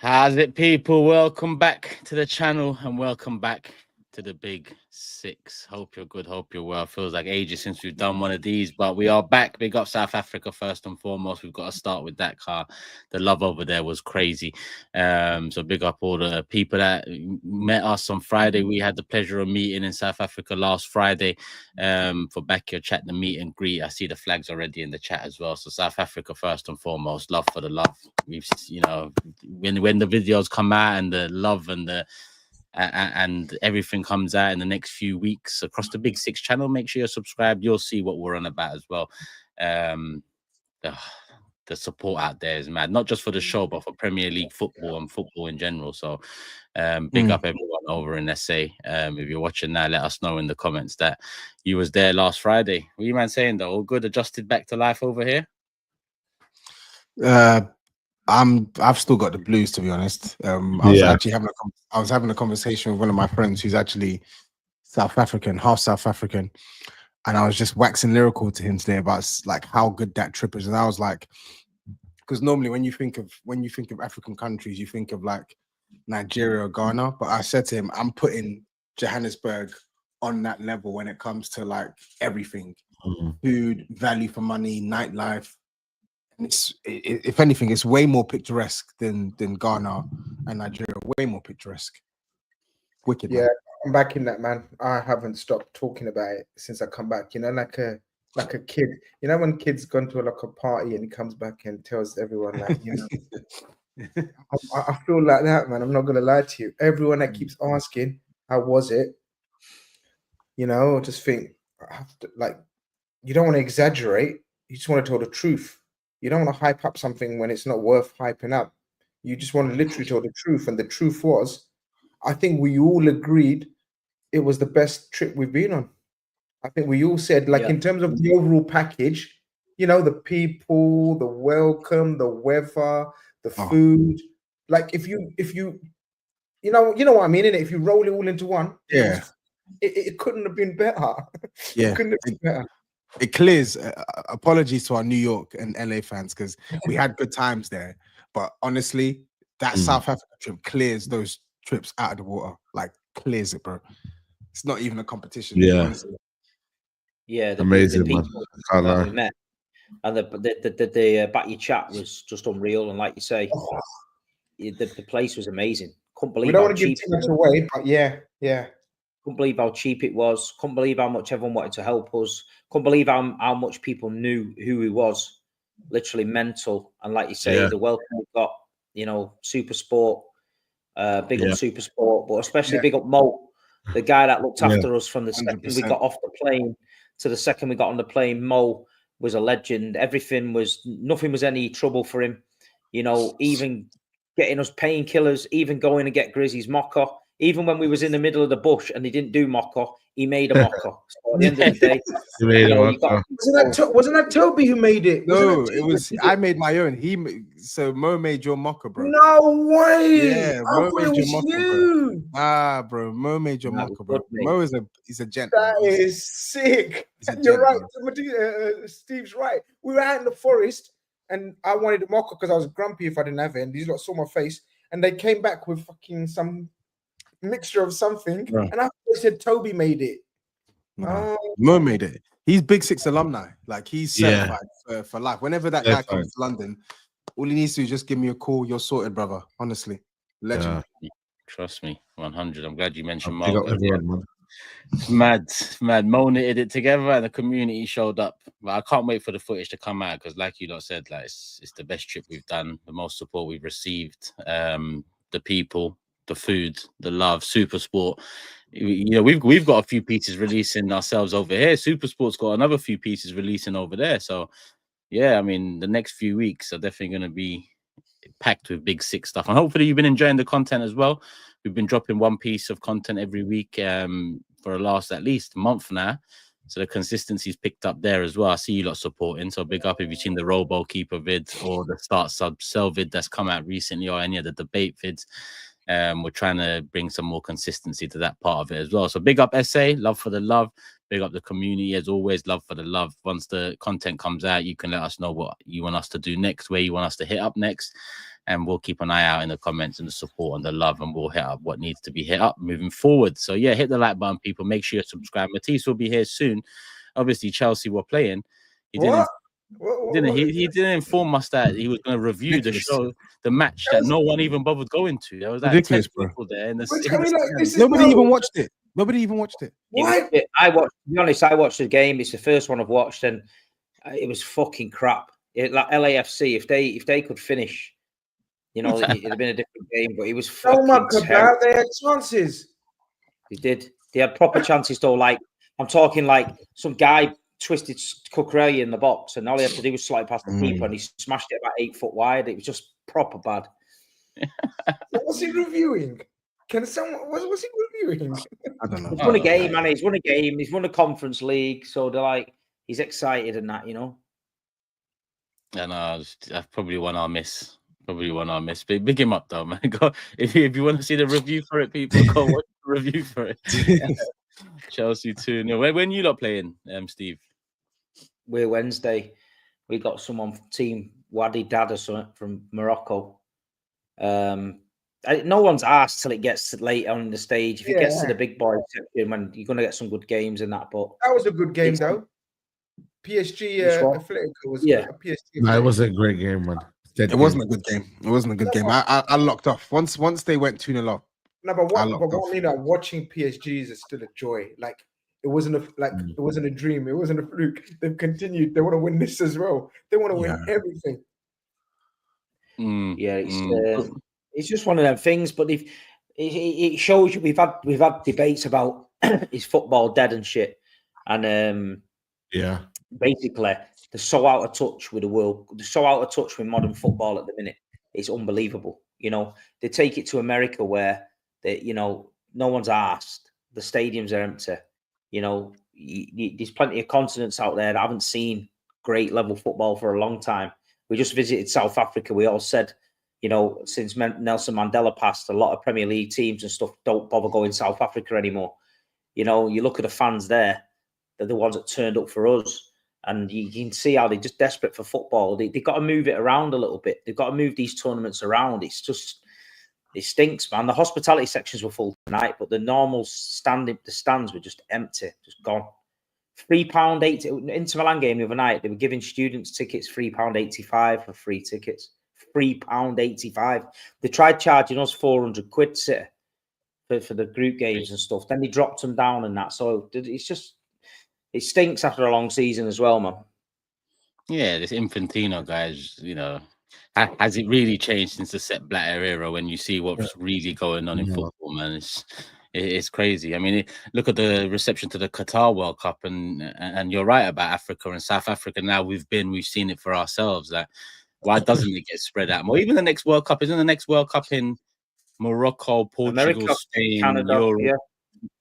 How's it, people? Welcome back to the channel and welcome back to the Big Six. Hope you're good. Hope you're well. Feels like ages since we've done one of these, but we are back. Big up South Africa first and foremost. We've got to start with that car. The love over there was crazy. So big up all the people that met us on Friday. We had the pleasure of meeting in South Africa last Friday for Backyard Chat, the meet and greet. I see the flags already in the chat as well. So South Africa first and foremost. Love for the love. We've, you know, when the videos come out and the love and the and everything comes out in the next few weeks across the Big Six channel, make sure you're subscribed. You'll see what we're on about as well. The support out there is mad, not just for the show, but for Premier League football and football in general. So big up everyone over in SA. If you're watching now, let us know in the comments that you was there last Friday. What are you man saying though? All good, adjusted back to life over here? I've still got the blues, to be honest. I was actually having a conversation with one of my friends who's actually South African, half South African, and I was just waxing lyrical to him today about like how good that trip is. And I was like, because normally when you think of African countries, you think of like Nigeria or Ghana, but I said to him, I'm putting Johannesburg on that level when it comes to like everything, food, value for money, nightlife. If anything, it's way more picturesque than Ghana and Nigeria. Way more picturesque. Wicked. Yeah, man. I'm back in that, man. I haven't stopped talking about it since I come back. You know, like a kid. You know, when kids gone to like a party and he comes back and tells everyone, like, you know, I feel like that, man. I'm not gonna lie to you. Everyone that keeps asking, how was it? You know, just think, I have to, like, you don't want to exaggerate. You just want to tell the truth. You don't want to hype up something when it's not worth hyping up. You just want to literally tell the truth. And the truth was, I think we all agreed it was the best trip we've been on. I think we all said, like, in terms of the overall package, you know, the people, the welcome, the weather, the food. Like, if you know what I mean, innit? If you roll it all into one, it couldn't have been better. Yeah. It couldn't have been better. It clears. Apologies to our New York and LA fans because we had good times there. But honestly, that South Africa trip clears those trips out of the water. Like, clears it, bro. It's not even a competition. Yeah. Honestly. Yeah, amazing, man. That we met. And the Backyard Chat was just unreal. And like you say, the place was amazing. Couldn't believe we don't how want to give cheap too much away, but yeah. Couldn't believe how cheap it was. Couldn't believe how much everyone wanted to help us. Couldn't believe how much people knew who he was. Literally mental. And like you say, the welcome we got, you know, Super Sport, big up Super Sport, but especially big up Mo, the guy that looked after us from the second 100%. we got off the plane to the second we got on the plane. Mo was a legend. Nothing was any trouble for him. You know, even getting us painkillers, even going to get Grizzy's mocker. Even when we was in the middle of the bush and he didn't do mocker, he made a mocker. So at the end of the day, He made a mocker. Wasn't that Toby who made it? No, it was. I made my own. So Mo made your mocker, bro. No way. Yeah, Mo made your mocker, bro. Ah, bro, Mo made your mocker, bro. Mo is a gent. That is sick. You're right. Steve's right. We were out in the forest and I wanted a mocker because I was grumpy if I didn't have it. And these lot saw my face and they came back with fucking some mixture of something. And I said Toby made it. Mo made it. He's Big Six alumni. Like, he's certified for life. Whenever that guy comes to London, all he needs to do is just give me a call. You're sorted, brother. Honestly. Legend. Trust me, 100. I'm glad you mentioned Big Mo. up everyone, man. It's mad. Mo knitted it together and the community showed up. But I can't wait for the footage to come out because, like you lot said, like it's the best trip we've done, the most support we've received, the people, the food, the love, Super Sport. You know, we've got a few pieces releasing ourselves over here. Super Sport's got another few pieces releasing over there. So yeah, I mean, the next few weeks are definitely going to be packed with Big Six stuff, and hopefully you've been enjoying the content as well. We've been dropping one piece of content every week for the last at least month now, so the consistency's picked up there as well. I see you lot supporting, so big up if you've seen the Robo Keeper vids or the Start Sub Sell vid that's come out recently, or any of the debate vids. We're trying to bring some more consistency to that part of it as well. So big up SA, love for the love. Big up the community as always, love for the love. Once the content comes out, you can let us know what you want us to do next, where you want us to hit up next. and we'll keep an eye out in the comments and the support and the love, and we'll hit up what needs to be hit up moving forward. So yeah, hit the like button, people. Make sure you subscribe. Matisse will be here soon. Obviously, Chelsea were playing. He didn't. He didn't inform us that he was going to review the show, the match that no one even bothered going to. There was like 10 people there. Nobody even watched it. Nobody even watched it. What? I watched. To be honest, I watched the game. It's the first one I've watched, and it was fucking crap. Like LAFC, if they could finish, you know, it'd have been a different game. But it was fucking oh my god, terrible. they had chances. They did. They had proper chances though. Like I'm talking, like some guy twisted Cucurella in the box, and all he had to do was slide past the keeper, and he smashed it about 8 foot wide. It was just proper bad. What was he reviewing? Can someone? What was he reviewing? I don't know. He's won a game, man. He's won a game. He's won a Conference League, so they're like, he's excited and that, you know. And that's probably one I'll miss. But big him up though, man. Go if you want to see the review for it, people, go watch the review for it. Chelsea 2-0. When you lot playing, Steve? We're Wednesday. We got someone from Team Wadi Dad or something from Morocco. No one's asked till it gets late on the stage. If it gets to the big boy section, when you're going to get some good games in that. But that was a good game, though. PSG Atletico was PSG. No, it was a great game, man. It wasn't a good game. It wasn't a good game. I locked off once they went 2-0 up. No, but what I mean, like, watching PSG is still a joy. Like it wasn't a dream. It wasn't a fluke. They've continued. They want to win this as well. They want to win everything. It's just one of them things. But if it shows you, we've had debates about is football dead and shit, and basically they're so out of touch with the world. They're so out of touch with modern football at the minute. It's unbelievable. You know, they take it to America where no one's asked. The stadiums are empty. You know, there's plenty of continents out there that haven't seen great level football for a long time. We just visited South Africa. We all said, you know, since Nelson Mandela passed, a lot of Premier League teams and stuff don't bother going to South Africa anymore. You know, you look at the fans there, they're the ones that turned up for us. And you can see how they're just desperate for football. They've got to move it around a little bit. They've got to move these tournaments around. It stinks, man. The hospitality sections were full tonight, but the normal the stands were just empty, just gone. £3.80. Inter Milan game the other night, they were giving students tickets £3.85 for free tickets. £3.85. They tried charging us £400 City for the group games and stuff. Then they dropped them down and that. So it stinks after a long season as well, man. Yeah, this Infantino guys, you know, has it really changed since the Sepp Blatter era? When you see what's really going on in football, man, it's crazy. I mean, look at the reception to the Qatar World Cup, and you're right about Africa and South Africa. Now we've seen it for ourselves. That why doesn't it get spread out more? Even the next World Cup, isn't the next World Cup in Morocco, Portugal, Spain, Canada, Europe?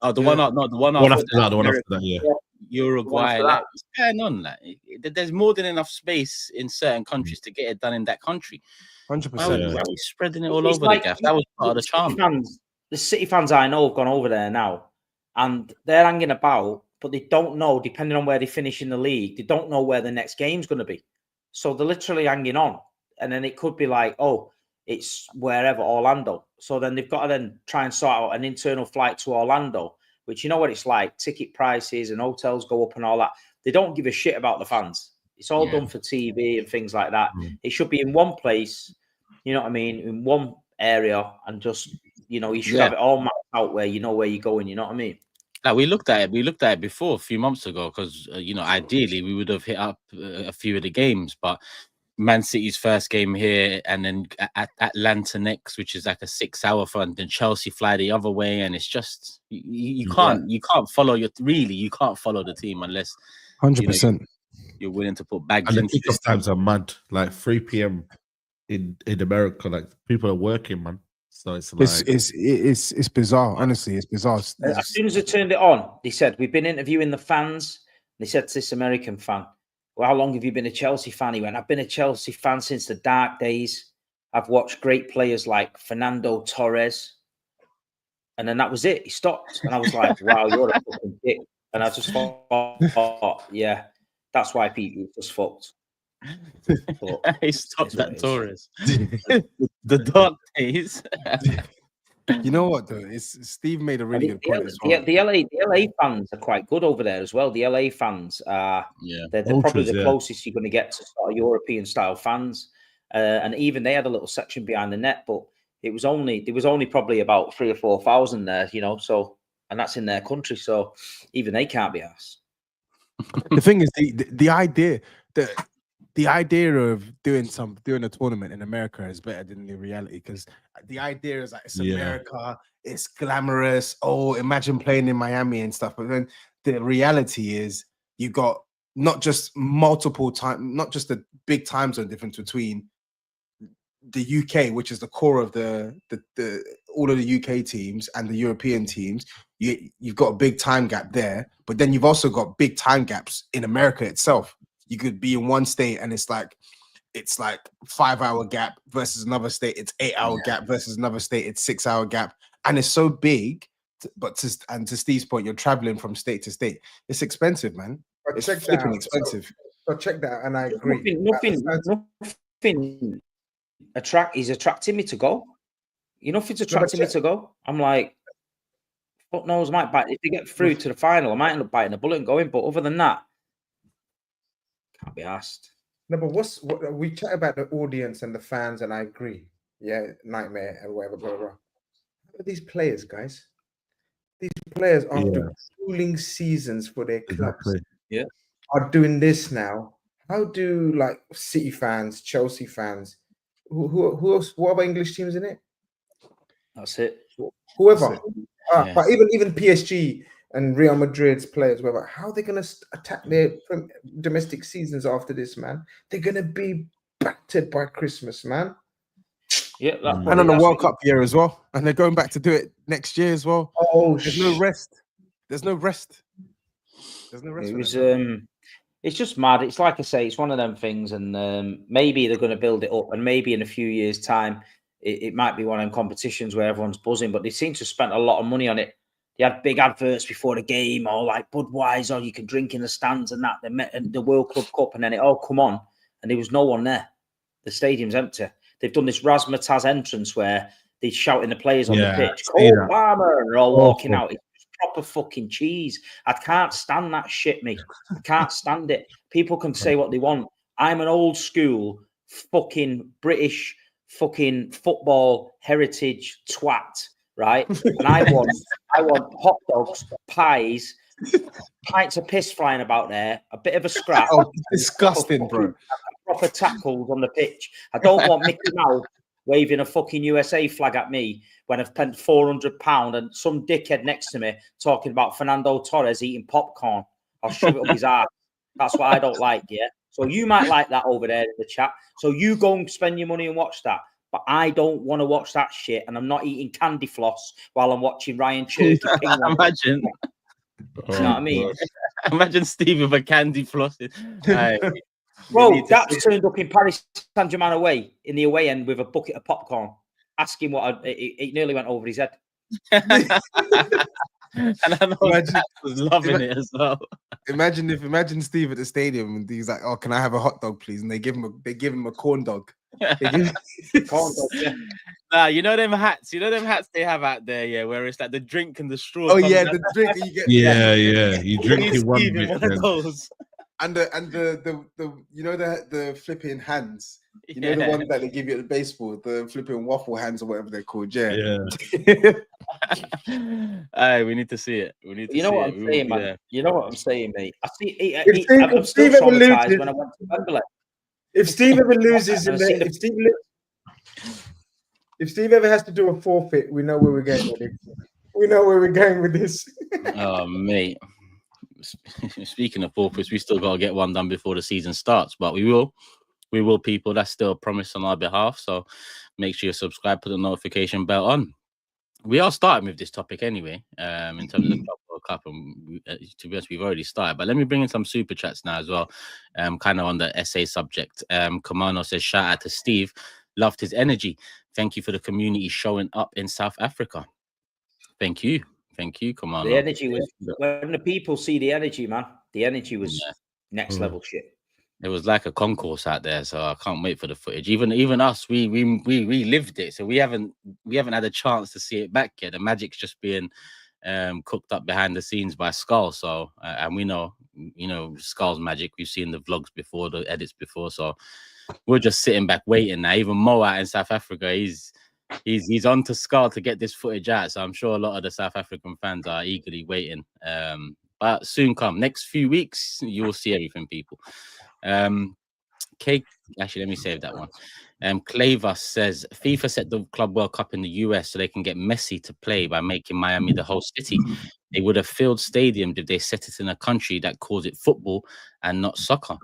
Oh, the one after that, Uruguay, like, what's going on? Like, there's more than enough space in certain countries to get it done in that country. 100%. Why are we spreading it all over the gaff? That was part of the charm. The City fans I know have gone over there now, and they're hanging about, but they don't know, depending on where they finish in the league, they don't know where the next game's going to be. So they're literally hanging on, and then it could be like, oh, it's wherever, Orlando. So then they've got to then try and sort out an internal flight to Orlando, which you know what it's like. Ticket prices and hotels go up and all that. They don't give a shit about the fans. It's all done for TV and things like that. It should be in one place, you know what I mean, in one area, and just, you know, you should have it all mapped out where you know where you're going, you know what I mean? Like we looked at it before a few months ago, because you know, ideally we would have hit up a few of the games, but Man City's first game here, and then Atlanta next, which is like a 6-hour front, and Chelsea fly the other way, and it's just you can't follow you can't follow the team unless 100% you're willing to put bags. And the kickoff times are mad, like 3 p.m. in America. Like people are working, man. So it's like it's bizarre. Honestly, it's bizarre. As soon as they turned it on, they said, "We've been interviewing the fans." They said to this American fan, "Well, how long have you been a Chelsea fan?" He went, "I've been a Chelsea fan since the dark days. I've watched great players like Fernando Torres." And then that was it. He stopped. And I was like, wow, you're a fucking dick. And I just thought, yeah, that's why people just fucked. But He stopped it's what that it is. Torres. The dark days. You know what though? It's Steve made a really good point as well. The LA fans are quite good over there as well. The LA fans are they're probably the closest you're going to get to sort of European style fans. And even they had a little section behind the net, but there was only probably about 3,000 or 4,000 there, you know. So, and that's in their country, so even they can't be asked. The thing is, the idea of doing a tournament in America is better than the reality, because the idea is like it's America, it's glamorous. Oh, imagine playing in Miami and stuff. But then the reality is you got not just not just the big time zone difference between the UK, which is the core of the all of the UK teams and the European teams. You've got a big time gap there, but then you've also got big time gaps in America itself. You could be in one state and it's like 5-hour gap versus another state. It's 8-hour gap versus another state. It's 6-hour gap, and it's so big. But to Steve's point, you're traveling from state to state. It's expensive, man. But It's check flipping that out. expensive. So check that out, and I agree. Nothing is attracting me to go. You know, if it's attracting me to go, I'm like, fuck knows, might bite. If you get through to the final, I might end up biting a bullet and going. But other than that, can't be asked. No, but what we chat about the audience and the fans, and I agree. Yeah, nightmare and whatever, blah, blah, blah. But these players, guys, after grueling seasons for their clubs, are doing this now. How do like City fans, Chelsea fans, who else? What other English teams in it? That's it. Whoever. But even PSG and Real Madrid's players, whatever, how are they going to attack their domestic seasons after this, man? They're going to be battered by Christmas, man. Yeah, and on the World Cup year as well, and they're going back to do it next year as well. Oh, there's no rest. There's no rest. There's no rest. It was it's just mad. It's like I say, it's one of them things, and maybe they're going to build it up, and maybe in a few years' time, it might be one of them competitions where everyone's buzzing. But they seem to have spent a lot of money on it. They had big adverts before the game, or like Budweiser, you can drink in the stands and that. They met in the World Club Cup, and then it all come on, and there was no one there. The stadium's empty. They've done this razzmatazz entrance where they shouting the players on the pitch, "Cole Palmer," and they're all walking out. It's proper fucking cheese. I can't stand that shit, mate. I can't stand it. People can say what they want. I'm an old school fucking British fucking football heritage twat, right? And I want hot dogs, pies, pints of piss flying about there, a bit of a scrap. Oh, disgusting, bro. Proper tackles on the pitch. I don't want Mickey Mouse waving a fucking USA flag at me when I've spent £400 and some dickhead next to me talking about Fernando Torres eating popcorn. I'll shove it up his ass. That's what I don't like, yeah? So you might like that over there in the chat. So you go and spend your money and watch that. But I don't want to watch that shit, and I'm not eating candy floss while I'm watching Ryan Cherky. Imagine. You know what I mean? Imagine Steve with a candy floss. Bro, that's turned up in Paris Saint-Germain away in the away end with a bucket of popcorn. Ask him what it nearly went over his head. And I know Dad was loving it as well. Imagine Steve at the stadium and he's like, "Oh, can I have a hot dog, please?" And they give him a corn dog. Corn dog, yeah. Nah, you know them hats. You know them hats they have out there, yeah, where it's like the drink and the straw. Oh yeah, the drink that you get. Yeah. You drink in one bit. One of those. And the you know the flipping hands. You know the one that they give you at the baseball, the flipping waffle hands or whatever they're called. Yeah. Yeah. We need to see it. We need to you know see what it. I'm saying, man. There. You know what I'm saying, mate. I see. I'm still traumatized when I went to Wembley. If Steve ever loses, if Steve ever has to do a forfeit, we know where we're going with it. We know where we're going with this. Oh, mate. Speaking of forfeits, we still got to get one done before the season starts, but we will, people. That's still a promise on our behalf. So make sure you subscribe, put the notification bell on. We are starting with this topic anyway, in terms of the World Cup, and to be honest, we've already started. But let me bring in some super chats now as well, kind of on the SA subject. Kamano says, "Shout out to Steve, loved his energy. Thank you for the community showing up in South Africa." Thank you, Kamano. The energy was when the people see the energy, man. The energy was next level shit. It was like a concourse out there, so I can't wait for the footage. Even us, we lived it, so we haven't had a chance to see it back yet. The magic's just being cooked up behind the scenes by Skull. So and we know, Skull's magic. We've seen the vlogs before, the edits before, so we're just sitting back waiting now. Even Mo out in South Africa, he's on to Skull to get this footage out. So I'm sure a lot of the South African fans are eagerly waiting. But soon come, next few weeks, you will see everything, people. Actually, let me save that one. Claver says FIFA set the Club World Cup in the US so they can get Messi to play by making Miami the host city. They would have filled stadiums if they set it in a country that calls it football and not soccer.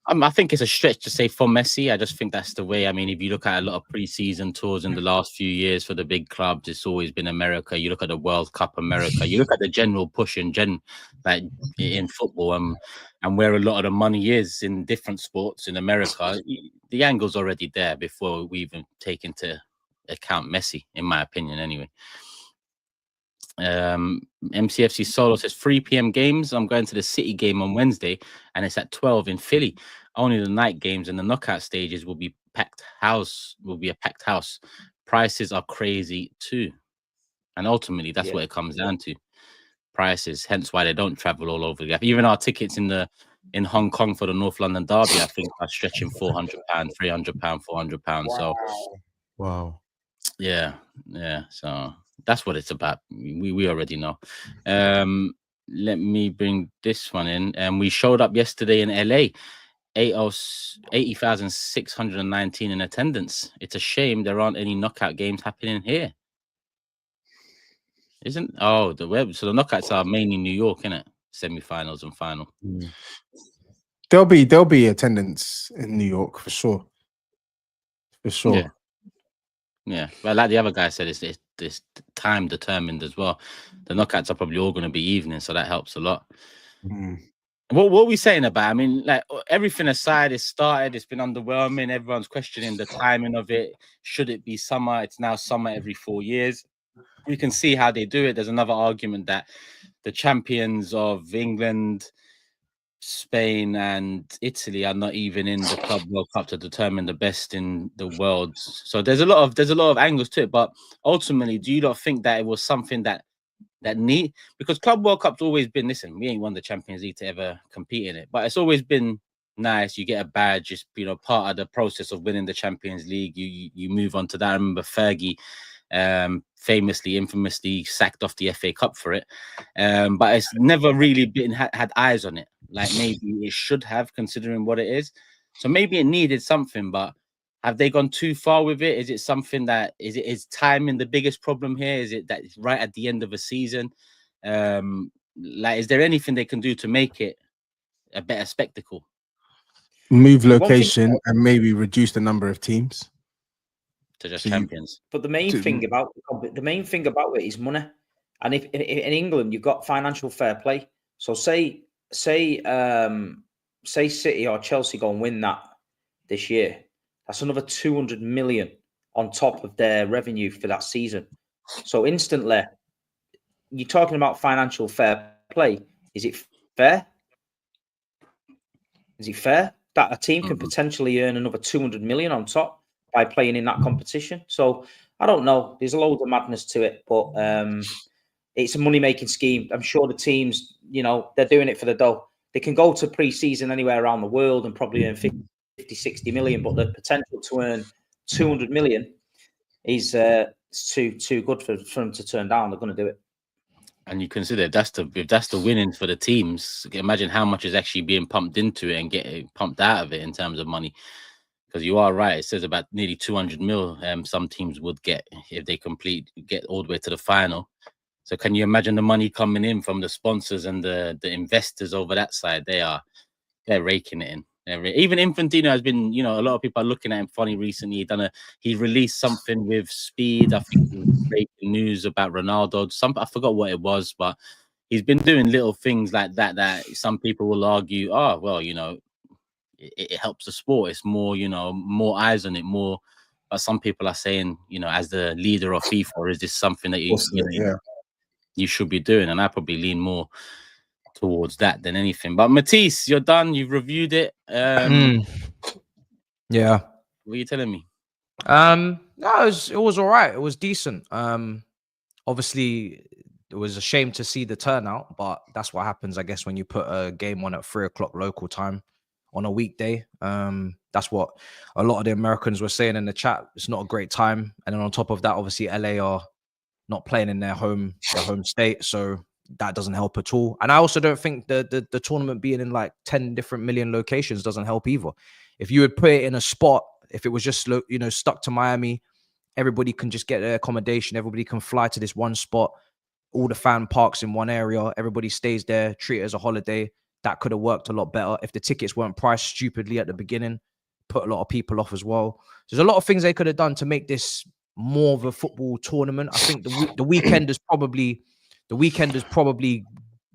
I think it's a stretch to say for Messi. I just think that's the way. I mean, if you look at a lot of preseason tours in the last few years for the big clubs, it's always been America. You look at the World Cup America. You look at the general push in football, and where a lot of the money is in different sports in America. The angle's already there before we even take into account Messi, in my opinion, anyway. MCFC Solo says 3 p.m. games. I'm going to the City game on Wednesday, and it's at 12 in Philly. Only the night games and the knockout stages will be a packed house. Prices are crazy too, and ultimately that's what it comes down to. Prices, hence why they don't travel all over the gap. Even our tickets in Hong Kong for the North London derby, I think, are stretching £400, £300, £400. Wow. So, wow, yeah. So that's what it's about. We already know. Let me bring this one in. We showed up yesterday in LA, 80,619 in attendance. It's a shame there aren't any knockout games happening here. So the knockouts are mainly New York, innit? Semi-finals and final. There'll be attendance in New York for sure. For sure. Yeah. Well, like the other guy said, it's time determined as well. The knockouts are probably all going to be evening, so that helps a lot. What are we saying about? I mean, like, everything aside, it's started. It's been underwhelming. Everyone's questioning the timing of it. Should it be summer? It's now summer every 4 years. We can see how they do it. There's another argument that the champions of England, Spain, and Italy are not even in the Club World Cup to determine the best in the world. So there's a lot of angles to it. But ultimately, do you not think that it was something that because Club World Cup's always been, listen, we ain't won the Champions League to ever compete in it, but it's always been nice. You get a badge, it's part of the process of winning the Champions League. You move on to that. I remember Fergie infamously sacked off the FA Cup for it, but it's never really had eyes on it like maybe it should have, considering what it is. So maybe it needed something, but have they gone too far with it? Is it something that is timing the biggest problem here? Is it that it's right at the end of a season? Is there anything they can do to make it a better spectacle? Move location and maybe reduce the number of teams to just champions. But the main thing about it is money. And if in England you've got financial fair play, so say City or Chelsea go and win that this year, that's another 200 million on top of their revenue for that season. So instantly, you're talking about financial fair play. Is it fair? Is it fair that a team can potentially earn another 200 million on top by playing in that competition? So I don't know. There's a load of madness to it, but it's a money-making scheme. I'm sure the teams, they're doing it for the dough. They can go to pre-season anywhere around the world and probably earn 50, 60 million, but the potential to earn 200 million is too good for them to turn down. They're going to do it. And you consider if that's the winnings for the teams, imagine how much is actually being pumped into it and getting pumped out of it in terms of money. Because you are right, it says about nearly 200 mil. Some teams would get if they get all the way to the final. So can you imagine the money coming in from the sponsors and the investors over that side? They're raking it in. Even Infantino has been, a lot of people are looking at him funny recently. He released something with Speed. I think it was breaking news about Ronaldo. I forgot what it was, but he's been doing little things like that some people will argue, it helps the sport. It's more, more eyes on it, more. But some people are saying, as the leader of FIFA, is this something that you should be doing? And I probably lean more towards that than anything. But Matisse, you're done. You've reviewed it. Yeah. What are you telling me? No, it was all right. It was decent. Obviously, it was a shame to see the turnout, but that's what happens, I guess, when you put a game on at 3 o'clock local time on a weekday. That's what a lot of the Americans were saying in the chat. It's not a great time. And then on top of that, obviously, LA are not playing in their home state, so that doesn't help at all. And I also don't think the tournament being in like 10 different million locations doesn't help either. If you would put it in a spot, if it was just, you know, stuck to Miami, everybody can just get their accommodation. Everybody can fly to this one spot. All the fan parks in one area. Everybody stays there, treat it as a holiday. That could have worked a lot better. If the tickets weren't priced stupidly at the beginning, put a lot of people off as well. There's a lot of things they could have done to make this more of a football tournament. I think the weekend has probably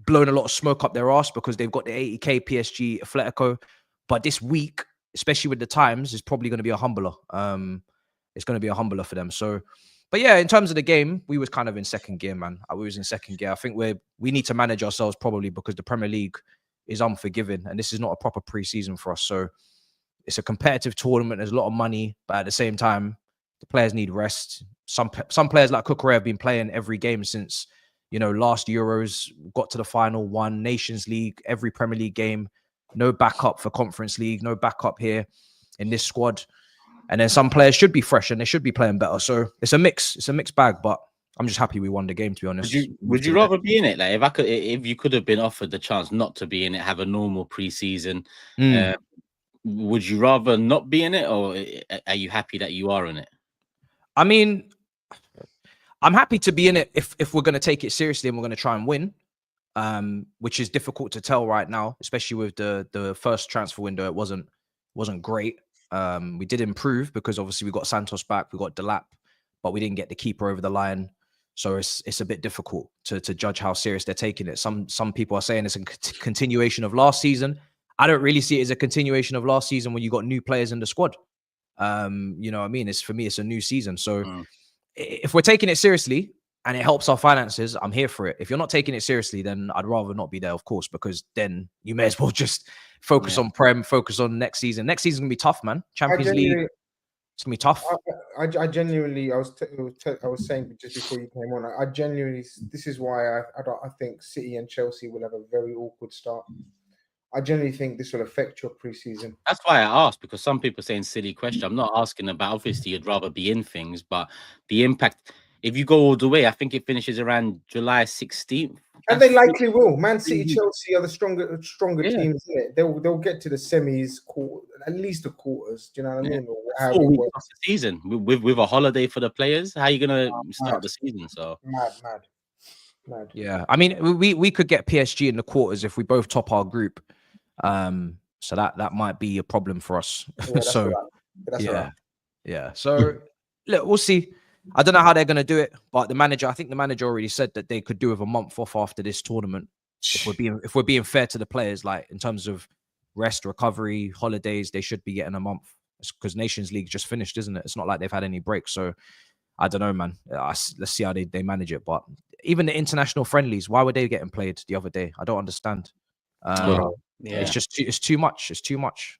blown a lot of smoke up their ass because they've got the 80k PSG Atletico. But this week, especially with the times, is probably going to be a humbler. It's going to be a humbler for them. So, but yeah, in terms of the game, we was kind of in second gear, man. We was in second gear. I think we need to manage ourselves probably because the Premier League is unforgiving and this is not a proper pre-season for us. So it's a competitive tournament. There's a lot of money, but at the same time, the players need rest. Some players like GYÖKERES have been playing every game since, you know, last Euros, got to the final, won Nations League, every Premier League game. No backup for Conference League, no backup here in this squad. And then some players should be fresh and they should be playing better. So it's a mixed bag, but I'm just happy we won the game, to be honest. Would you rather be in it? Like if you could have been offered the chance not to be in it, have a normal preseason, would you rather not be in it, or are you happy that you are in it? I mean, I'm happy to be in it if we're going to take it seriously and we're going to try and win, which is difficult to tell right now, especially with the first transfer window. It wasn't great. We did improve because obviously we got Santos back, we got Delap, but we didn't get the keeper over the line. So it's a bit difficult to judge how serious they're taking it. Some people are saying it's a continuation of last season. I don't really see it as a continuation of last season when you got new players in the squad. You know what I mean? For me, it's a new season. So if we're taking it seriously and it helps our finances, I'm here for it. If you're not taking it seriously, then I'd rather not be there, of course, because then you may as well just focus on Prem, focus on next season. Next season's gonna be tough, man. Champions League, it's gonna be tough. I genuinely, I was saying just before you came on, I genuinely, this is why I think City and Chelsea will have a very awkward start. I genuinely think this will affect your preseason. That's why I asked, because some people are saying silly question. I'm not asking about, obviously you'd rather be in things, but the impact, if you go all the way, I think it finishes around July 16th. And they likely will. Man City, Chelsea are the stronger teams in it. They'll get to the semis, at least the quarters. Do you know what I mean? Or 4 weeks off the season with a holiday for the players. How are you gonna start the season? So mad. Yeah, I mean, we could get PSG in the quarters if we both top our group. So that might be a problem for us. Yeah, so right. Yeah. So look, we'll see. I don't know how they're going to do it, but I think the manager already said that they could do with a month off after this tournament. If we're being fair to the players, like in terms of rest, recovery, holidays, they should be getting a month. It's because Nations League just finished, isn't it? It's not like they've had any breaks. So I don't know, man. Let's see how they manage it. But even the international friendlies, why were they getting played the other day? I don't understand. It's too much. It's too much.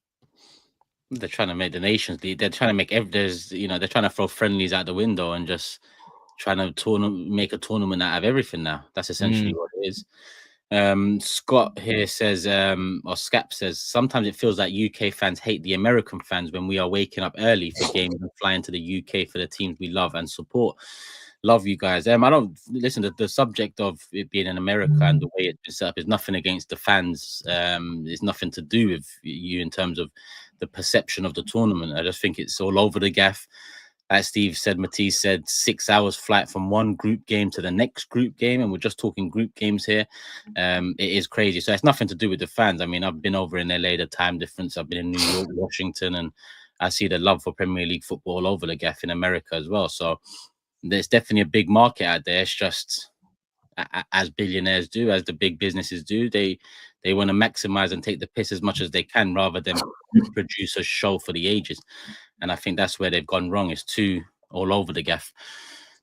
They're trying to make the Nations League. They're trying to make they're trying to throw friendlies out the window and just trying to make a tournament out of everything now. That's essentially what it is. Scott here says, or Scap says, sometimes it feels like UK fans hate the American fans when we are waking up early for games and flying to the UK for the teams we love and support. Love you guys. I don't listen to the subject of it being in America and the way it's set up is nothing against the fans. It's nothing to do with you in terms of the perception of the tournament. I just think it's all over the gaff. As Steve said, Matisse said, 6 hours flight from one group game to the next group game, and we're just talking group games here. It is crazy. So it's nothing to do with the fans. I mean, I've been over in LA, the time difference. I've been in New York, Washington, and I see the love for Premier League football all over the gaff in America as well. So there's definitely a big market out there. It's just, as billionaires do, as the big businesses do, they want to maximize and take the piss as much as they can rather than produce a show for the ages. And I think that's where they've gone wrong. It's too all over the gaff.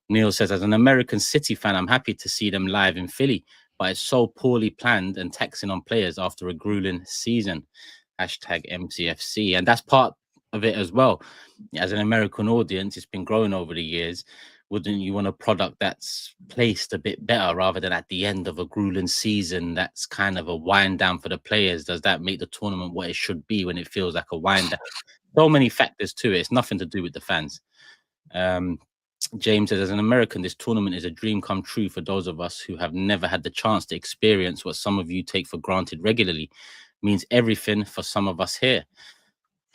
Neil says, as an American City fan, I'm happy to see them live in Philly. but it's so poorly planned and taxing on players after a grueling season. Hashtag MCFC. And that's part of it as well. As an American audience, it's been growing over the years. Wouldn't you want a product that's placed a bit better rather than at the end of a grueling season that's kind of a wind down for the players? Does that make the tournament what it should be when it feels like a wind down? So many factors to it. It's nothing to do with the fans. James says, as an American, this tournament is a dream come true for those of us who have never had the chance to experience what some of you take for granted regularly. It means everything for some of us here.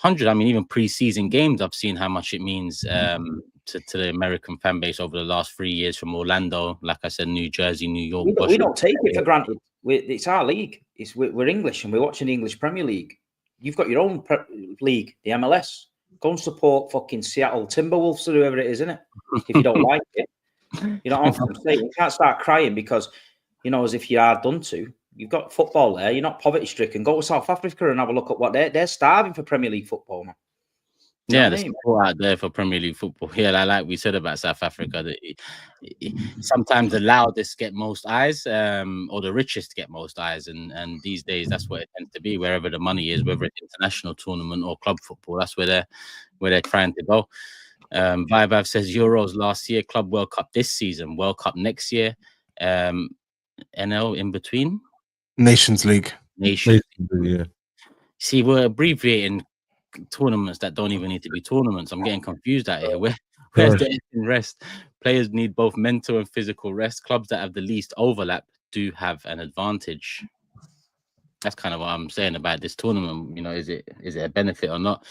100, I mean, even pre-season games, I've seen how much it means to the American fan base over the last 3 years, from Orlando, like I said, New Jersey, New York. We don't take it for granted. It's our league. We're English and we're watching the English Premier League. You've got your own league, the MLS. Go and support fucking Seattle Timberwolves or whoever it is, innit? If you don't like it. You know what I'm saying? You can't start crying because, you know, as if you are done to. You've got football there. You're not poverty stricken. Go to South Africa and have a look at what they're starving for Premier League football, man. Yeah, there's support out there for Premier League football. Yeah, like we said about South Africa, that sometimes the loudest get most eyes, or the richest get most eyes, and these days that's what it tends to be. Wherever the money is, whether it's international tournament or club football, that's where they're trying to go. Vibav says Euros last year, Club World Cup this season, World Cup next year, NL in between. Nations League. Nations League, yeah. See, we're abbreviating tournaments that don't even need to be tournaments. I'm getting confused out here. Where's the rest? Players need both mental and physical rest. Clubs that have the least overlap do have an advantage. That's kind of what I'm saying about this tournament. You know, is it a benefit or not?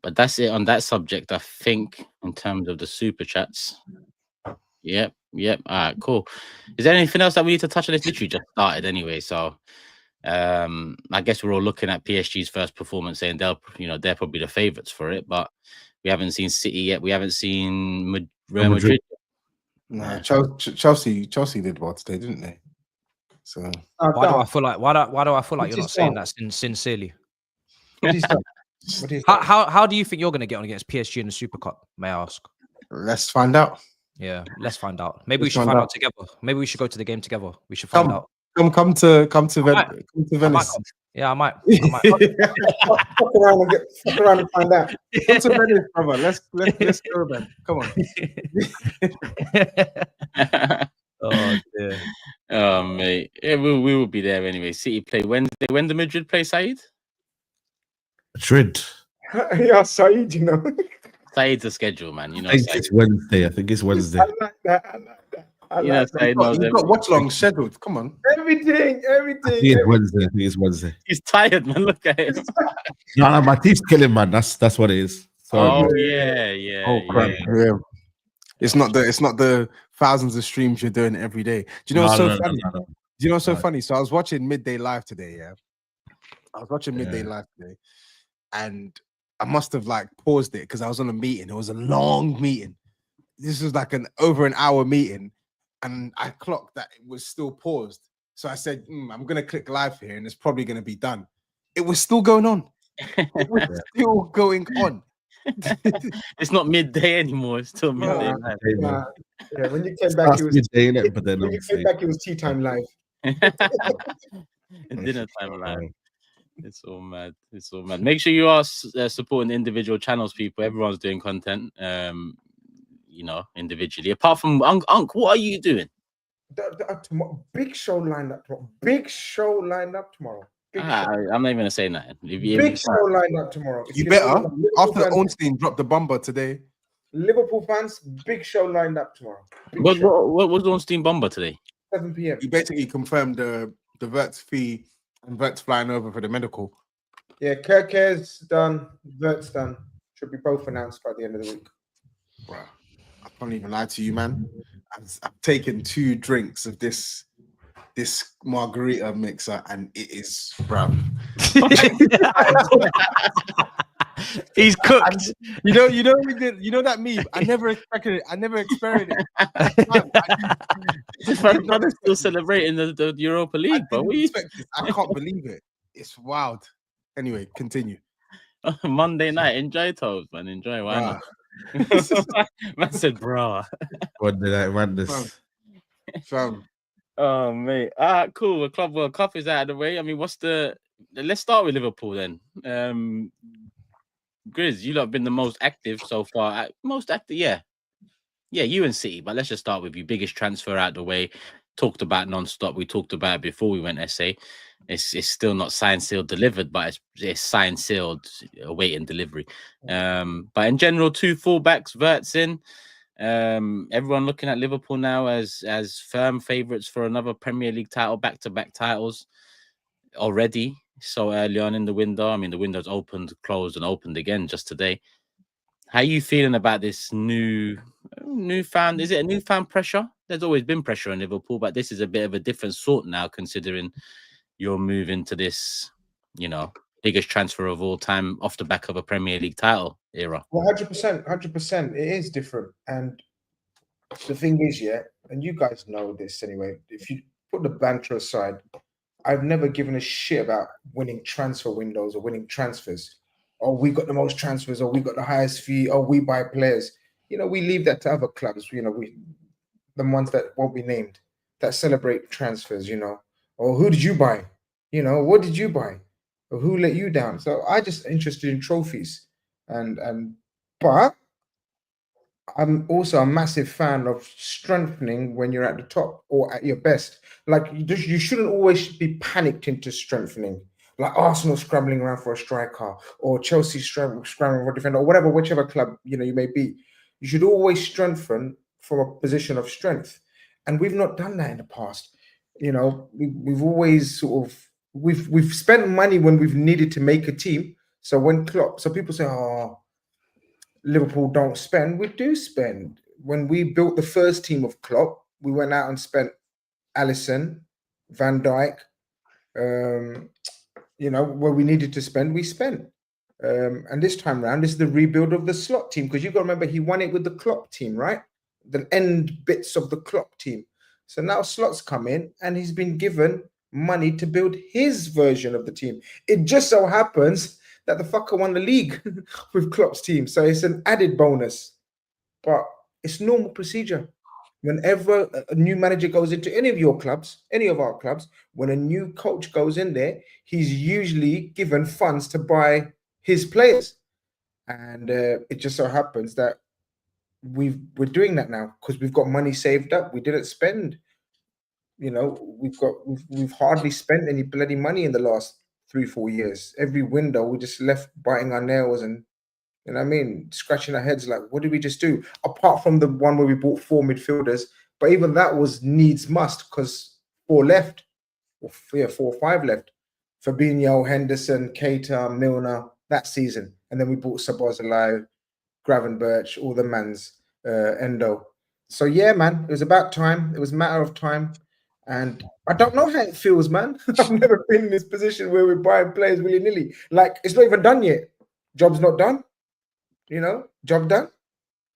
But that's it on that subject, I think, in terms of the super chats. Yep. All right, cool. Is there anything else that we need to touch on? It's literally just started anyway, so I guess we're all looking at PSG's first performance, saying they're probably the favourites for it, but we haven't seen City yet. We haven't seen Real Madrid. No, Chelsea did well today, didn't they? So why do I feel like you're not saying that sincerely? How do you think you're going to get on against PSG in the Super Cup? May I ask? Let's find out. Yeah, let's find out. Maybe we should find out together. Maybe we should go to the game together. We should find out. Come to Venice. Yeah, I might. Fuck around and find out. Come to Venice, brother. Let's go, man. Come on. Oh dear. Oh mate, yeah, we will be there anyway. City play Wednesday. When the Madrid play, SAEED? Madrid. Yeah, SAEED, you know. SAEED's a schedule, man. You know, I think it's Wednesday. I think it's Wednesday. I like that. You've got watch long scheduled. Come on. Everything. I think it's Wednesday. I think it's Wednesday. He's tired, man. Look at him. No, my team's killing, man. That's what it is. Sorry, oh man. yeah. Oh crap. Yeah. It's not the thousands of streams you're doing every day. Do you know what's so funny? Do you know what's so funny? So I was watching Midday Live today. Yeah, I was watching Midday Live today, and I must have like paused it because I was on a meeting. It was a long meeting. This was like over an hour meeting, and I clocked that it was still paused. So I said, I'm gonna click live here, and it's probably gonna be done. It was still going on. It was still going on. It's not midday anymore. It's still midday. Yeah, when you came back, it was midday, but then when you came back, it was tea time live. Dinner time live. It's all mad. It's all mad. Make sure you are supporting the individual channels, people. Everyone's doing content, you know, individually. Apart from Unc, what are you doing? Big show lined up tomorrow. Big show lined up tomorrow. I'm not even gonna say nothing. Big show lined up tomorrow. You better. After Ornstein dropped the bomber today. Liverpool fans, big show lined up tomorrow. What was Ornstein bomber today? 7 p.m. He basically confirmed the WIRTZ fee and WIRTZ flying over for the medical. Yeah, GYÖKERES done, WIRTZ done. Should be both announced by the end of the week. Bro, I can't even lie to you, man. I've taken 2 drinks of this margarita mixer, and it is, bro. He's cooked. You know that meme. I never expected it. I never experienced it. My brother's still celebrating the Europa League, but I can't believe it. It's wild. Anyway, continue. Monday night, enjoy TOBS, man. Enjoy. Why not? Man said, bro. Monday night madness. Fam. Oh mate. Cool. The Club World Cup is out of the way. I mean, let's start with Liverpool then. Grizz, you lot have been the most active so far. Most active, yeah. Yeah, you and City, but let's just start with you. Biggest transfer out the way. Talked about non-stop. We talked about it before we went SA. It's still not signed, sealed, delivered, but it's signed, sealed, awaiting delivery. But in general, 2 fullbacks, WIRTZ in. Everyone looking at Liverpool now as firm favourites for another Premier League title, back-to-back titles already. So early on in the window. I mean, the window's opened, closed, and opened again just today. How are you feeling about this newfound? Is it a newfound pressure? There's always been pressure on Liverpool, but this is a bit of a different sort now, considering you're moving to this, biggest transfer of all time off the back of a Premier League title era. Well, 100%. It is different. And the thing is, yeah, and you guys know this anyway, if you put the banter aside, I've never given a shit about winning transfer windows or winning transfers. Oh, we got the most transfers, or we got the highest fee, or we buy players. We leave that to other clubs, the ones that won't be named, that celebrate transfers, or who did you buy? What did you buy? Or who let you down? So I just interested in trophies. But I'm also a massive fan of strengthening when you're at the top or at your best. Like, you shouldn't always be panicked into strengthening. Like Arsenal scrambling around for a striker, or Chelsea scrambling for a defender, or whatever, whichever club you may be. You should always strengthen from a position of strength, and we've not done that in the past. We've always we've spent money when we've needed to make a team. So people say, "Oh, Liverpool don't spend." We do spend. When we built the first team of Klopp, we went out and spent Alisson, Van Dijk. Where we needed to spend, we spent. And this time around, this is the rebuild of the slot team, because you've got to remember, he won it with the Klopp team, right? The end bits of the Klopp team. So now Slot's come in, and he's been given money to build his version of the team. It just so happens that the fucker won the league with Klopp's team. So it's an added bonus. But it's normal procedure. Whenever a new manager goes into any of your clubs, any of our clubs, when a new coach goes in there, he's usually given funds to buy his players. And it just so happens that we're doing that now because we've got money saved up. We didn't spend, we've hardly spent any bloody money in the last 3-4 years. Every window we just left biting our nails and scratching our heads like, what did we just do? Apart from the one where we bought 4 midfielders, but even that was needs must because 4 left, 4 or 5 left. Fabinho, Henderson, Keita, Milner that season, and then we bought Szoboszlai, Gravenberch, all the mans, Endo. So yeah, man, it was about time. It was a matter of time, and I don't know how it feels, man. I've never been in this position where we're buying players willy-nilly. Like, it's not even done yet. Job's not done. Job done.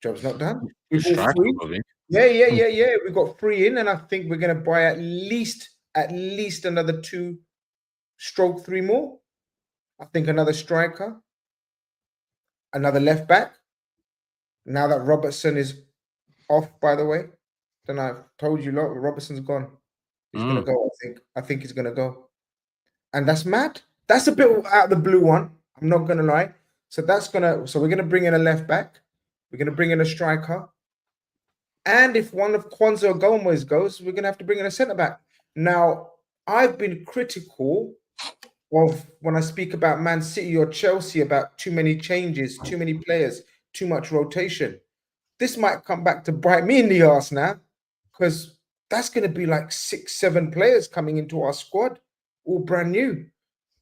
Job's not done. We bought 3. Yeah. We got 3 in, and I think we're going to buy at least another 2/3 more. I think another striker, another left back. Now that Robertson is off, by the way, then I've told you, Robertson's gone. He's going to go. I think he's going to go, and that's mad. That's a bit out of the blue one. I'm not going to lie. So we're gonna bring in a left back. We're gonna bring in a striker, and if one of Kwanzaa or Gomez goes, we're gonna have to bring in a centre back. Now, I've been critical of when I speak about Man City or Chelsea about too many changes, too many players, too much rotation. This might come back to bite me in the arse now, because that's gonna be like 6-7 players coming into our squad, all brand new.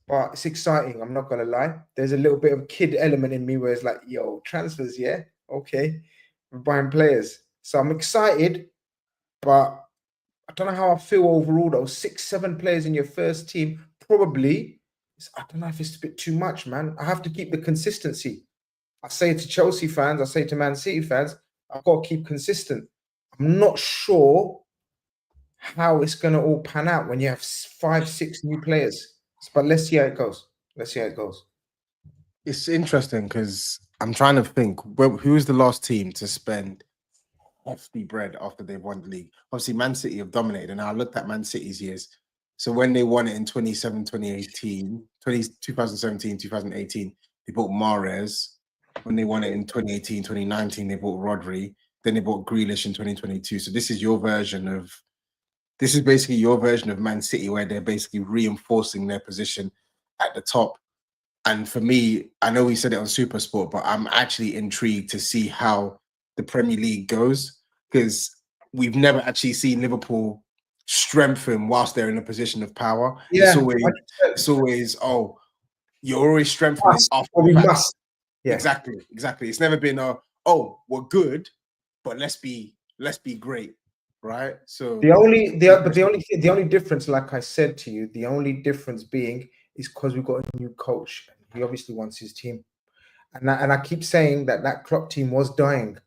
But it's exciting. I'm not going to lie. There's a little bit of kid element in me where it's like, yo, transfers, yeah? Okay. We're buying players. So I'm excited, but I don't know how I feel overall, though. 6-7 players in your first team, probably, I don't know if it's a bit too much, man. I have to keep the consistency. I say to Chelsea fans, I say to Man City fans, I've got to keep consistent. I'm not sure how it's going to all pan out when you have 5-6 new players. But let's see how it goes. It's interesting because I'm trying to think, who's the last team to spend hefty bread after they've won the league. Obviously, Man City have dominated, and I looked at Man City's years. So when they won it in 2017, 2018, they bought Mahrez. When they won it in 2018, 2019, they bought Rodri. Then they bought Grealish in 2022. So this is basically your version of Man City, where they're basically reinforcing their position at the top. And for me, I know we said it on Supersport, but I'm actually intrigued to see how the Premier League goes, because we've never actually seen Liverpool strengthen whilst they're in a position of power. Yeah, it's always oh, you're always strengthening after we the fact. must. Yeah. Exactly. It's never been oh, we're good, but let's be great, right? So the only difference, like I said to you, the only difference being is because we've got a new coach. He obviously wants his team, and I keep saying that Klopp team was dying.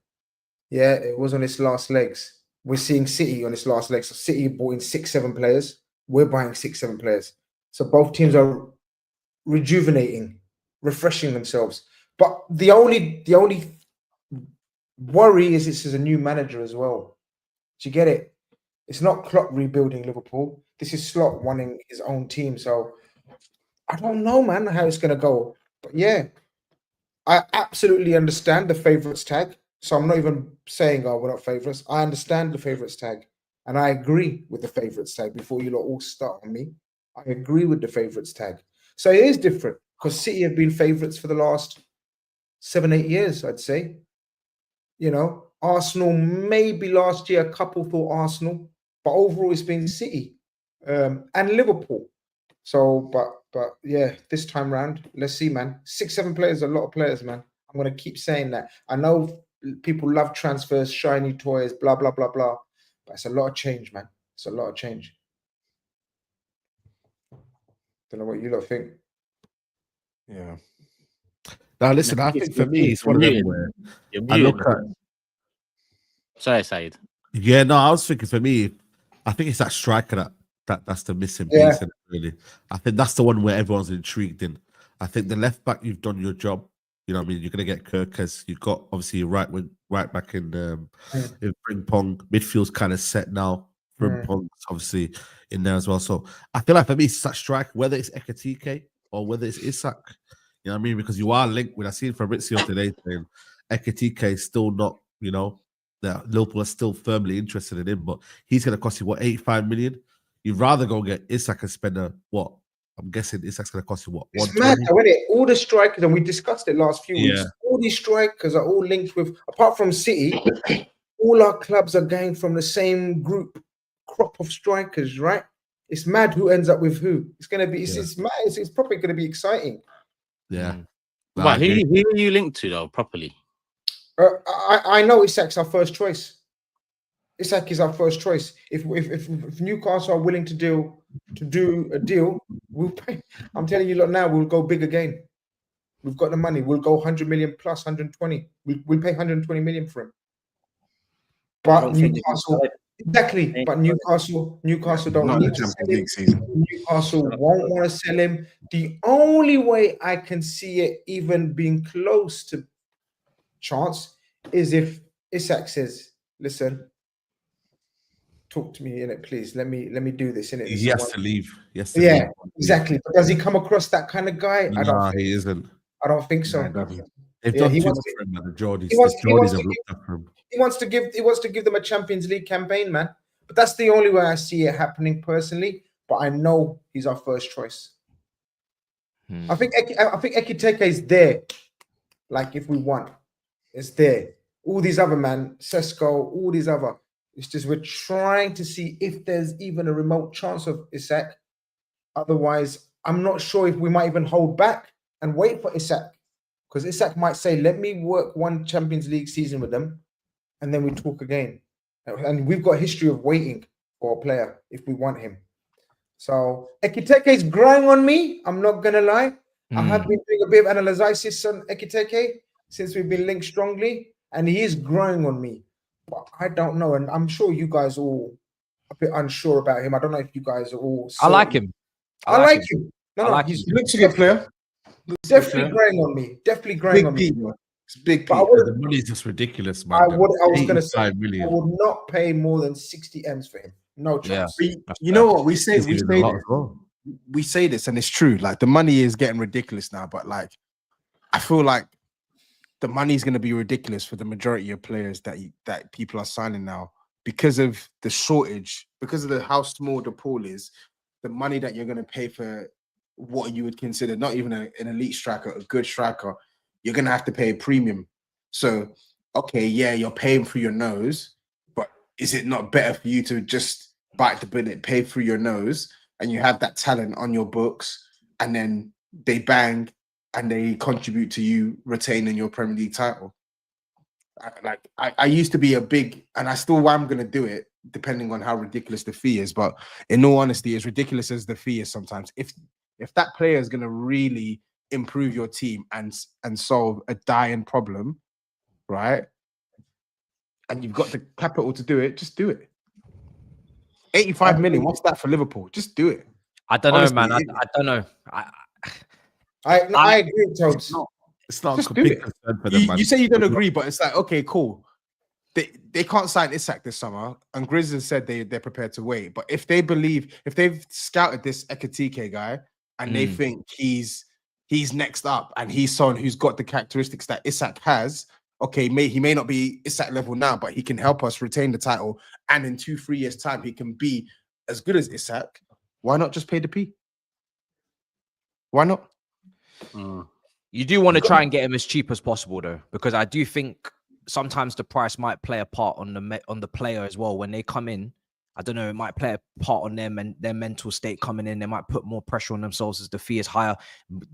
Yeah, it was on its last legs. We're seeing City on its last legs. So City bought in 6-7 players. We're buying 6-7 players. So both teams are rejuvenating, refreshing themselves. But the only worry is this is a new manager as well. Do you get it? It's not Klopp rebuilding Liverpool. This is Slot running his own team. So I don't know, man, how it's going to go. But yeah, I absolutely understand the favourites tag. So I'm not even saying, oh, we're not favourites. I understand the favourites tag. And I agree with the favourites tag before you lot all start on me. I agree with the favourites tag. So it is different because City have been favourites for the last 7-8 years, I'd say. You know, Arsenal, maybe last year, a couple thought Arsenal, but overall it's been City and Liverpool. So, but yeah, this time round, let's see, man. 6-7 players, a lot of players, man. I'm going to keep saying that. I know people love transfers, shiny toys, blah, blah, blah, blah. But it's a lot of change, man. It's a lot of change. Don't know what you lot think. Yeah. Now, listen, I think for me, it's one of them where I look at. Sorry, Saeed. Yeah, no, I was thinking for me, I think it's that striker that's the missing piece. Yeah. Really, I think that's the one where everyone's intrigued in. I think the left back, you've done your job. You know what I mean? You're going to get GYÖKERES. You've got, obviously, your right back in Frimpong. Midfield's kind of set now. Frimpong's obviously in there as well. So I feel like for me, it's that strike, whether it's Ekitike or whether it's Isak. You know what I mean? Because you are linked. When I seen Fabrizio today saying Ekitike is still not, you know, that Liverpool are still firmly interested in him, but he's going to cost you, what, 85 million? You'd rather go get Isak and spend what? I'm guessing Isak's going to cost you what? It's mad, isn't it? All the strikers, and we discussed it last few weeks, all these strikers are all linked with, apart from City, all our clubs are going from the same crop of strikers, right? It's mad who ends up with who. It's going to be, it's mad. It's probably going to be exciting. Yeah. Well, who are you linked to, though, properly? I know Isak's our first choice. Isak is our first choice. If Newcastle are willing to do a deal, we'll pay. I'm telling you, look, now we'll go big again. We've got the money. We'll go 100 million plus 120. We'll pay 120 million for him. But Newcastle, exactly. But Newcastle don't need to sell him. Newcastle won't want to sell him. The only way I can see it even being close to chance is if Isak says, "Listen, talk to me in it, please. Let me do this in it." He has to leave. Yeah, exactly. But does he come across that kind of guy? No, he isn't. I don't think so. They've done too much for him, man. The Geordies have looked after him. He wants to give them a Champions League campaign, man. But that's the only way I see it happening personally. But I know he's our first choice. I think Ekitike is there. Like if we want, it's there. All these other ŠEŠKO, all these other. It's just we're trying to see if there's even a remote chance of Isak. Otherwise, I'm not sure if we might even hold back and wait for Isak. Because Isak might say, let me work one Champions League season with them, and then we talk again. And we've got a history of waiting for a player if we want him. So Ekitike is growing on me. I'm not going to lie. I have been doing a bit of analysis on Ekitike since we've been linked strongly, and he is growing on me. But I don't know, and I'm sure you guys are all a bit unsure about him. I don't know if you guys are all certain. I like him. I like him. No, he looks a good player. Definitely growing on me. Definitely growing on me. It's big. But The money is just ridiculous, man. I was going to say, 85 million. I would not pay more than 60 M's for him. No chance. But you know what we say? It's even a lot as well. We say this, and it's true. Like the money is getting ridiculous now, but like I feel like the money is going to be ridiculous for the majority of players that people are signing now because of the shortage, because of how small the pool is. The money that you're going to pay for what you would consider not even an elite striker, a good striker, you're going to have to pay a premium. So, okay, yeah, you're paying through your nose, but is it not better for you to just bite the bullet, pay through your nose, and you have that talent on your books, and then they bang and they contribute to you retaining your Premier League title? I used to be a big, and I still am going to do it, depending on how ridiculous the fee is. But in all honesty, as ridiculous as the fee is sometimes, if that player is going to really improve your team and solve a dying problem, right? And you've got the capital to do it, just do it. 85 million, what's that for Liverpool? Just do it. I don't know, man. I don't know. I agree, Tobs. It's not Just a do big it. concern for them, man. You say you don't agree, but it's like, okay, cool. They can't sign Isak this summer, and GRIZZ has said they're prepared to wait. But if they've scouted this Ekitike guy and they think he's next up and he's someone who's got the characteristics that Isak has, okay, he may not be Isak level now, but he can help us retain the title, and in 2-3 years' time he can be as good as Isak. Why not just pay the P? Why not? You do want to try and get him as cheap as possible, though, because I do think sometimes the price might play a part on the player as well. When they come in, I don't know, it might play a part on them and their mental state coming in. They might put more pressure on themselves as the fee is higher.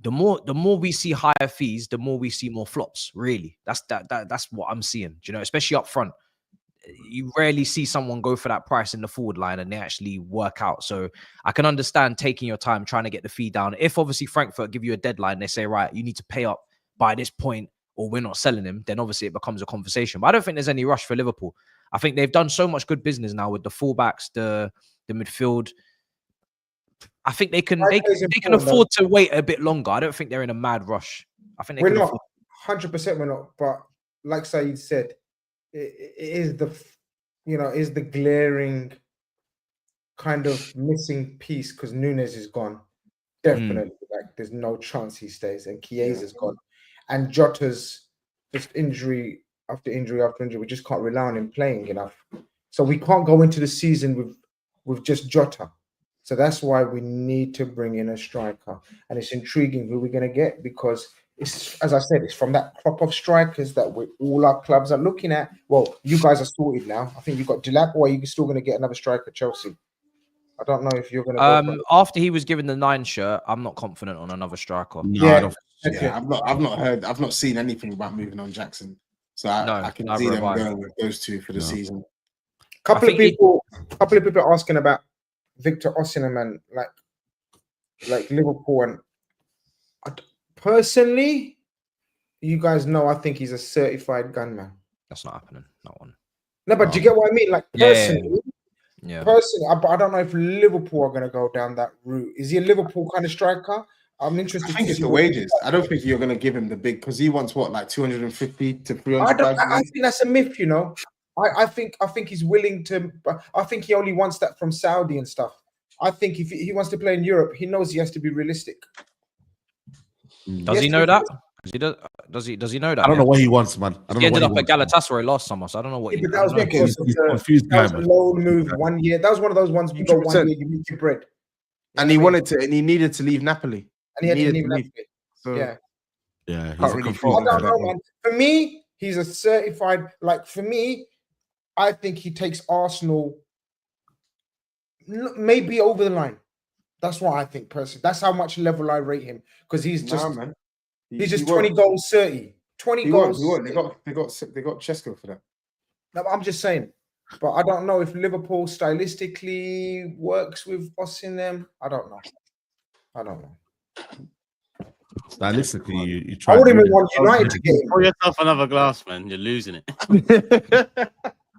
The more we see higher fees, the more we see more flops. Really, that's what I'm seeing. You know, especially up front. You rarely see someone go for that price in the forward line and they actually work out. So I can understand taking your time trying to get the fee down. If obviously Frankfurt give you a deadline, they say, right, you need to pay up by this point or we're not selling him, then obviously it becomes a conversation. But I don't think there's any rush for Liverpool. I think they've done so much good business now with the fullbacks, the midfield. I think they can afford to wait a bit longer. I don't think they're in a mad rush. I think we're not 100%. We're not, but like Saeed said, it is the glaring kind of missing piece because Nunes is gone. Definitely, like there's no chance he stays, and Chiesa's gone, and Jota's just injury after injury after injury. We just can't rely on him playing enough, so we can't go into the season with just Jota. So that's why we need to bring in a striker, and it's intriguing who we're going to get because. It's, as I said, it's from that crop of strikers that all our clubs are looking at. Well, you guys are sorted now. I think you've got Delap, or you're still going to get another striker at Chelsea. I don't know if you're going to. After he was given the 9 shirt, I'm not confident on another striker. No, I've not seen anything about moving on Jackson. So I can see them going with those two for the season. Couple of people are asking about Victor Osimhen and like Liverpool and. Personally, you guys know I think he's a certified gunman. That's not happening. Not one. No, but do you get what I mean? Like personally, personally, I don't know if Liverpool are going to go down that route. Is he a Liverpool kind of striker? I'm interested. I think it's the wages. I don't think you're going to give him the big because he wants what, like 250 to 300. I think that's a myth. You know, I think he's willing to. I think he only wants that from Saudi and stuff. I think if he wants to play in Europe, he knows he has to be realistic. Does he know that? Does he know that? I don't know what he wants, man. He ended up at Galatasaray last summer, so I don't know what. But that was because that was a loan move 1 year. That was one of those ones you go 1 year, you make your bread. And he wanted to, and he needed to leave Napoli. And he had to leave Napoli. So, yeah. Can't really I don't know, man. For me, he's a certified. Like for me, I think he takes Arsenal maybe over the line. That's what I think personally. That's how much level I rate him because he's just he's just 20 goals, 30. 20 goals. They got ŠEŠKO for that. No, I'm just saying. But I don't know if Liverpool stylistically works with Osimhen. I don't know. Stylistically, you try. I wouldn't even want United to get him. Pour yourself another glass, man. You're losing it.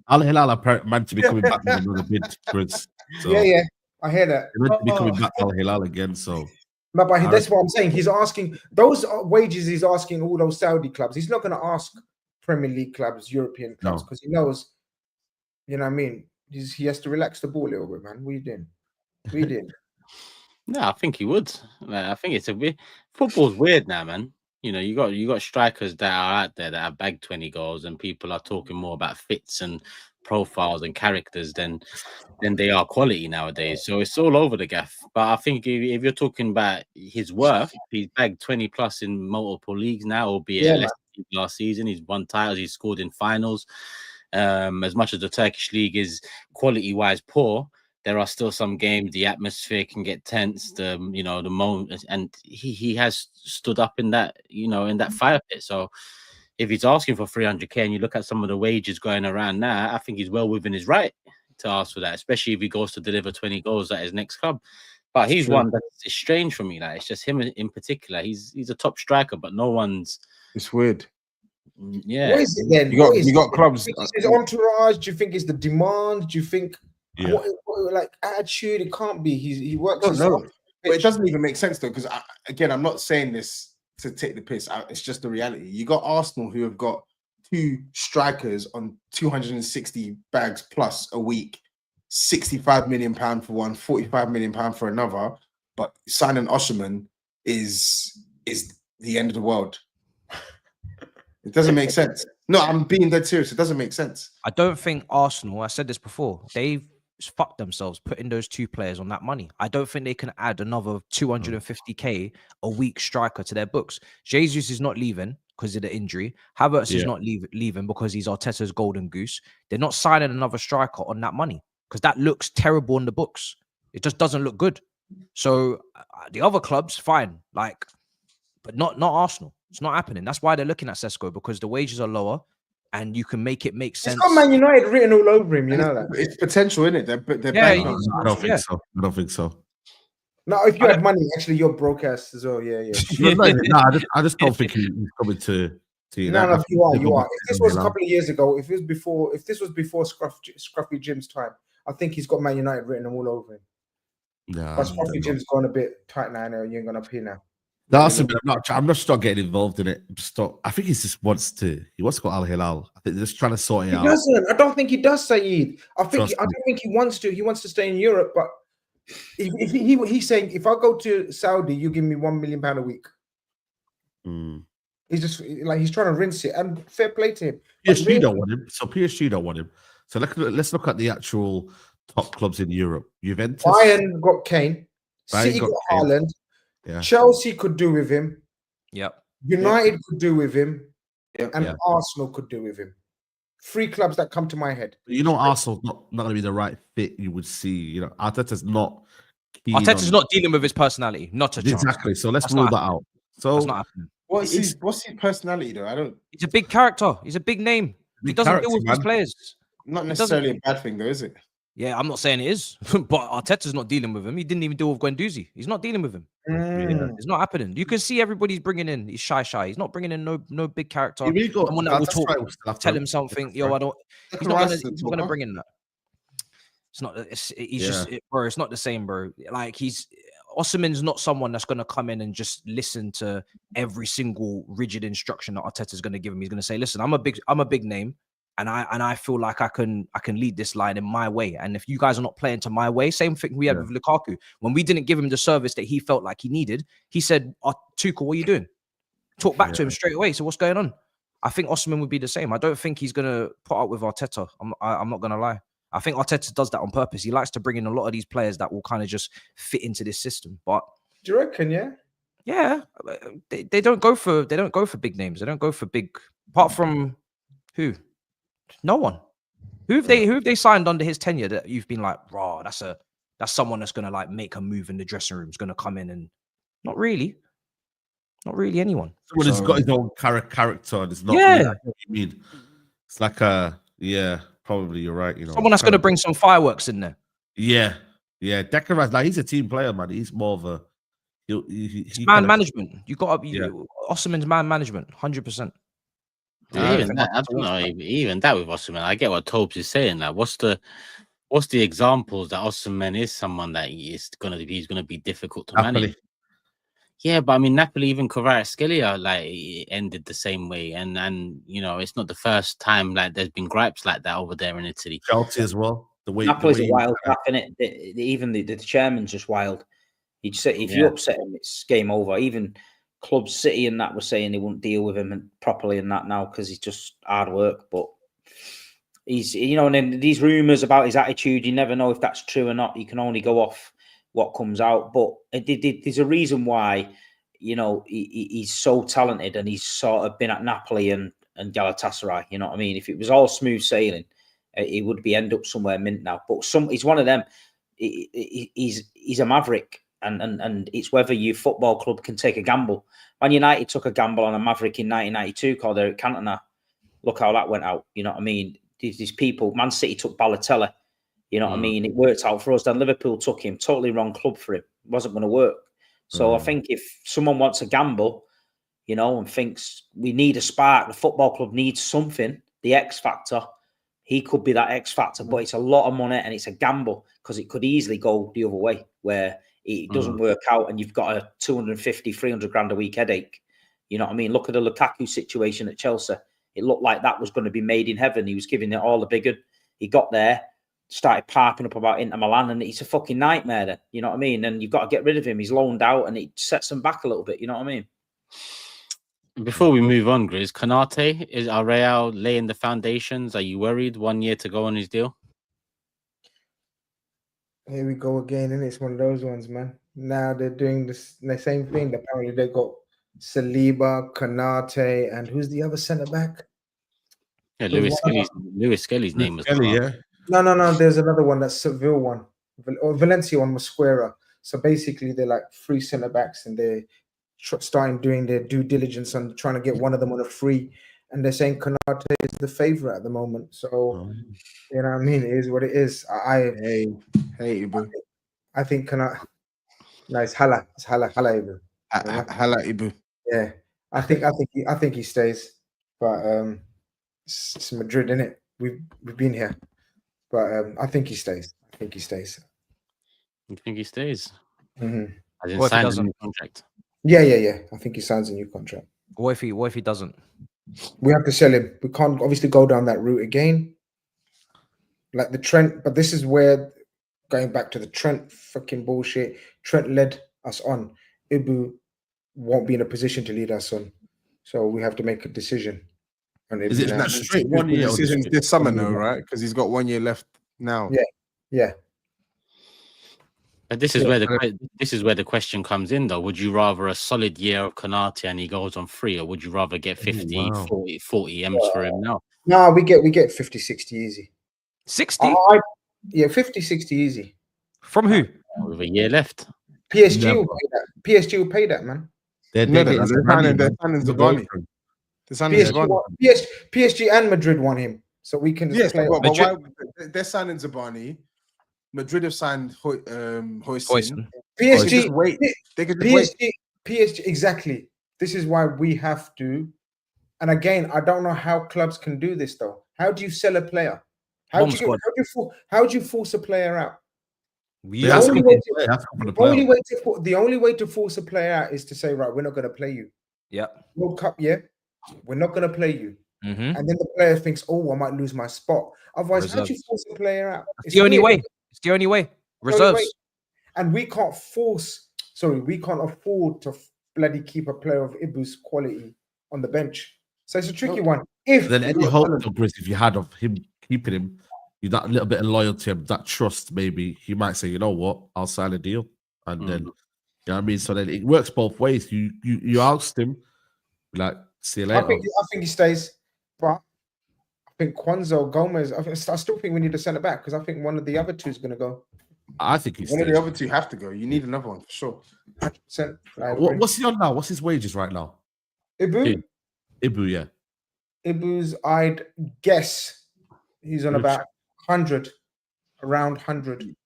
Al Hilal are meant to be coming back with another bid, Chris. So yeah. I hear that. they're meant to be coming back Al Hilal again, so No, but that's what I'm saying. He's asking those wages. He's asking all those Saudi clubs. He's not going to ask Premier League clubs, European clubs, because he knows. You know what I mean? He has to relax the ball a little bit, man. What are you doing? What are you doing? No, I think he would. Like, I think it's a bit. Football's weird now, man. You know, you got strikers that are out there that have bagged 20 goals, and people are talking more about fits and profiles and characters than they are quality nowadays. So it's all over the gaff. But I think if you're talking about his worth, he's bagged 20 plus in multiple leagues now, albeit less than last season. He's won titles, he's scored in finals. As much as the Turkish league is quality wise poor, there are still some games the atmosphere can get tense, the moment, and he has stood up in that, in that fire pit. So if he's asking for 300k and you look at some of the wages going around now, I think he's well within his right to ask for that, especially if he goes to deliver 20 goals at his next club. But he's one that's strange for me. Like, it's just him in particular. He's a top striker, but no one's. It's weird. Yeah. What is it then? You got clubs. Is his entourage? Do you think it's the demand? Do you think what like attitude? It can't be. He works. No. But it doesn't even make sense though, because again, I'm not saying this to take the piss. It's just the reality. You got Arsenal who have got 2 strikers on 260 bags plus a week, 65 million pound for one, 45 million pound for another. But signing Osimhen is the end of the world. It doesn't make sense. No, I'm being dead serious. It doesn't make sense. I don't think Arsenal, I said this before, they've fucked themselves putting those 2 players on that money. I don't think they can add another 250k a week striker to their books. Jesus is not leaving because of the injury. Havertz is not leaving because he's Arteta's golden goose. They're not signing another striker on that money because that looks terrible on the books. It just doesn't look good. So the other clubs, fine, but not Arsenal. It's not happening. That's why they're looking at ŠEŠKO, because the wages are lower and you can make it make sense. It's got Man United written all over him, you know that. It's potential, isn't it? They're I don't think so. I don't think so. No, if you had money, actually, you're broadcast as well. Yeah. I just don't think he's coming to you. No, you are. If this was a couple of years ago, if this was before Scruffy Jim's time, I think he's got Man United written all over him. Yeah, but Scruffy Jim's gone a bit tight now. You ain't gonna pay now. I'm not just getting involved in it. I think he just wants to go Al Hilal. I think they're just trying to sort it out. He doesn't. I don't think he does, SAEED. I don't think he wants to. He wants to stay in Europe, but if he's saying, if I go to Saudi, you give me £1 million a week. He's just he's trying to rinse it, and fair play to him. PSG don't want him. So PSG don't want him. So let's look at the actual top clubs in Europe. Juventus, Bayern got Kane. City got Haaland. Yeah. Chelsea could do with him. Yep. United could do with him. Yep. And Arsenal could do with him. 3 clubs that come to my head. Arsenal's not going to be the right fit. You would see. Arteta's not. Arteta's not dealing with his personality. Not a chance. Exactly. So let's rule that out. So that's not happening. What's his personality though? I don't. He's a big character. He's a big name. He doesn't deal with his players. Not necessarily a bad thing though, is it? Yeah, I'm not saying it is, but Arteta's not dealing with him. He didn't even deal with Guendouzi. He's not dealing with him. It's not happening. You can see everybody's bringing in. He's shy. He's not bringing in no big character. Someone that will talk, tell him something. Yo, I don't. He's not gonna bring in that. It's not. He's just, bro. It's not the same, bro. Osimhen's not someone that's gonna come in and just listen to every single rigid instruction that Arteta's gonna give him. He's gonna say, listen, I'm a big name. And I feel like I can lead this line in my way. And if you guys are not playing to my way, same thing we had with Lukaku. When we didn't give him the service that he felt like he needed, he said, Tuchel, what are you doing? Talk back to him straight away. So what's going on? I think Osimhen would be the same. I don't think he's going to put up with Arteta. I'm not going to lie. I think Arteta does that on purpose. He likes to bring in a lot of these players that will kind of just fit into this system. But do you reckon, yeah, they don't go for big names. They don't go for big, apart from who? No one. Who have they signed under his tenure that you've been like, raw, that's someone that's gonna make a move in the dressing room, is gonna come in and not really anyone. Someone who's got his own character and it's not what you mean. It's like probably you're right. Someone that's gonna bring some fireworks in there. Yeah. GYÖKERES, he's a team player, man. He's more of a he's man management. You got Osimhen's man management, 100%. Even that, I don't know. Even that with Osimhen, I get what TOBS is saying. Like, what's the examples that Osimhen is someone that he's gonna be difficult to manage? Yeah, but I mean, Napoli, even Kvaratskhelia, like, it ended the same way, and you know, it's not the first time like there's been gripes like that over there in Italy. Chelsea as well. The way Napoli's the a way wild crap, isn't it? Even the chairman's just wild. You'd say if you upset him, it's game over. Even Club City and that were saying they wouldn't deal with him properly and that now because he's just hard work. But he's, you know, and then these rumours about his attitude, you never know if that's true or not. You can only go off what comes out. But there's a reason why, you know, he's so talented and he's sort of been at Napoli and Galatasaray. You know what I mean? If it was all smooth sailing, he would be end up somewhere mint now. But he's one of them. He's a maverick. And it's whether your football club can take a gamble. Man United took a gamble on a maverick in 1992 called Eric Cantona. Look how that went out. You know what I mean? These people, Man City took Balotelli. You know what I mean? It worked out for us. Then Liverpool took him. Totally wrong club for him. It wasn't going to work. So I think if someone wants a gamble, you know, and thinks we need a spark, the football club needs something, the X factor, he could be that X factor. But it's a lot of money and it's a gamble because it could easily go the other way where it doesn't work out and you've got a 250, 300 grand a week headache. You know what I mean? Look at the Lukaku situation at Chelsea. It looked like that was going to be made in heaven. He was giving it all the big one. He got there, started parking up about Inter Milan, and it's a fucking nightmare then. You know what I mean? And you've got to get rid of him. He's loaned out and it sets him back a little bit. You know what I mean? Before we move on, Grizz, Konate, is Real laying the foundations? Are you worried? 1 year to go on his deal? Here we go again, and it's one of those ones, man. Now they're doing the same thing. Apparently, they got Saliba, Konate, and who's the other centre back? Yeah, Lewis Skelly's name was Kelly, yeah. No. There's another one. That's Seville one, or Valencia one, Mosquera. So basically, they're like free centre backs, and they're starting doing their due diligence on trying to get one of them on a free. And they're saying Konate is the favourite at the moment. So you know what I mean? It is what it is. Hey, Ibu. I think Konate. No, it's Hala. It's Hala Ibu. Hala Ibu. Yeah, I think he stays, but it's Madrid, isn't it? We've been here, but I think he stays. I think he stays. You think he stays? Mm-hmm. As in What if he sign a doesn't? new contract? Yeah. I think he signs a new contract. What if he doesn't? We have to sell him. We can't obviously go down that route again. Like the Trent, but this is where going back to the Trent fucking bullshit. Trent led us on. Ibu won't be in a position to lead us on, so we have to make a decision. Is it that straight 1 year? The decision's this summer, though, right? Because he's got 1 year left now. Yeah. But this is where the question comes in, though. Would you rather a solid year of Konate and he goes on free, or would you rather get 50, 40 M's for him now? No, we get 50, 60 easy. 60? Yeah, 50, 60 easy. From who? With a year left. PSG will pay that. PSG will pay that, man. They're signing Zabani. PSG and Madrid want him, so we can just play. But why they're signing Zabani? Madrid have signed Hoyson. PSG, wait. They could PSG, exactly. This is why we have to. And again, I don't know how clubs can do this though. How do you sell a player? How do you force a player out? The only way to force a player out is to say, right, we're not going to play you. Yeah. World Cup, yeah, we're not going to play you. Mm-hmm. And then the player thinks, oh, I might lose my spot. Otherwise, how do you force a player out? It's the only way. It's the only way. Reserves. And we can't afford to bloody keep a player of Ibu's quality on the bench. So it's a tricky one. Then any hope, Grizz, if you had of him keeping him, you that little bit of loyalty, that trust, maybe he might say, you know what, I'll sign a deal, and then you know what I mean. So then it works both ways. You asked him, like, see you later. I think he stays, but I think Kwanzaa Gomez. I still think we need to send it back because I think one of the other two is going to go. I think he's one of the other two have to go. You need another one for sure. 100%. What's he on now? What's his wages right now? Ibu, yeah. Ibu's, I'd guess he's on about 100, around 100.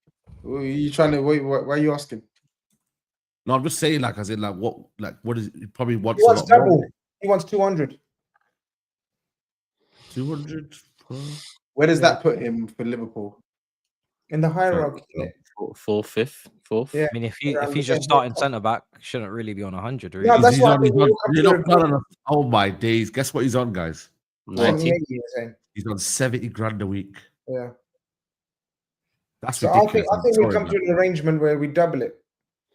Are you trying to wait? Why are you asking? No, I'm just saying, like, as in, like, what is he probably wants? He wants double. He wants 200. 200. Where does that put him for Liverpool? In the hierarchy. fourth, fifth, fourth. Yeah. I mean, if Around he's the just same starting ballpark. centre back, shouldn't really be on 100. No, Really. that's why I on, think we'll come to no, the no, agreement. no. Oh my days. Guess what he's on, guys? 90. 78 years in. He's on 70 grand a week. Yeah. That's So ridiculous. I think we Sorry, come man. to an arrangement where we double it.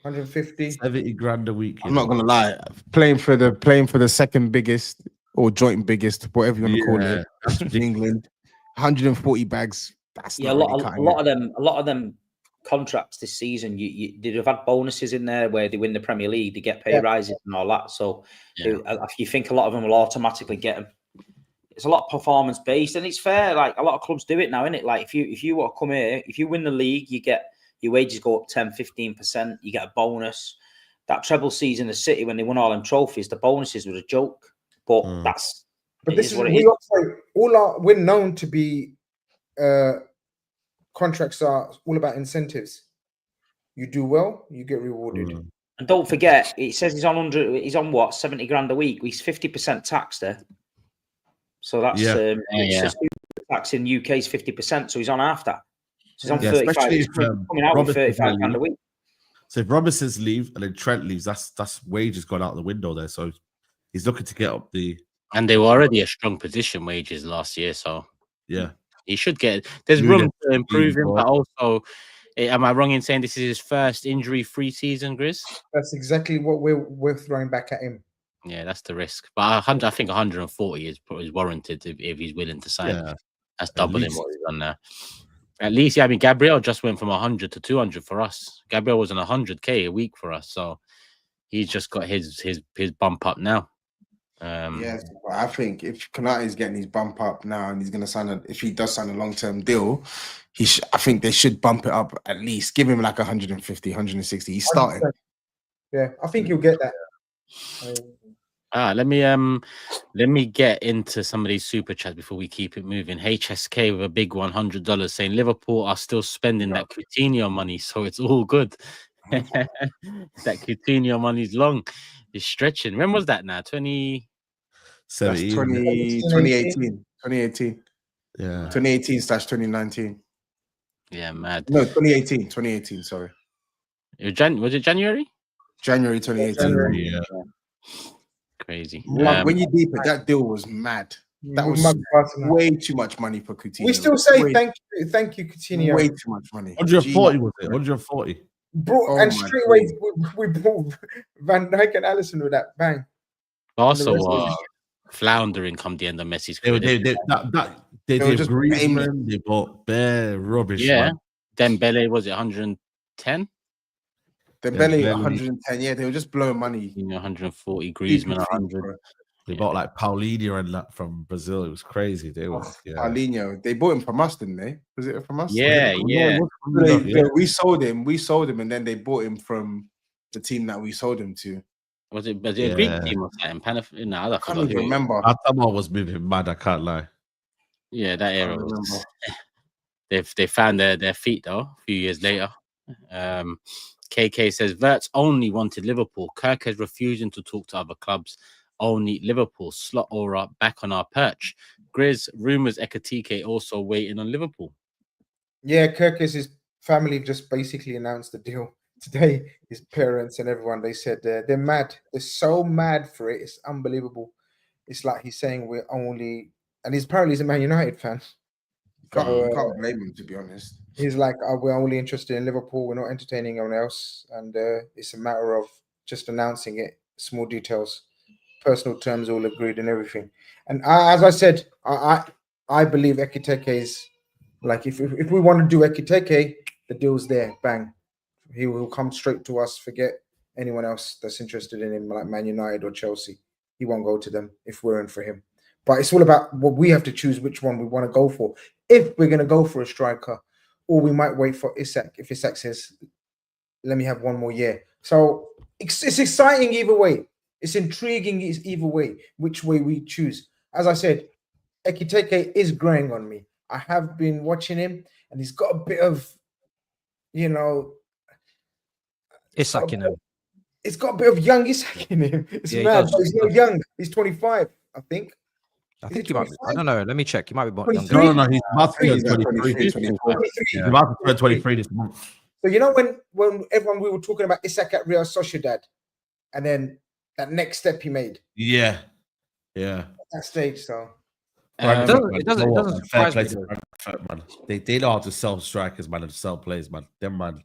150. 70 grand a week. I'm not gonna lie. Playing for the second biggest or joint biggest, whatever you want to call Yeah, it, that's in ridiculous. England, 140 bags. That's Yeah, not really a cutting lot it. of them contracts this season. They'd have had bonuses in there where they win the Premier League, they get pay rises and all that. So if you think a lot of them will automatically get them. It's a lot of performance based, and it's fair. Like a lot of clubs do it now, isn't it? Like if you want to come here, if you win the league, you get your wages go up 10-15%. You get a bonus. That treble season, the City, when they won all them trophies, the bonuses were a joke. But But this is what it we is. Also we're known to be contracts are all about incentives. You do well, you get rewarded. And don't forget, it says he's on 100. He's on what 70 grand a week. He's 50% tax there. So that's tax in UK is 50%. So he's on half that. So he's on 35. Especially He's if, coming out with 35 grand a week. So if Robinson's leave and then Trent leaves, that's wages gone out the window there. So he's looking to get up the. And they were already a strong position wages last year, so yeah, he should get. There's room to improve him, but also, am I wrong in saying this is his first injury-free season, Grizz? That's exactly what we're throwing back at him. Yeah, that's the risk. But I think 140 is warranted if he's willing to sign. Yeah, that's doubling what he's done now. At least, yeah. I mean, Gabriel just went from 100 to 200 for us. Gabriel was on 100K a week for us, so he's just got his bump up now. Yes, but I think if Konate is getting his bump up now and he's going to sign if he does sign a long-term deal, I think they should bump it up at least. Give him like 150, 160. He's starting. 100%. Yeah, I think you'll get that. Let me get into some of these super chats before we keep it moving. HSK with a big $100 saying Liverpool are still spending that Coutinho money, so it's all good. That Coutinho money's long. It's stretching. When was that now? 2018. Yeah. 2018/2019. Yeah, mad. No, 2018, sorry. Was it January? January 2018. January. Yeah. Crazy. When you deep it, that deal was mad. That was way too much money for Coutinho. We still say thank you, Coutinho. Way too much money. 140 was it? 140. And straight away we brought Van Dijk and Alisson with that bang. Also, floundering come the end of Messi's career. They did Griezmann, they bought bare rubbish. Yeah, man. Dembele was it 110? Dembele 110. Yeah, they were just blowing money. 140. Griezmann 100. They bought like Paulinho and that from Brazil. It was crazy. They were Paulinho. They bought him from us, didn't they? Was it from us? Yeah. We sold him, and then they bought him from the team that we sold him to. Was it a Greek team or something? No, I can't even remember. Atama was moving mad. I can't lie. Yeah, that era was. They found their feet though. A few years later. KK says WIRTZ only wanted Liverpool. Kirk is refusing to talk to other clubs. Only Liverpool. Slot Aura back on our perch. Grizz, rumours Ekitike also waiting on Liverpool. Yeah, Kirk's family just basically announced the deal today. His parents and everyone, they said they're mad. They're so mad for it. It's unbelievable. It's like he's saying we're only, and apparently he's a Man United fan. Can't blame him, to be honest. He's like, we're only interested in Liverpool. We're not entertaining anyone else. And it's a matter of just announcing it. Small details, personal terms, all agreed and everything. And as I said, I believe Ekitike is like, if we want to do Ekitike, the deal's there. Bang. He will come straight to us. Forget anyone else that's interested in him, like Man United or Chelsea. He won't go to them if we're in for him. But it's all about what we have to choose which one we want to go for. If we're going to go for a striker, or we might wait for Isak. If Isak says, let me have one more year. So it's exciting either way. It's intriguing either way, which way we choose. As I said, Ekitike is growing on me. I have been watching him, and he's got a bit of, Isak in him. It's got a bit of young Isak in him. It's mad, but he's not young. He's 25, I think. I think he might be. I don't know. Let me check. He might be younger. No, he's about to turn 23. He's about to turn 23 this month. So you know when everyone we were talking about Isak at Real Sociedad, and then that next step he made. Yeah. At that stage. So it doesn't surprise me. Man. They know how to sell strikers, man, and sell players, man. Them man.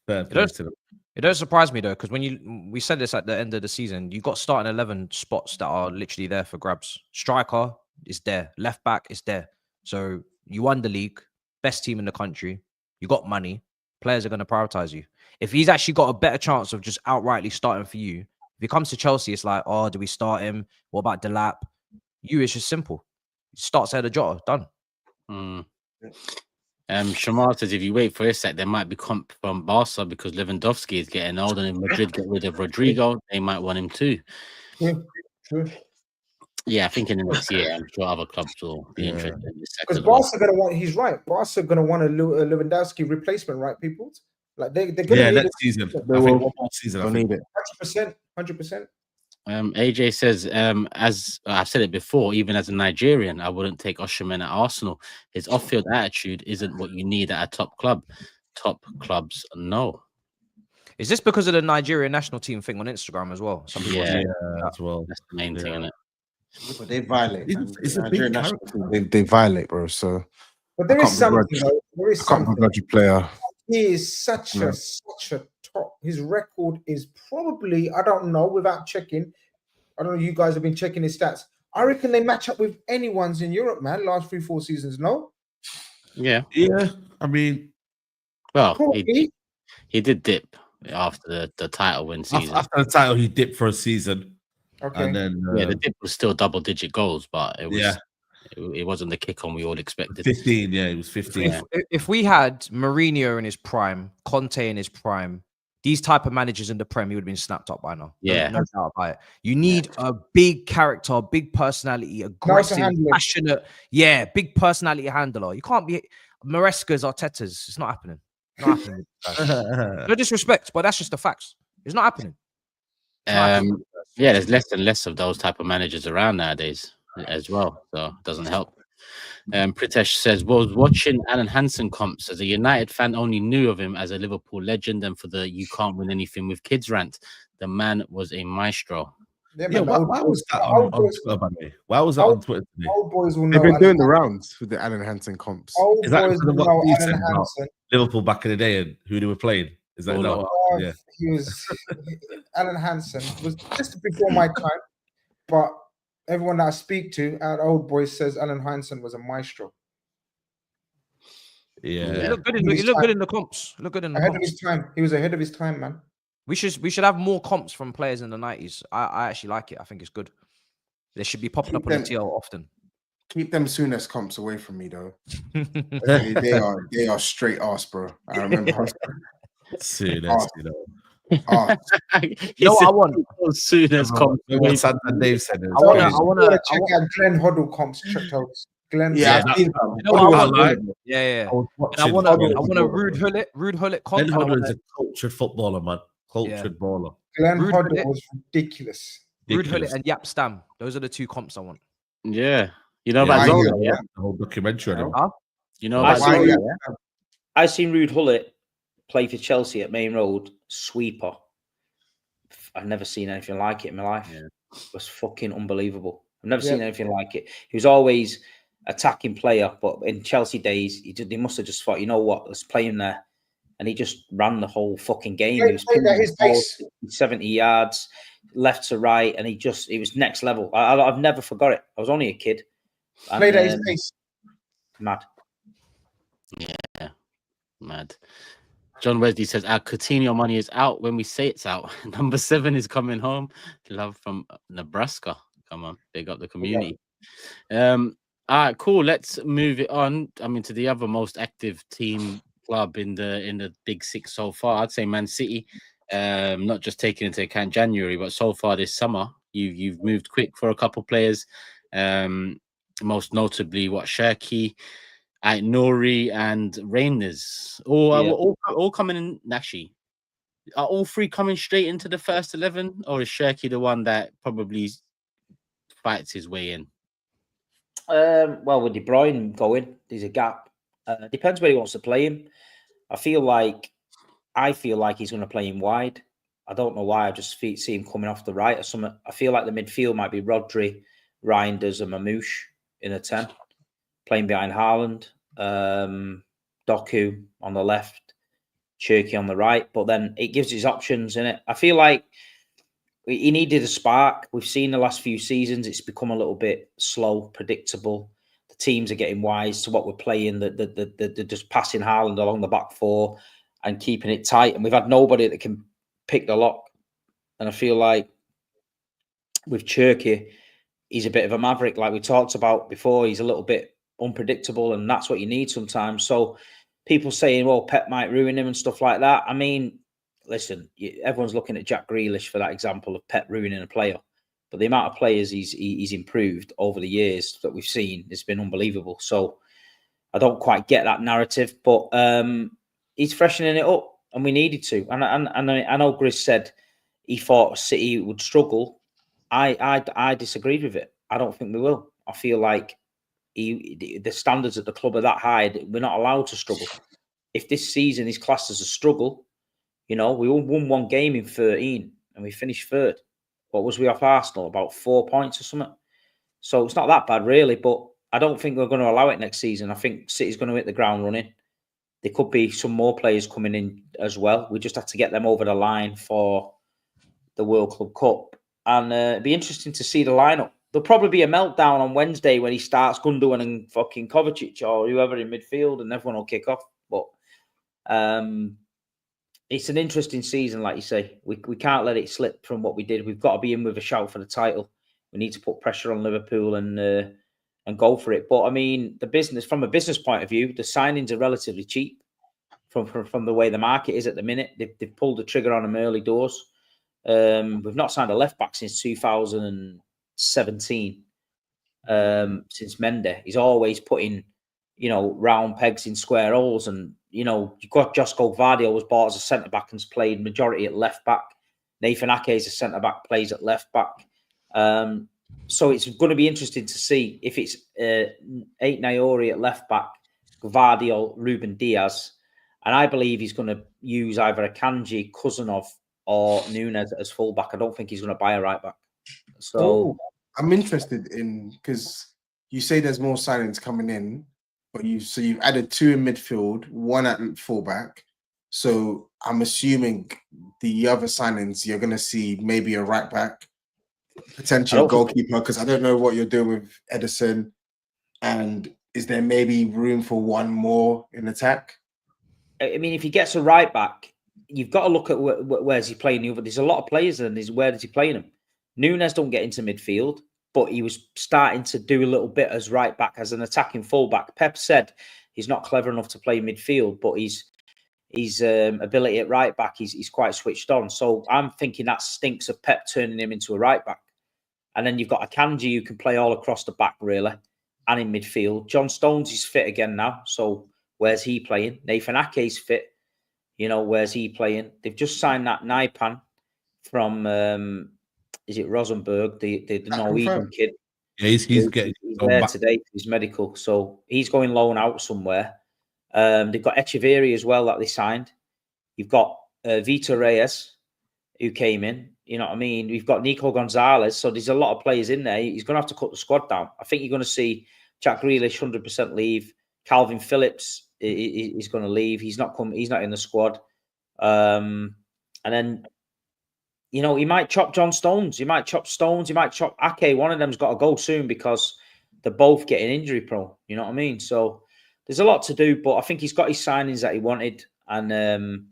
Fair play to them. It don't surprise me though, because we said this at the end of the season, you got starting 11 spots that are literally there for grabs. Striker is there, left back is there. So you won the league, best team in the country. You got money. Players are going to prioritize you. If he's actually got a better chance of just outrightly starting for you, if he comes to Chelsea, it's like, oh, do we start him? What about Delap? It's just simple. Starts ahead of Jota, done. Shamar says if you wait for Isak, there might be comp from Barca because Lewandowski is getting old, and if Madrid get rid of Rodrigo, they might want him too. True. Yeah, I think in the next year, I'm sure other clubs will be interested in Isak. Because Barca gonna want. He's right. Barca gonna want a Lewandowski replacement, right? People like they're gonna need next season. They I will. think one more season. They'll need it. 100%. AJ says, as I've said it before, even as a Nigerian, I wouldn't take Osimhen at Arsenal. His off-field attitude isn't what you need at a top club. Top clubs, no. Is this because of the Nigerian national team thing on Instagram as well? Some people Yeah, as well. That's the main thing, isn't it? But they violate. It's a big character. They violate, bro. So, But there is something. There is I can't something. begrudge a player. He is such a top. His record is probably, I don't know, without checking. I don't know. You guys have been checking his stats. I reckon they match up with anyone's in Europe, man. Last 3-4 seasons, no? Yeah. I mean, well, he did dip after the title win season. After the title, he dipped for a season. Okay. And then the dip was still double-digit goals, but it was it wasn't the kick on we all expected. 15, it was 15. If we had Mourinho in his prime, Conte in his prime, these type of managers in the Prem, he would have been snapped up by now. Yeah. No doubt about it. You need a big character, big personality, aggressive, passionate. Yeah, big personality handler. You can't be Maresca's, Arteta's. It's not happening. Not happening. No disrespect, but that's just the facts. It's not happening. Yeah, there's less and less of those type of managers around nowadays as well, so it doesn't help. Pritesh says, was watching Alan Hansen comps as a United fan, only knew of him as a Liverpool legend and for the you can't win anything with kids rant. The man was a maestro. Yeah, why was that on Twitter, by the way? Why was that on Twitter today? Old boys will know. They've been doing the rounds with the Alan Hansen comps. Old Is that boys will what know he Alan said about Hansen. Liverpool back in the day and who they were playing? Is that what? Yeah. He was Alan Hansen was just before my time, but everyone that I speak to at Old Boys says Alan Hansen was a maestro. Yeah, he looked good in the comps. Look good in the ahead comps. of his time. He was ahead of his time, man. We should have more comps from players in the 90s. I actually like it. I think it's good. They should be popping up on the TL often. Keep them Souness comps away from me, though. they are straight ass, bro. I remember. Souness, you know what I want? Souness comps. Dave said it. I want to check out Glenn Hoddle comps. Glenn, yeah, I want a Rude Hullet comp. Glenn Hoddle is a cultured footballer, man. Cultured baller. Glenn Hoddle was ridiculous. Rude Hullet and Yap Stam. Those are the two comps I want. Yeah. You know about Zola, the whole documentary. You know about Zola, yeah? I seen Rude Hullet play for Chelsea at Main Road, sweeper. I've never seen anything like it in my life. Yeah. It was fucking unbelievable. I've never seen anything like it. He was always attacking player, but in Chelsea days, they must have just thought, you know what, let's play him there. And he just ran the whole fucking game. He was his pace. 70 yards, left to right, and it was next level. I've never forgot it. I was only a kid. Played at his pace. Mad. Yeah, mad. John Wesley says, our Coutinho money is out when we say it's out. Number 7 is coming home. Love from Nebraska. Come on, big up the community. All right, cool. Let's move it on. I mean, to the other most active team club in the Big Six so far. I'd say Man City. Not just taking into account January, but so far this summer, you've moved quick for a couple players. Most notably, ŠEŠKO, Nori, and Reinders. All coming in. Actually, are all 3 coming straight into the first 11, or is ŠEŠKO the one that probably fights his way in? Well, with De Bruyne going, there's a gap. Depends where he wants to play him. I feel like I feel like he's going to play him wide. I don't know why. I just see him coming off the right or something. I feel like the midfield might be Rodri, Reinders, and Mamouche in a 10, playing behind Haaland, Doku on the left, Cherky on the right. But then it gives his options in it. I feel like he needed a spark. We've seen the last few seasons, it's become a little bit slow, predictable. The teams are getting wise to what we're playing. They're just passing Haaland along the back four and keeping it tight. And we've had nobody that can pick the lock. And I feel like with Cherky, he's a bit of a maverick, like we talked about before. He's a little bit unpredictable, and that's what you need sometimes. So people saying, well, Pep might ruin him and stuff like that. I mean, listen, everyone's looking at Jack Grealish for that example of Pep ruining a player. But the amount of players he's improved over the years that we've seen has been unbelievable. So I don't quite get that narrative, but he's freshening it up, and we needed to. And I know Grizz said he thought City would struggle. I disagreed with it. I don't think we will. I feel like the standards at the club are that high that we're not allowed to struggle. If this season is classed as a struggle, you know, we won one game in 13 and we finished third. What was we off Arsenal? About 4 points or something. So it's not that bad, really. But I don't think we're going to allow it next season. I think City's going to hit the ground running. There could be some more players coming in as well. We just have to get them over the line for the World Club Cup. And it'd be interesting to see the lineup. There'll probably be a meltdown on Wednesday when he starts Gundogan and fucking Kovacic or whoever in midfield, and everyone will kick off. But it's an interesting season, like you say. We can't let it slip from what we did. We've got to be in with a shout for the title. We need to put pressure on Liverpool and go for it. But I mean, from a business point of view, the signings are relatively cheap from the way the market is at the minute. They've pulled the trigger on them early doors. We've not signed a left back since 2017. Since Mendes, he's always putting, round pegs in square holes. And you've got Josko Gvardiol was bought as a centre back and's played majority at left back. Nathan Ake is a centre back, plays at left back. So it's going to be interesting to see if it's Ait Naori at left back, Gvardiol, Ruben Diaz, and I believe he's going to use either a Kanji, Cousinov, or Nunes as fullback. I don't think he's going to buy a right back. So I'm interested in, because you say there's more signings coming in, but you've added 2 in midfield, 1 at fullback. So I'm assuming the other signings you're going to see maybe a right back, potentially a goalkeeper, because I don't know what you're doing with Edison. And is there maybe room for 1 more in attack? I mean, if he gets a right back, you've got to look at where's he playing the other. There's a lot of players, and where does he play them? Nunes don't get into midfield, but he was starting to do a little bit as right back, as an attacking fullback. Pep said he's not clever enough to play midfield, but his ability at right back, he's quite switched on. So I'm thinking that stinks of Pep turning him into a right back. And then you've got a Kanji who can play all across the back, really, and in midfield. John Stones is fit again now, so where's he playing? Nathan Ake's fit. Where's he playing? They've just signed that Naipan from, is it Rosenborg, the Norwegian kid? Yeah, he's getting there today. He's medical, so he's going loan out somewhere. They've got Echeverri as well that they signed. You've got Vitor Reyes, who came in. You know what I mean? We've got Nico Gonzalez. So there's a lot of players in there. He's going to have to cut the squad down. I think you're going to see Jack Grealish 100% leave. Calvin Phillips is going to leave. He's not in the squad. And then, he might chop John Stones. He might chop Stones. He might chop Ake. One of them's got to go soon because they're both getting injury prone. You know what I mean? So there's a lot to do, but I think he's got his signings that he wanted, and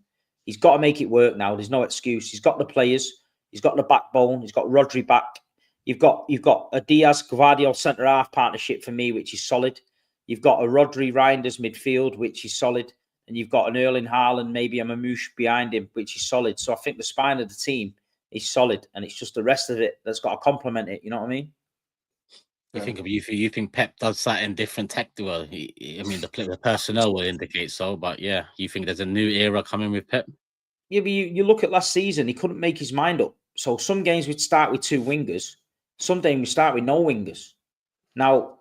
he's got to make it work now. There's no excuse. He's got the players. He's got the backbone. He's got Rodri back. You've got a Diaz-Gvardiol centre-half partnership for me, which is solid. You've got a Rodri Reinders midfield, which is solid. And you've got an Erling Haaland, maybe a Mamouche behind him, which is solid. So I think the spine of the team is solid. And it's just the rest of it that's got to complement it. You know what I mean? You think Pep does that in different tactics? Well, the personnel will indicate so. But yeah, you think there's a new era coming with Pep? Yeah, but you look at last season, he couldn't make his mind up. So some games we'd start with 2 wingers. Some days we start with no wingers. Now,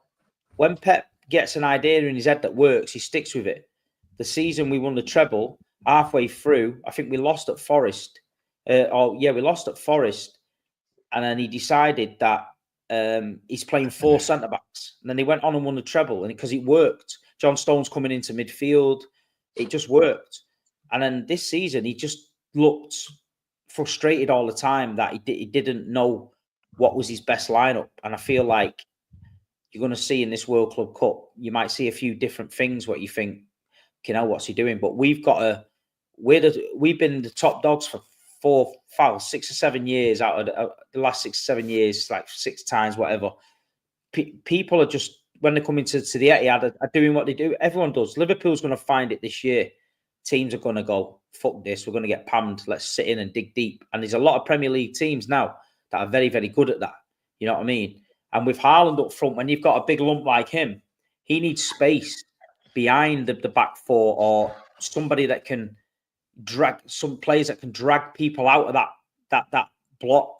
when Pep gets an idea in his head that works, he sticks with it. The season we won the treble, halfway through, I think we lost at Forest. We lost at Forest, and then he decided that he's playing 4 centre backs, and then they went on and won the treble, and because it worked. John Stones coming into midfield, it just worked. And then this season, he just looked frustrated all the time that he didn't know what was his best lineup. And I feel like you're going to see in this World Club Cup, you might see a few different things what you think, what's he doing? But we've been the top dogs for 6 or 7 years out of the last 6 or 7 years, like 6 times, whatever. People are just, when they come into the Etihad, are doing what they do. Everyone does. Liverpool's going to find it this year. Teams are going to go, fuck this, we're going to get pammed. Let's sit in and dig deep. And there's a lot of Premier League teams now that are very, very good at that. You know what I mean? And with Haaland up front, when you've got a big lump like him, he needs space behind the back four, or somebody that can some players that can drag people out of that block.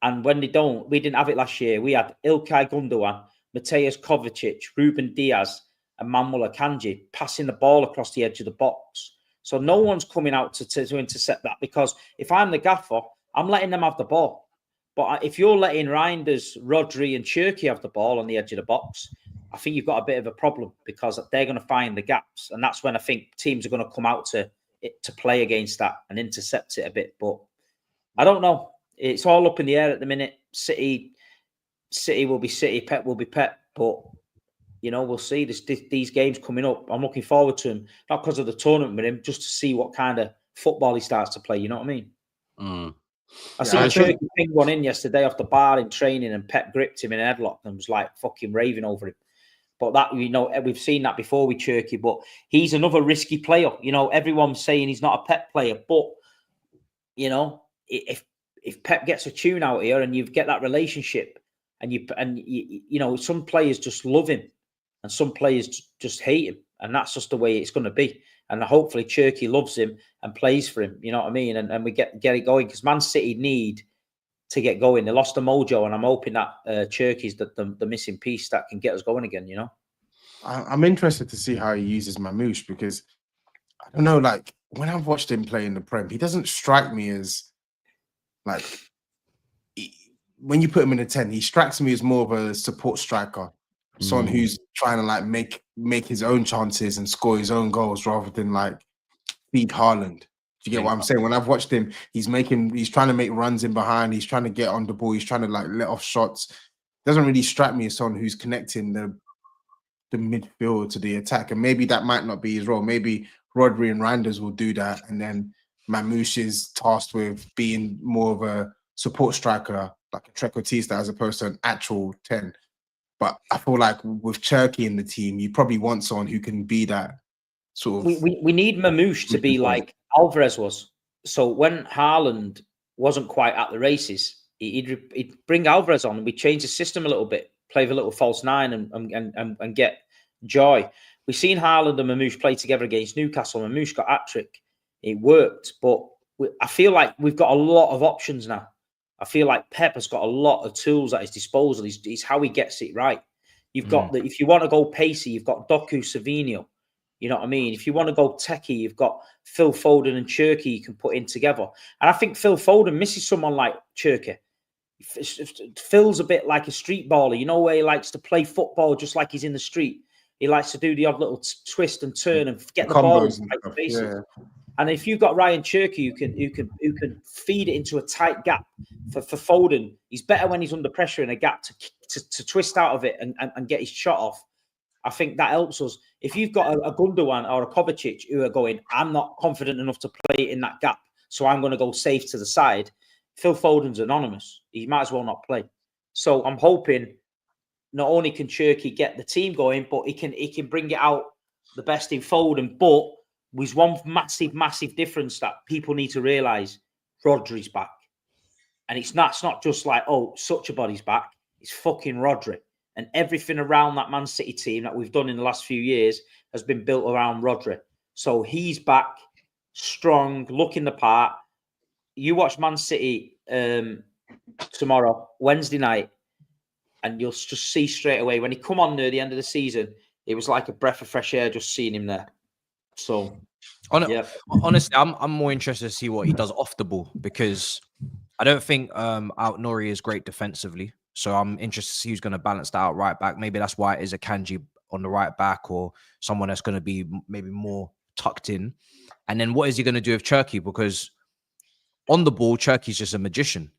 And when they don't, we didn't have it last year. We had Ilkay Gundogan, Mateusz Kovacic, Ruben Diaz, and Manuel Akanji passing the ball across the edge of the box. So no one's coming out to intercept that, because if I'm the gaffer, I'm letting them have the ball. But if you're letting Reinders, Rodri, and Cherki have the ball on the edge of the box, I think you've got a bit of a problem, because they're going to find the gaps. And that's when I think teams are going to come out to play against that and intercept it a bit. But I don't know. It's all up in the air at the minute. City will be City, Pep will be Pep. But, we'll see these games coming up. I'm looking forward to him, not because of the tournament with him, just to see what kind of football he starts to play. You know what I mean? I seen Cherki ping one in yesterday off the bar in training, and Pep gripped him in a headlock and was like fucking raving over him. But that, we've seen that before with Cherki, but he's another risky player. Everyone's saying he's not a Pep player, but, if Pep gets a tune out here and you get that relationship, and some players just love him and some players just hate him, and that's just the way it's going to be. And hopefully Cherki loves him and plays for him. You know what I mean? And we get it going, because Man City need to get going. They lost the mojo, and I'm hoping that Cherki's the missing piece that can get us going again. I'm interested to see how he uses Mamouche, because I don't know, like when I've watched him play in the Prem, he doesn't strike me as like, when you put him in a 10, he strikes me as more of a support striker, someone who's trying to like make his own chances and score his own goals rather than like feed Haaland. Do you get what I'm saying? When I've watched him, he's trying to make runs in behind, he's trying to get on the ball, he's trying to like let off shots. Doesn't really strike me as someone who's connecting the midfield to the attack. And maybe that might not be his role. Maybe Rodri and Reinders will do that, and then Mamouche is tasked with being more of a support striker, like a Trequartista, as opposed to an actual 10. But I feel like with Cherki in the team, you probably want someone who can be that sort of... We need Mamouche to be like Alvarez was. So when Haaland wasn't quite at the races, he'd bring Alvarez on, and we'd change the system a little bit, play with a little false 9 and get joy. We've seen Haaland and Mamouche play together against Newcastle. Mamouche got hat-trick. It worked, but I feel like we've got a lot of options now. I feel like Pep has got a lot of tools at his disposal. He's how he gets it right. You've got if you want to go pacey, you've got Doku, Savinho. You know what I mean? If you want to go techie, you've got Phil Foden and Cherki you can put in together. And I think Phil Foden misses someone like Cherki. Phil's a bit like a street baller, where he likes to play football just like he's in the street. He likes to do the odd little twist and turn and get the ball. And if you've got Ryan Cherki who can feed it into a tight gap for Foden, he's better when he's under pressure in a gap to twist out of it and get his shot off. I think that helps us. If you've got a Gundogan or a Kovacic who are going, I'm not confident enough to play in that gap, so I'm going to go safe to the side. Phil Foden's anonymous. He might as well not play. So I'm hoping not only can Cherki get the team going, but he can bring it out the best in Foden. But there's one massive difference that people need to realise. Rodri's back. And it's not just like, such a body's back. It's fucking Rodri. And everything around that Man City team that we've done in the last few years has been built around Rodri. So he's back, strong, looking the part. You watch Man City tomorrow, Wednesday night, and you'll just see straight away when he come on near the end of the season, it was like a breath of fresh air just seeing him there. So Honestly, I'm more interested to see what he does off the ball, because I don't think Nori is great defensively. So I'm interested to see who's going to balance that out right back. Maybe that's why it is a Kanji on the right back, or someone that's going to be maybe more tucked in. And then what is he going to do with Cherki? Because on the ball, Cherki's just a magician.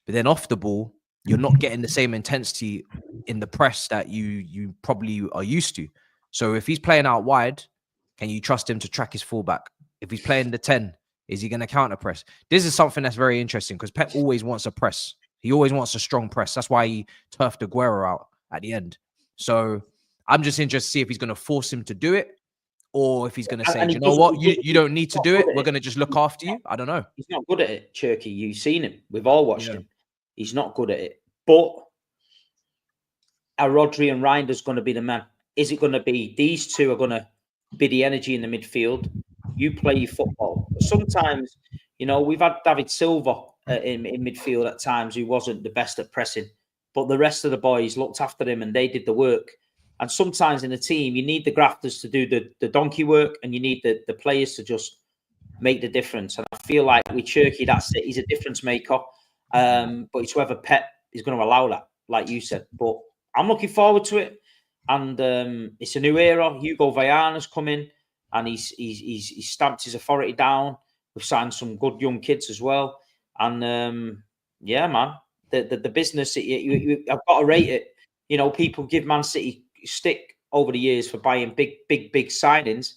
But then off the ball, you're not getting the same intensity in the press that you probably are used to. So if he's playing out wide, can you trust him to track his fullback? If he's playing the 10, is he going to counter press? This is something that's very interesting, because Pep always wants a press. He always wants a strong press. That's why he turfed Aguero out at the end. So I'm just interested to see if he's going to force him to do it, or if he's going to say, you know what, you don't need to do it. We're going to just look after you. I don't know. He's not good at it, Cherki. You've seen him. We've all watched him. He's not good at it. But are Rodri and Reinders going to be the man? Is it going to be these two are going to be the energy in the midfield? You play your football. Sometimes, you know, we've had David Silva in midfield at times who wasn't the best at pressing, but the rest of the boys looked after him and they did the work. And sometimes in a team, you need the grafters to do the donkey work, and you need the players to just make the difference. And I feel like with Cherki, that's it. He's a difference maker. But it's whether Pep is going to allow that, like you said. But I'm looking forward to it. And it's a new era. Hugo Viana's come in, and he's stamped his authority down. We've signed some good young kids as well. And yeah, man, the business, I've got to rate it. You know, people give Man City stick over the years for buying big signings.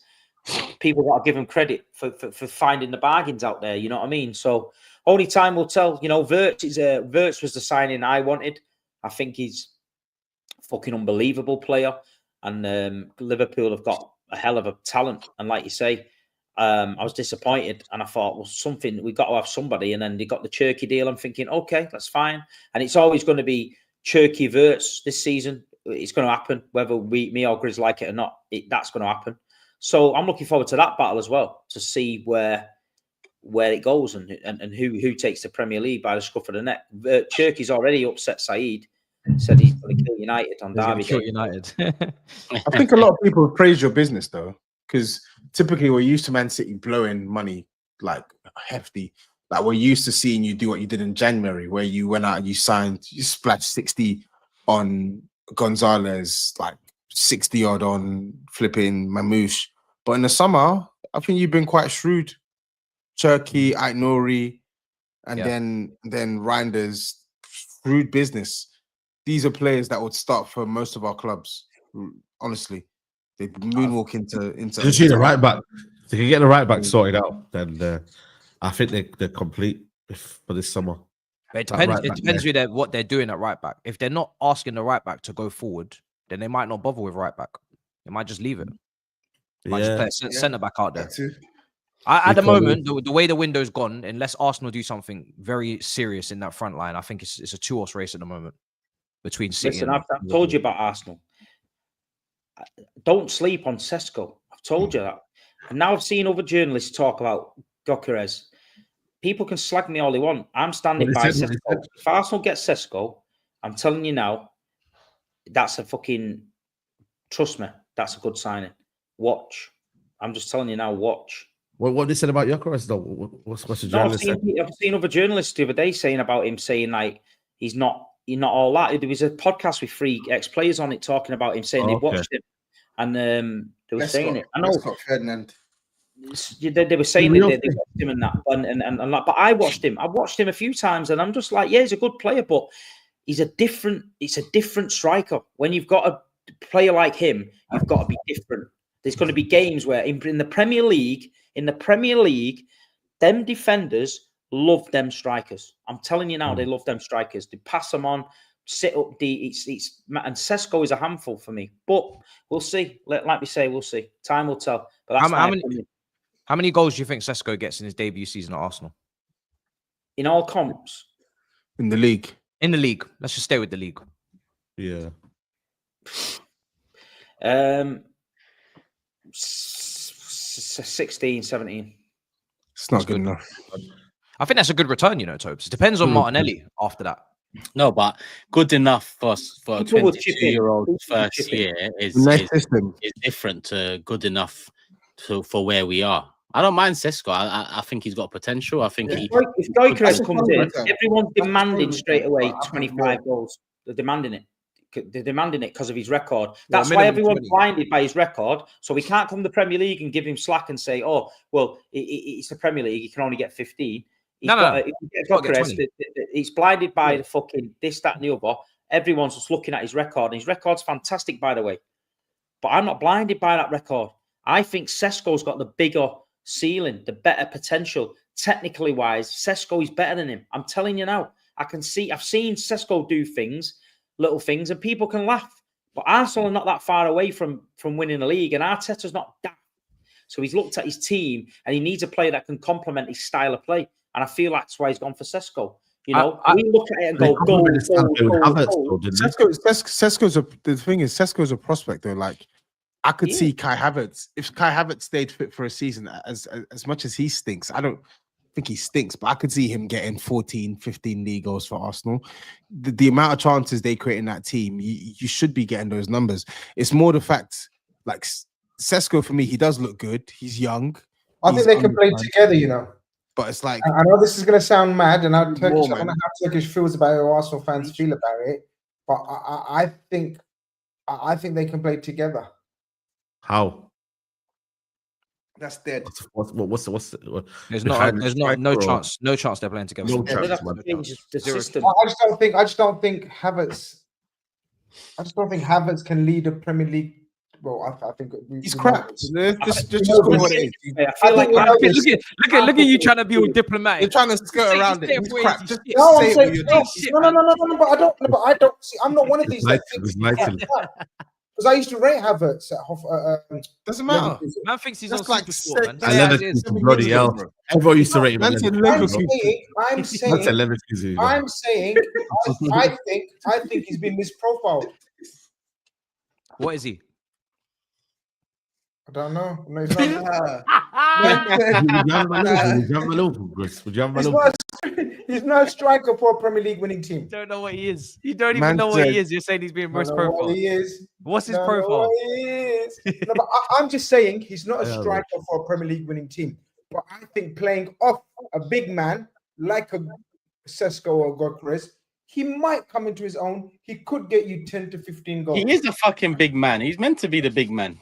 People got to give them credit for finding the bargains out there. You know what I mean? So only time will tell. You know, WIRTZ was the signing I wanted. I think he's a fucking unbelievable player, and Liverpool have got a hell of a talent. And like you say, I was disappointed, and I thought, well, we've got to have somebody. And then they got the Cherki deal. I'm thinking, okay, that's fine. And it's always going to be Cherki WIRTZ this season. It's going to happen, whether me or Grizz like it or not. That's going to happen. So I'm looking forward to that battle as well, to see where it goes and who takes the Premier League by the scruff of the neck. Cherki's already upset SAEED. Said he's going to kill United on Derby. Kill United. I think a lot of people praise your business though, because typically we're used to Man City blowing money like hefty. Like we're used to seeing you do what you did in January, where you went out and you splashed 60 on Gonzalez, like 60 odd on flipping Mamouche. But in the summer, I think you've been quite shrewd. Cherki, Aït-Nouri, and then Reinders, shrewd business. These are players that would start for most of our clubs. Honestly, they moonwalk into. Just need a right back. If they can get the right back sorted out, then I think they're complete for this summer. But it depends what they're doing at right back. If they're not asking the right back to go forward, then they might not bother with right back. They might just leave it. Might just play centre back out there. At the moment, the way the window's gone, unless Arsenal do something very serious in that front line, I think it's a two-horse race at the moment between City. Listen, I've told you about Arsenal. Don't sleep on ŠEŠKO. I've told you that. And now I've seen other journalists talk about GYÖKERES. People can slag me all they want. I'm standing by ŠEŠKO. If Arsenal gets ŠEŠKO, I'm telling you now, that's a fucking, trust me, that's a good signing. Watch. I'm just telling you now, watch. What they said about GYÖKERES though? What's the journalist said? I've seen other journalists the other day saying about him, saying like you're not all that. There was a podcast with 3 ex-players on it talking about him, saying they watched him, and they were saying it. I know. They were saying that they watched him and that, and like, but I watched him. I've watched him a few times, and I'm just like, yeah, he's a good player, but it's a different striker. When you've got a player like him, you've got to be different. There's going to be games where in the Premier League, them defenders love them strikers. I'm telling you now, they love them strikers. They pass them on, sit up and ŠEŠKO is a handful for me. But we'll see. Like we say, we'll see. Time will tell. But that's how many goals do you think ŠEŠKO gets in his debut season at Arsenal? In all comps? In the league. In the league. Let's just stay with the league. Yeah. 16, 17. It's not good enough. I think that's a good return, you know, Tobes. It depends on Martinelli after that. No, but good enough for a 22-year-old first year is different to good enough for where we are. I don't mind Šeško. I think he's got potential. I think if GYÖKERES comes in, everyone's demanding straight away 25 goals. They're demanding it. They're demanding it because of his record. That's why everyone's blinded by his record. So we can't come to the Premier League and give him slack and say, "Oh, well, it's the Premier League. He can only get 15." He's blinded by the fucking this, that, and the other. Everyone's just looking at his record. And his record's fantastic, by the way. But I'm not blinded by that record. I think Šeško's got the bigger ceiling, the better potential. Technically wise, Šeško is better than him. I'm telling you now. I've seen Šeško do things, little things, and people can laugh. But Arsenal are not that far away from winning the league, and Arteta's not that. So he's looked at his team, and he needs a player that can complement his style of play. And I feel that's why he's gone for Šeško. You know, we look at it and go, goal. Šeško's a prospect though. Like, I could see Kai Havertz. If Kai Havertz stayed fit for a season, as much as he stinks, I don't think he stinks, but I could see him getting 14, 15 league goals for Arsenal. The amount of chances they create in that team, you should be getting those numbers. It's more the fact, like, Šeško, for me, he does look good. He's young. I think they can play together, you know. But it's like, I know this is going to sound mad, and I don't know how Turkish feels about it, or Arsenal fans feel about it. But I think they can play together. How? That's dead. There's no chance they're playing together. No chance. The system. I just don't think Havertz can lead a Premier League. Well, I think he's crap. Just what it is. I feel like look at you trying to be all diplomatic. You're trying to skirt around it. He's crap. Just no, say I'm it. No. But I don't see. I'm not one of these. Because I used to rate Havertz at doesn't matter. Man thinks he's That's on like Supersport, man. Bloody hell. Everyone used to rate him. I'm saying. I think he's been misprofiled. What is he? I don't know. No, he's not a striker for a Premier League winning team. You don't know what he is. You don't even know what he is. You're saying he's being misprofiled. What he is. What's his profile? He is. No, but I'm just saying he's not a striker for a Premier League winning team. But I think playing off a big man like a Šeško or GYÖKERES, he might come into his own. He could get you 10 to 15 goals. He is a fucking big man. He's meant to be the big man.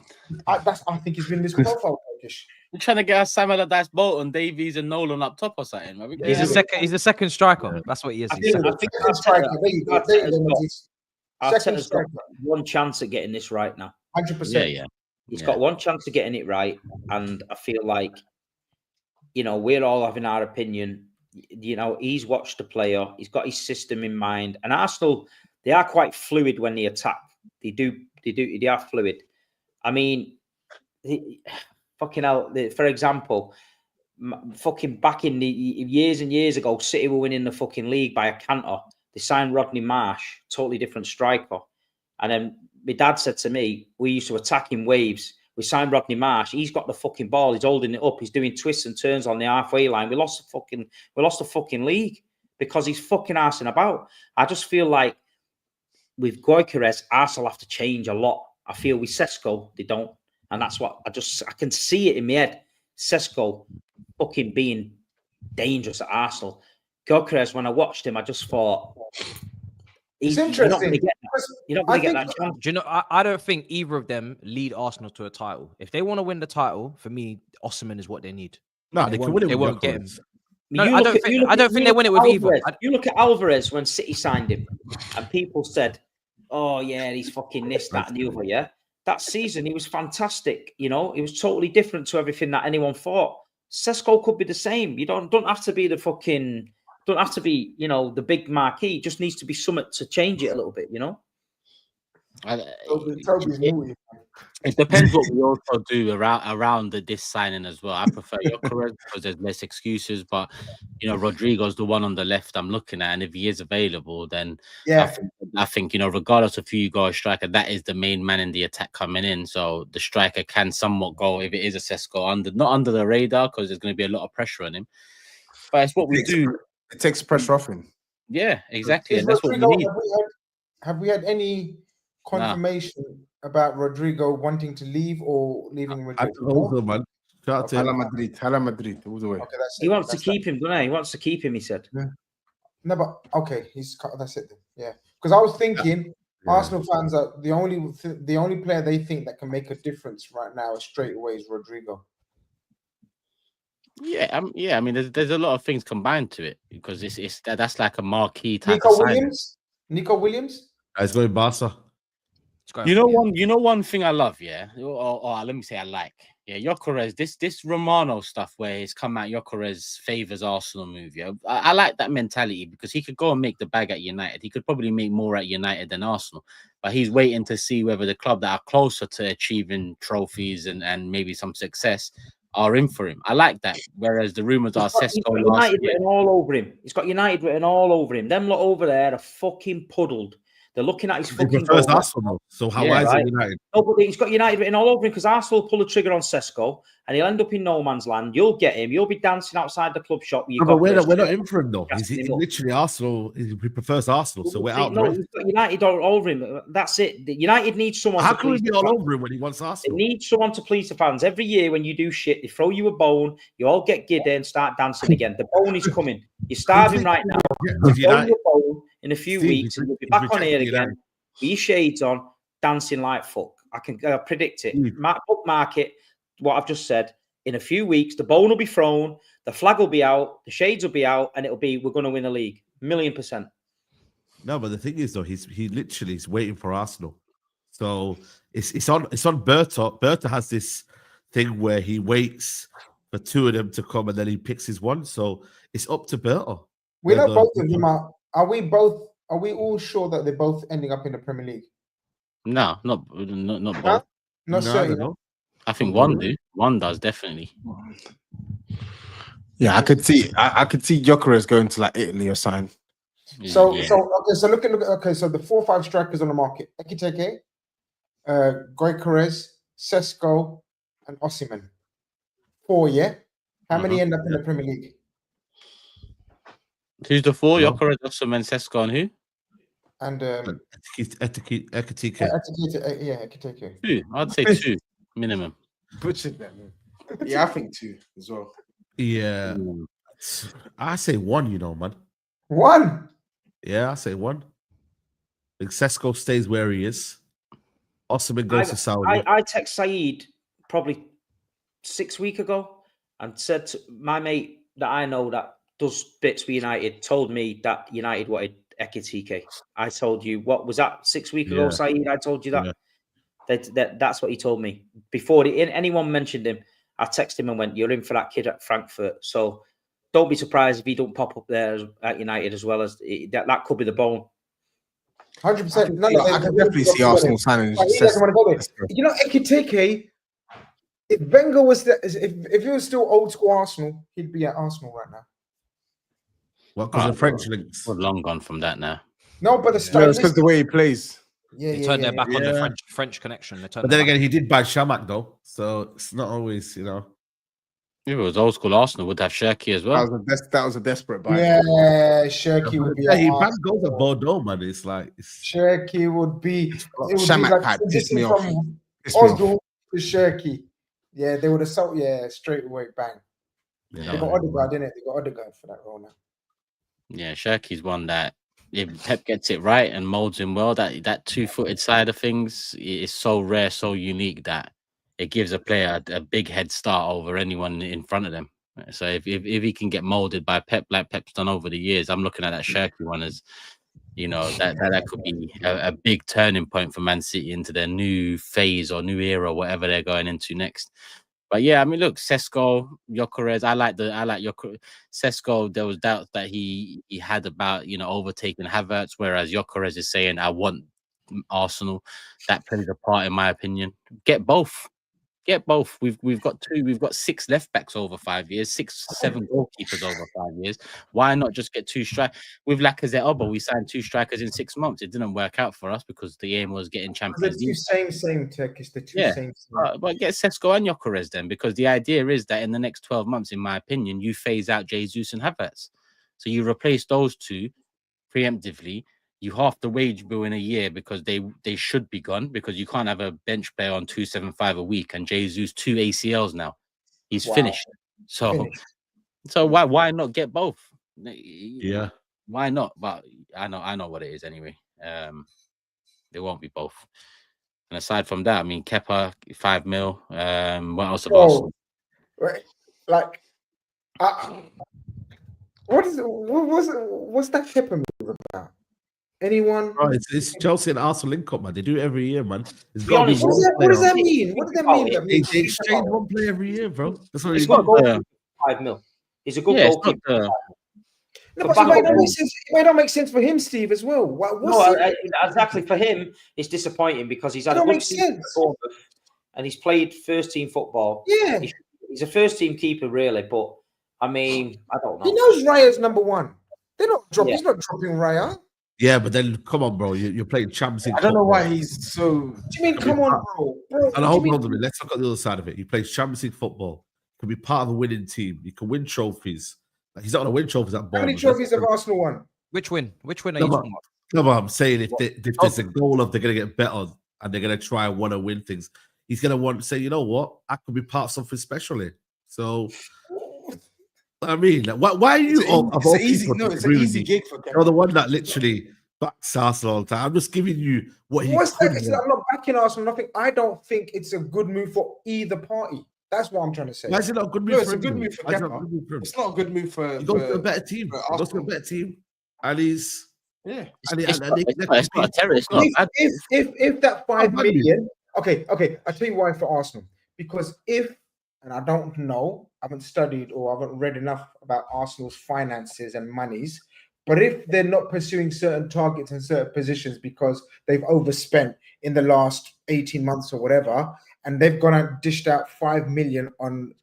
I think he's been misprofiled. You're trying to get us Samuel Allardyce, Bolton, Davies, and Nolan up top or something. He's a second striker. That's what he is. I think Arteta's got one chance at getting this right now. 100%. Yeah. He's got one chance of getting it right, and I feel like, you know, we're all having our opinion. You know, he's watched the player, he's got his system in mind, and Arsenal, they are quite fluid when they attack. They are fluid. I mean, fucking hell. For example, fucking back in the years and years ago, City were winning the fucking league by a canter. They signed Rodney Marsh, totally different striker, and then my dad said to me, we used to attack in waves. We signed Rodney Marsh. He's got the fucking ball. He's holding it up. He's doing twists and turns on the halfway line. We lost the fucking league because he's fucking arsing about. I just feel like with GYÖKERES, Arsenal have to change a lot. I feel with Šeško, they don't. And that's what I can see it in my head. Šeško fucking being dangerous at Arsenal. GYÖKERES, when I watched him, I just thought, it's interesting. You're not going to get that chance. Do you know, I don't think either of them lead Arsenal to a title. If they want to win the title, for me, Osimhen is what they need. No, they can win it. They won't get him. No, I don't think they win it with either. You look at Alvarez when City signed him, and people said, "Oh yeah, he's fucking this, that, and the other." Yeah, that season he was fantastic. You know, he was totally different to everything that anyone thought. Šeško could be the same. You don't have to be the fucking. Don't have to be, you know, the big marquee. It just needs to be something to change it a little bit, you know. It depends what we also do around this signing as well. I prefer GYÖKERES because there's less excuses, but you know, Rodrigo's the one on the left I'm looking at, and if he is available, then I think you know, regardless of who you go as striker, that is the main man in the attack coming in. So the striker can somewhat go if it is a Šeško not under the radar because there's going to be a lot of pressure on him. But it's what we do. It takes pressure off him. Yeah, exactly. And that's what we need. Have we had any confirmation about Rodrigo wanting to leave or leaving Madrid? I don't know, man. Shout out to Hala him. Madrid, Hala Madrid, all the way. Okay, that's it. He wants to That's keep him, doesn't he? He wants to keep him, he said. No, but okay, that's it then. Yeah, because I was thinking Arsenal fans are the only player they think that can make a difference right now straight away is Rodrigo. Yeah, I mean, there's a lot of things combined to it because that's like a marquee type Nico of signing. Williams. Nico Williams. He's going Barca. You know one thing I love, yeah, or let me say I like, yeah, Gyökeres. This Romano stuff where he's come out, Gyökeres favors Arsenal move. Yeah, I like that mentality because he could go and make the bag at United. He could probably make more at United than Arsenal, but he's waiting to see whether the club that are closer to achieving trophies and maybe some success are in for him. I like that. Whereas the rumors are He's got United written all over him. He's got United written all over him. Them lot over there are fucking puddled. They're looking at his He fucking prefers goal. Arsenal, so why is it United? No, but he's got United written all over him because Arsenal will pull the trigger on ŠEŠKO and he'll end up in no man's land. You'll get him. You'll be dancing outside the club shop. No, but we're not in for him though. He's literally Arsenal. He prefers Arsenal, so we're out. No, he's got United all over him. That's it. United needs someone. How can we be all over him when he wants Arsenal? They need someone to please the fans. Every year when you do shit, they throw you a bone. You all get giddy and start dancing again. The bone is coming. You're starving right now. Throw you a bone in a few weeks and you'll be back on here again. With your shades on, dancing like fuck. I can predict it. Bookmark it, what I've just said. In a few weeks, the bone will be thrown, the flag will be out, the shades will be out, and it'll be, we're going to win the league. 1,000,000%. No, but the thing is, though, he literally is waiting for Arsenal. So it's on Berta. Berta has this thing where he waits for two of them to come and then he picks his one. So it's up to Berta. We know both of them are we all sure that they're both ending up in the Premier League? No, not both. Not certain. I think one do. One does definitely. Yeah, I could see Gyökeres going to like Italy or something. So look at okay. So the 4 or 5 strikers on the market: Ekitike, GYÖKERES, ŠEŠKO, and Osimhen. 4, yeah. How many end up in the Premier League? Who's the 4? Gyökeres, Osimhen, ŠEŠKO, and who? And Ekitike. Yeah, Ekitike. 2. I'd say 2 minimum. Butchered that, man. Yeah, I think 2 as well. Yeah, I say 1. You know, man. 1. Yeah, I say 1. I think ŠEŠKO stays where he is. Osimhen goes to Saudi. I text SAEED probably 6 weeks ago and said to my mate that I know that does bits for United told me that United wanted Ekitike. I told you, what was that 6 weeks ago, SAEED? I told you that. Yeah. That's what he told me. Before anyone mentioned him, I texted him and went, "You're in for that kid at Frankfurt." So don't be surprised if he don't pop up there at United as well as that could be the bone. 100%. No, I can definitely see Arsenal signing. He doesn't want to go there. You know, Ekitike, if Wenger was if he was still old school Arsenal, he'd be at Arsenal right now. Well, because the French links. We're long gone from that now. No, but it's because the way he plays. Yeah, they turned their back on the French connection. But then again, he did buy Shamak though, so it's not always, you know. If it was old school Arsenal, would have Cherki as well. That was a desperate buy. Yeah, Cherki would be. Yeah, he banned goals at Bordeaux, man. It's like Cherki would be. Shamak had pissed me off. From Osgood to Cherki. Yeah, they would have sold. Yeah, straight away, bang. They got Odegaard, didn't it? They got Odegaard for that role now. Yeah, Cherki's one that if Pep gets it right and molds him well, that 2-footed side of things is so rare, so unique that it gives a player a big head start over anyone in front of them. So if he can get molded by Pep like Pep's done over the years, I'm looking at that Cherki one as, you know, that could be a big turning point for Man City into their new phase or new era, whatever they're going into next. But yeah, I mean, look, ŠEŠKO, Gyökeres, I like Gyökeres. ŠEŠKO, there was doubts that he had about, you know, overtaking Havertz, whereas Gyökeres is saying, I want Arsenal. That plays a part, in my opinion. Get both. Get both. We've got 6 left backs over 5 years, 6-7 goalkeepers over 5 years. Why not just get 2 strikers? With Lacazette, we signed 2 strikers in 6 months. It didn't work out for us because the aim was getting Champions League. The same Turkish. The two same. But get ŠEŠKO and Gyökeres then, because the idea is that in the next 12 months, in my opinion, you phase out Jesus and Havertz. So you replace those 2 preemptively. You half the wage bill in a year because they should be gone, because you can't have a bench player on 275 a week and Jesus 2 ACLs now. He's Wow. finished. So Finished. so why not get both? Yeah. Why not? But I know what it is anyway. They won't be both. And aside from that, I mean, Kepa, 5 mil. What else have Arsenal? Right. Like, what's that Kepa move about? Anyone? Bro, it's Chelsea and Arsenal link up, man. They do it every year, man. It's be got to be honest, one What does player. that mean? What does that mean? That They means exchange one player every year, bro. That's what He's they got a do. goalkeeper for 5 mil. He's a good Yeah, it's not goalkeeper. the. No, But but it might back not up- make sense. It might not make sense for him, Steve, as well. Exactly. For him, it's disappointing because he's had It a don't good make season sense. for Bournemouth and he's played first team football. Yeah, He's a first team keeper, really. But I mean, I don't he know. knows Raya's number one. They're not dropping. Yeah. He's not dropping Raya. Yeah, but then come on, bro. You're playing Champions League. I don't know football. why he's so. What do you mean? Come on, bro. And hold on a minute. Let's look at the other side of it. He plays Champions League football. He can be part of a winning team. He can win trophies. Like, he's not going to win trophies at How many Bournemouth. trophies have Arsenal won? Which win? Which win are No, you but- talking about? No, but I'm saying if there's a goal of they're going to get better and they're going to try and want to win things, he's going to want to say, you know what, I could be part of something special here. So, I mean, why are you It's an easy gig for You're Kepa. the one that literally backs Arsenal all the time. I'm just giving you what he What's could that? want. I'm not backing Arsenal. Nothing. I don't think it's a good move for either party. That's what I'm trying to say. Why is it not a good move No, for it's a him? good move for Why is it not a Kepa. good move for him? It's not a good move for. He goes to a better team. for He goes to a Arsenal. better team. And he's... Yeah. It's not a terror. It's not. If that 5 bad move. million, okay. I'll tell you why for Arsenal. Because and I don't know, I haven't studied or I haven't read enough about Arsenal's finances and monies, but if they're not pursuing certain targets and certain positions because they've overspent in the last 18 months or whatever, and they've gone and dished out 5 million on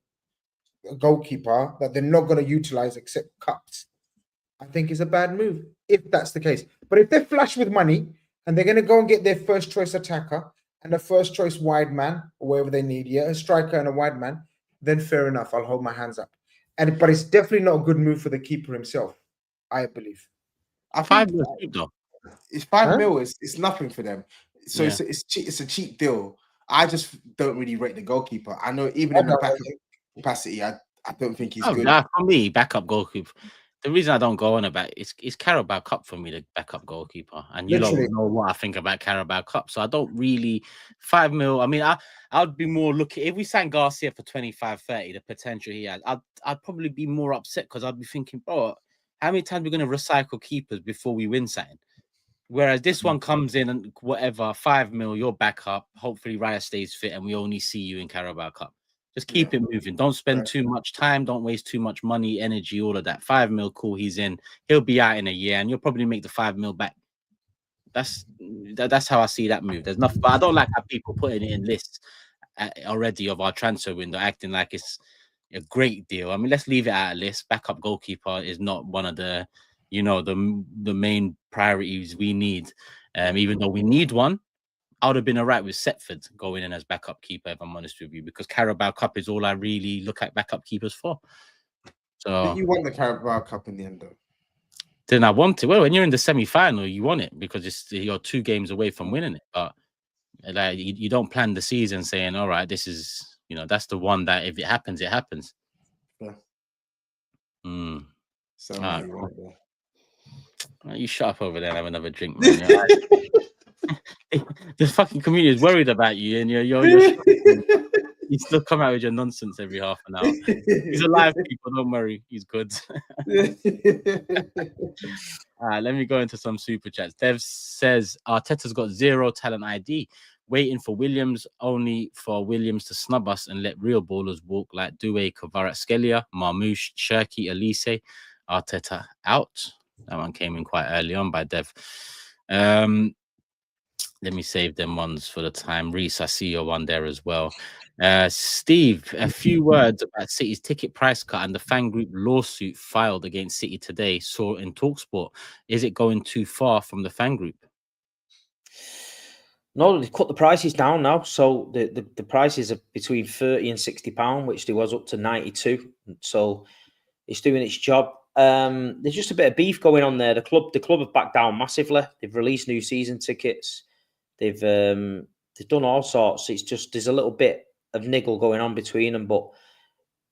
a goalkeeper that they're not going to utilize except cuts, I think is a bad move if that's the case. But if they're flush with money and they're going to go and get their first choice attacker and a first choice wide man or wherever they need, a striker and a wide man, then fair enough. I'll hold my hands up. But it's definitely not a good move for the keeper himself, I believe. I Five think mil, though. it's 5 Huh? mil. It's nothing for them. So Yeah. it's a cheap deal. I just don't really rate the goalkeeper. I know even in the backup capacity, I don't think he's good. For me, backup goalkeeper. The reason I don't go on about it's Carabao Cup for me, the backup goalkeeper. And you Literally. don't know what I think about Carabao Cup. So I don't really 5 mil. I mean, I'd be more looking if we signed Garcia for 25, 30, the potential he has, I'd probably be more upset because I'd be thinking, bro, how many times are we going to recycle keepers before we win something? Whereas this one comes in and whatever, 5 mil, you're back up. Hopefully Raya stays fit and we only see you in Carabao Cup. Just keep it moving. Don't spend too much time. Don't waste too much money, energy, all of that. 5 mil, cool. He's in. He'll be out in a year, and you'll probably make the 5 mil back. That's how I see that move. There's nothing, but I don't like how people putting it in lists already of our transfer window, acting like it's a great deal. I mean, let's leave it at a list. Backup goalkeeper is not one of the, the main priorities we need. Even though we need one. I would have been all right with Setford going in as backup keeper, if I'm honest with you, because Carabao Cup is all I really look at backup keepers for. So You want the Carabao Cup in the end, though. Then I want it. Well, when you're in the semi-final, you want it because you're 2 games away from winning it. But like you don't plan the season saying, all right, this is, that's the one that if it happens, it happens. Yeah. So All you right, want it there. you shut up over there and have another drink, man. The fucking community is worried about you, and you're you still come out with your nonsense every half an hour. He's alive, people. Don't worry, he's good. All right, let me go into some super chats. Dev says Arteta's got 0 talent ID, waiting for Williams, only for Williams to snub us and let real ballers walk like Doué, Kvaratskhelia, Marmoush, Cherki, Elise. Arteta out. That one came in quite early on by Dev. Let me save them ones for the time. Reese, I see your one there as well. Steve, a few words about City's ticket price cut and the fan group lawsuit filed against City today. Saw in TalkSport. Is it going too far from the fan group? No, they've cut the prices down now. So the prices are between £30 and £60, which they was up to 92. So it's doing its job. There's just a bit of beef going on there. The club have backed down massively. They've released new season tickets. They've done all sorts. It's just there's a little bit of niggle going on between them, but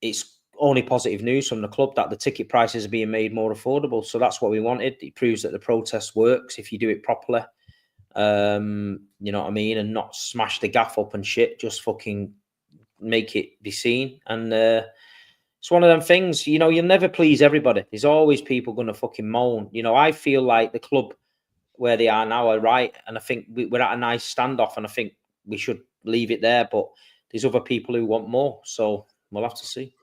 it's only positive news from the club that the ticket prices are being made more affordable. So that's what we wanted. It proves that the protest works if you do it properly. You know what I mean? And not smash the gaff up and shit, just fucking make it be seen. And it's one of them things, you know, you'll never please everybody. There's always people going to fucking moan. You know, I feel like the club where they are now are right. And I think we're at a nice standoff, and I think we should leave it there. But there's other people who want more. So we'll have to see.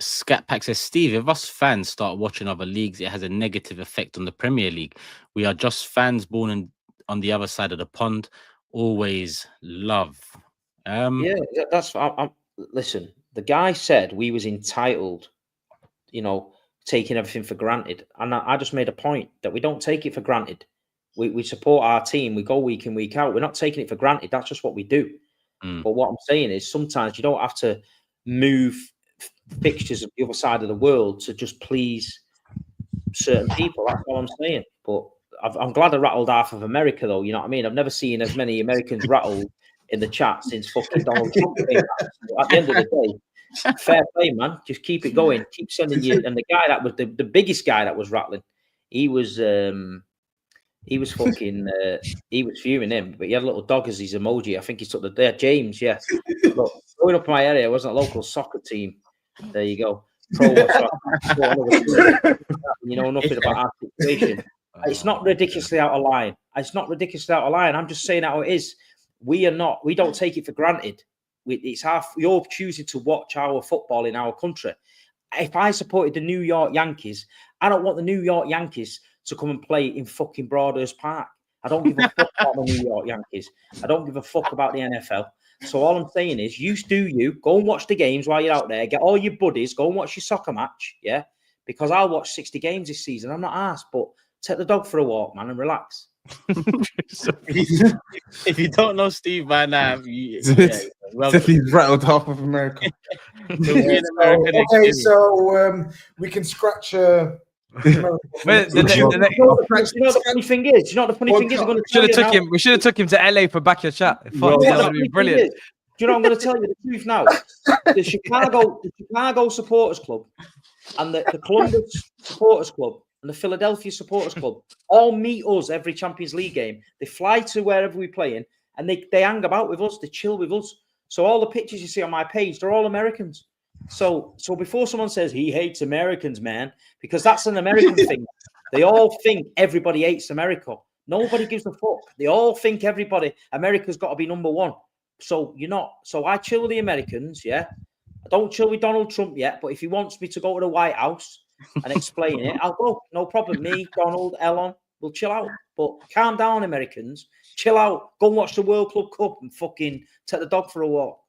Scat Pack says, Steve, if us fans start watching other leagues, it has a negative effect on the Premier League. We are just fans born on the other side of the pond. Always love. Yeah, that's. Listen, the guy said we was entitled, you know, taking everything for granted, and I just made a point that we don't take it for granted. We support our team. We go week in, week out. We're not taking it for granted. That's just what we do. But what I'm saying is, sometimes you don't have to move fixtures of the other side of the world to just please certain people. That's all I'm saying. But I'm glad I rattled half of America, though. You know what I mean? I've never seen as many Americans rattled in the chat since fucking Donald Trump. At the end of the day, fair play, man. Just keep it going. Keep sending you. And the guy that was the biggest guy that was rattling, he was fucking he was fuming him, but he had a little dog as his emoji. I think he took the there, James. Yeah, look, growing up in my area, it wasn't a local soccer team. There you go. You know nothing about our situation. It's not ridiculously out of line. It's not ridiculously out of line. I'm just saying how it is. We don't take it for granted. You're choosing to watch our football in our country. If I supported the New York Yankees, I don't want the New York Yankees to come and play in fucking Broadhurst Park. I don't give a fuck about the New York Yankees. I don't give a fuck about the NFL. So all I'm saying is, you go and watch the games while you're out there. Get all your buddies, go and watch your soccer match, yeah? Because I'll watch 60 games this season. I'm not arsed, but take the dog for a walk, man, and relax. So if you don't know Steve by now, he's rattled half of America. Okay, so we can scratch. You know the funny thing is, we should have took him to LA for backyard chat. That would be brilliant. Do you know, I'm going to tell you the truth now. The Chicago Supporters Club and the Columbus Supporters Club and the Philadelphia Supporters Club all meet us every Champions League game. They fly to wherever we're playing, and they hang about with us. They chill with us. So all the pictures you see on my page, they're all Americans. So before someone says he hates Americans, man, because that's an American thing. They all think everybody hates America. Nobody gives a fuck. They all think America's got to be number one. So you're not. So I chill with the Americans, yeah. I don't chill with Donald Trump yet, but if he wants me to go to the White House and explain it, I'll go. No problem. Me, Donald, Elon, we'll chill out. But calm down, Americans. Chill out. Go and watch the World Club Cup and fucking take the dog for a walk.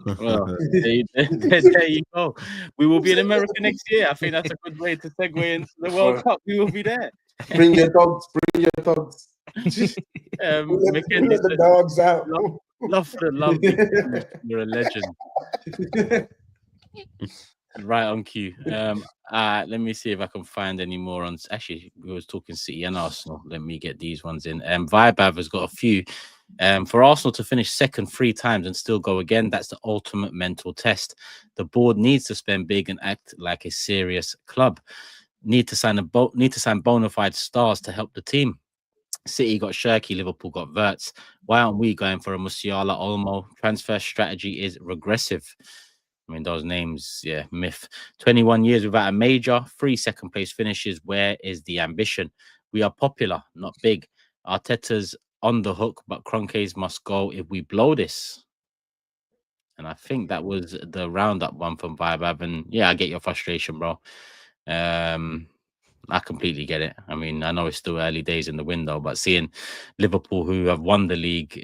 Well, there you go. We will be in America next year. I think that's a good way to segue into the World Cup. We will be there. Bring your dogs. Let the dogs out. Love. You're a legend. Right on cue. Let me see if I can find any more on. Actually, we was talking City and Arsenal. Let me get these ones in. Vibav has got a few. For Arsenal to finish second 3 times and still go again, that's the ultimate mental test. The board needs to spend big and act like a serious club. Need to sign bona fide stars to help the team. City got ŠEŠKO, Liverpool got WIRTZ. Why aren't we going for a Musiala, Olmo? Transfer strategy is regressive. I mean, those names, yeah, myth. 21 years without a major, 3 second place finishes. Where is the ambition? We are popular, not big. Arteta's on the hook, but Kroenkes must go if we blow this. And I think that was the roundup one from Vibe. And yeah, I get your frustration, bro. I completely get it. I mean, I know it's still early days in the window, but seeing Liverpool, who have won the league,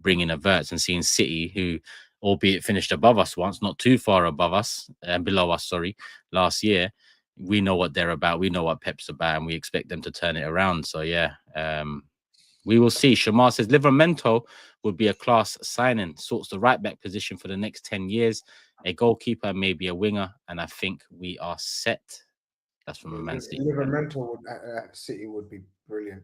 bringing a WIRTZ, and seeing City, who, albeit finished above us once, not too far above us, below us, sorry, last year, we know what they're about. We know what Pep's about, and we expect them to turn it around. So yeah, we will see. Shamar says Livramento would be a class signing, sorts the right back position for the next 10 years, a goalkeeper, maybe a winger, and I think we are set. That's from a Man City. Livramento City would be brilliant.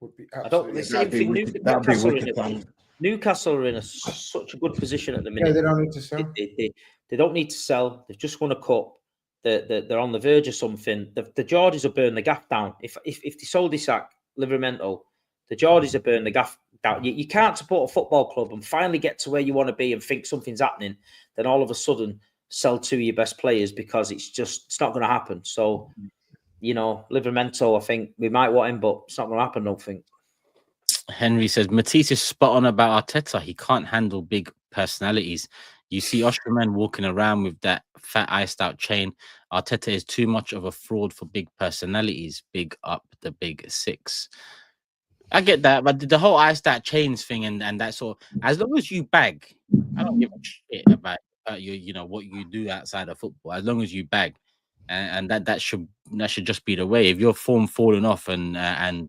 would be I don't. absolutely. The same thing. Newcastle are in Newcastle are in such a good position at the minute. Yeah, they don't need to sell. They don't need to sell. They've just won a cup. They're on the verge of something. The Geordies will burn the gaff down. If they sold this at Liverpool, the Geordies will burn the gaff down. You can't support a football club and finally get to where you want to be and think something's happening, then all of a sudden sell two of your best players because it's not going to happen. So, Liverpool, I think we might want him, but it's not going to happen, I don't think. Henry says, Matisse is spot on about Arteta. He can't handle big personalities. You see Osterman walking around with that fat iced out chain. Arteta is too much of a fraud for big personalities. Big up the big six. I get that, but the whole iced out chains thing and that sort of, as long as you bag, I don't give a shit about what you do outside of football. As long as you bag, and that should just be the way. If your form falling off and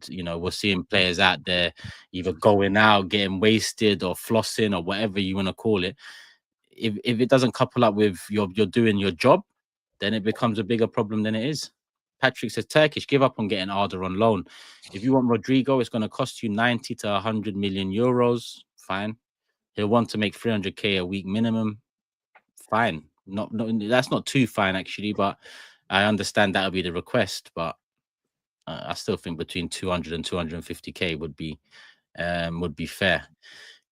we're seeing players out there either going out, getting wasted, or flossing, or whatever you want to call it. If it doesn't couple up with you're doing your job, then it becomes a bigger problem than it is. Patrick says, Turkish, give up on getting Arda on loan. If you want Rodrigo, it's going to cost you 90 to 100 million euros. Fine. He'll want to make 300k a week minimum. Fine. No, that's not too fine, actually, but I understand that'll be the request. But I still think between 200 and 250k would be fair.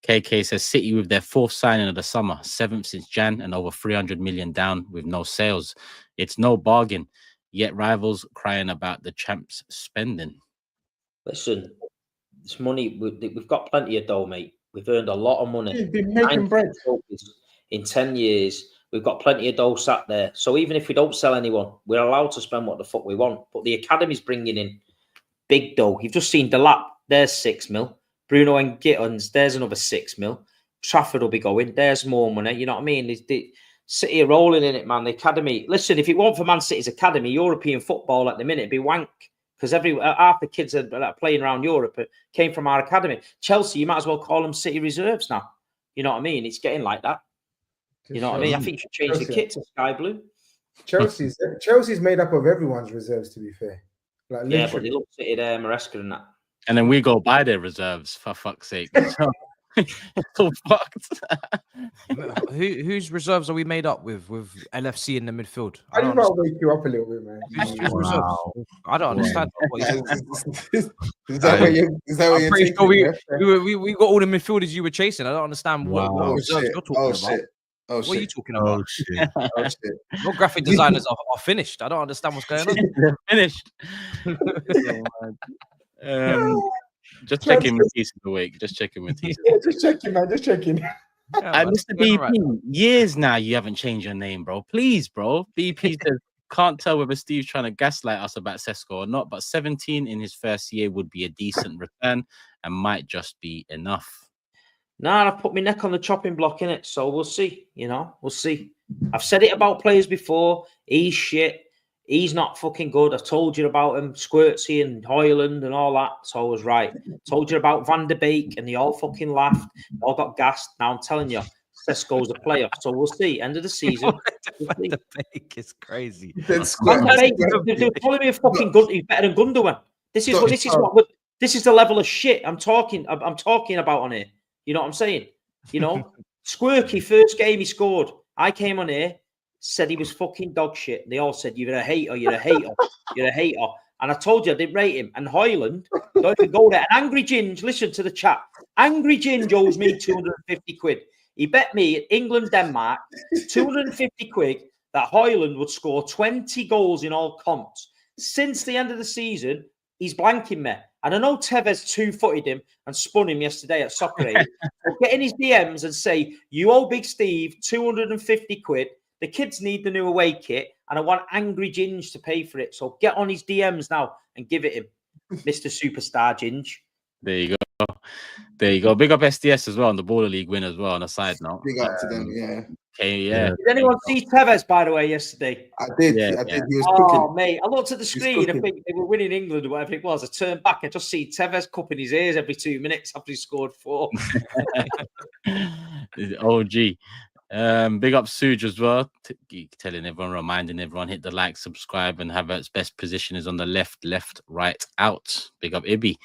KK says City with their fourth signing of the summer, 7th since Jan, and over 300 million down with no sales. It's no bargain, yet rivals crying about the champs spending. Listen, this money, we've got plenty of dough, mate. We've earned a lot of money. He's been making bread. In 10 years, we've got plenty of dough sat there. So even if we don't sell anyone, we're allowed to spend what the fuck we want. But the academy's bringing in big dough. You've just seen Delap, there's 6 mil. Bruno and Gittins, there's another 6 mil. Trafford will be going. There's more money. You know what I mean? The City are rolling in it, man. The academy. Listen, if it weren't for Man City's academy, European football at the minute would be wank because half the kids that are playing around Europe came from our academy. Chelsea, you might as well call them City reserves now. You know what I mean? It's getting like that. You know what I mean? I think you should change the kit to sky blue. Chelsea's made up of everyone's reserves, to be fair. Like, yeah, but they look City there, Maresca and that. And then we go buy their reserves, for fuck's sake. So, it's all fucked. Whose reserves are we made up with LFC in the midfield? I just want to wake you up a little bit, man. Who's reserves? I don't understand. Is that what you're pretty sure we got all the midfielders you were chasing. I don't understand what reserves you're talking about. Shit. What are you talking about? Oh shit! Oh, shit. Your graphic designers are finished. I don't understand what's going on. They're finished. Just checking Matisse is awake. Just checking Matisse. Yeah, just checking, man. Just checking. Yeah, Mr. BP, right. Years now you haven't changed your name, bro. Please, bro. BP says, can't tell whether Steve's trying to gaslight us about ŠEŠKO or not, but 17 in his first year would be a decent return and might just be enough. Nah, I've put my neck on the chopping block in it, so we'll see. We'll see. I've said it about players before. He's shit. He's not fucking good. I've told you about him, Squirtsy and Hoyland and all that. So I was right. Told you about Van der Beek and they all fucking laughed. They all got gassed. Now I'm telling you, ŠEŠKO's a player. So we'll see. End of the season. Van der Beek is crazy. Van der Beek, they're calling me a fucking gun. He's better than Gundogan. This is the level of shit I'm talking about on here. You know what I'm saying? Squirky, first game he scored. I came on here. Said he was fucking dog shit. They all said, you're a hater, you're a hater, you're a hater. And I told you I didn't rate him. And Hoyland, don't even go there. And Angry Ginge, listen to the chat. Angry Ginge owes me 250 quid. He bet me at England-Denmark 250 quid that Hoyland would score 20 goals in all comps. Since the end of the season, he's blanking me. And I know Tevez two-footed him and spun him yesterday at SAEED. So get in his DMs and say, you owe Big Steve 250 quid. The kids need the new away kit, and I want Angry Ginge to pay for it. So get on his DMs now and give it him, Mr. Superstar Ginge. There you go. There you go. Big up SDS as well on the Baller League win as well. On a side note, Big up to them. Yeah. Okay. Yeah. Did anyone see Tevez, by the way, yesterday? I did. Yeah, I did. He was Oh, cooking. mate. I looked at the screen. I think they were winning England or whatever it was. I turned back. I just see Tevez cupping his ears every 2 minutes after he scored 4. OG. Big up Suj as well. Telling everyone, reminding everyone, hit the like, subscribe, and Havertz's best position is on the left, right, out. Big up Ibby.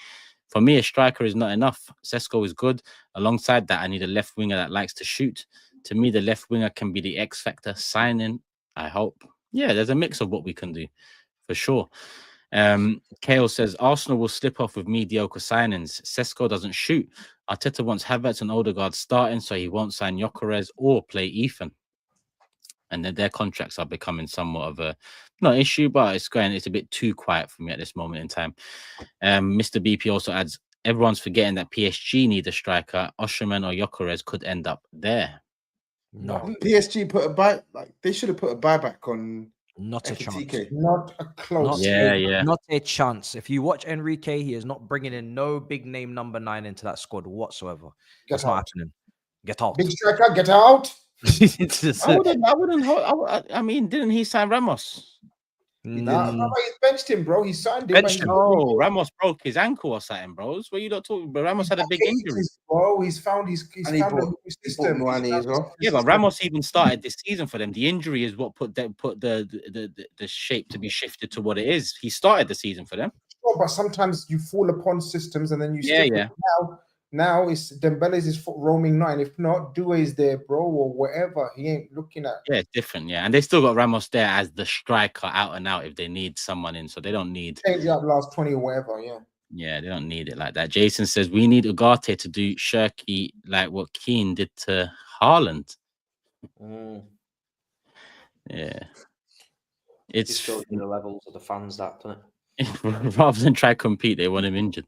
For me, a striker is not enough. ŠEŠKO is good. Alongside that, I need a left winger that likes to shoot. To me, the left winger can be the X factor. Signing, I hope. Yeah, there's a mix of what we can do, for sure. Kale says Arsenal will slip off with mediocre signings. ŠEŠKO doesn't shoot. Arteta wants Havertz and Odegaard starting, so he won't sign GYÖKERES or play Ethan. And then their contracts are becoming somewhat of a not issue, but it's a bit too quiet for me at this moment in time. Mr. BP also adds, everyone's forgetting that PSG need a striker. Osimhen or GYÖKERES could end up there. No, PSG put a buy, like they should have put a buyback on. not a chance. Ekitike. Not a close. Not a chance. If you watch Enrique, he is not bringing in no big name number 9 into that squad whatsoever. That's not happening. Get out. Big striker, get out. I wouldn't. I mean, didn't he sign Ramos? Nah, he's benched him, bro. He signed him. Benched him. Oh, Ramos broke his ankle or something, bros. What are you not talking about? Ramos had a big injury. Bro, he's found his system. Yeah, but Ramos even started this season for them. The injury is what put the shape to be shifted to what it is. He started the season for them. Sure, but sometimes you fall upon systems and then you stick with it. Now it's Dembele's is roaming 9. If not, Due is there, bro, or whatever. He ain't looking at. Yeah, it's different. Yeah, and they still got Ramos there as the striker out and out if they need someone in. So they don't need change it up last 20 or whatever. Yeah. Yeah, they don't need it like that. Jason says we need Ugarte to do Shirky like what Keane did to Haaland. Yeah, it's shows the levels of the fans that, doesn't it? Rather than try to compete, they want him injured.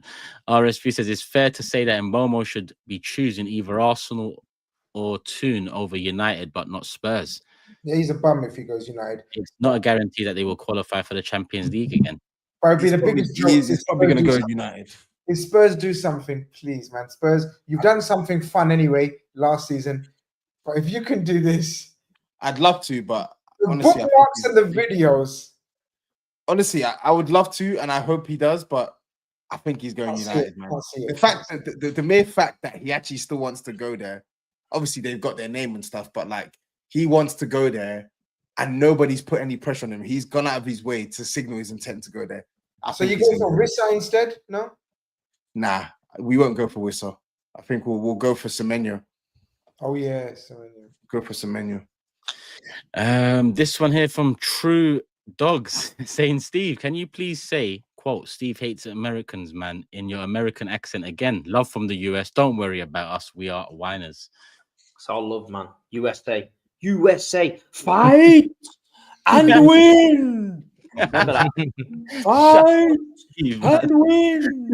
RSV says it's fair to say that Mbomo should be choosing either Arsenal or Toon over United, but not Spurs. Yeah, he's a bum if he goes United. It's not a guarantee that they will qualify for the Champions League again. But it'd be the biggest joke. He's probably going to go United. If Spurs do something, please, man. Spurs, you've done something fun anyway last season. But if you can do this, I'd love to, but the honestly, bookmarks and the videos. Honestly, I would love to, and I hope he does, but I think he's going United, man. The fact that the mere fact that he actually still wants to go there, obviously they've got their name and stuff, but like he wants to go there, and nobody's put any pressure on him. He's gone out of his way to signal his intent to go there. So you go for Rissa instead? No. Nah, we won't go for Wissa. I think we'll go for Semenyo. Oh yeah, Semenyo. Go for Semenyo. This one here from True Dogs saying, Steve, can you please say, quote, Steve hates Americans, man, in your American accent again. Love from the US. Don't worry about us. We are whiners. It's all love, man. USA. Fight and win. Remember that? Fight and win.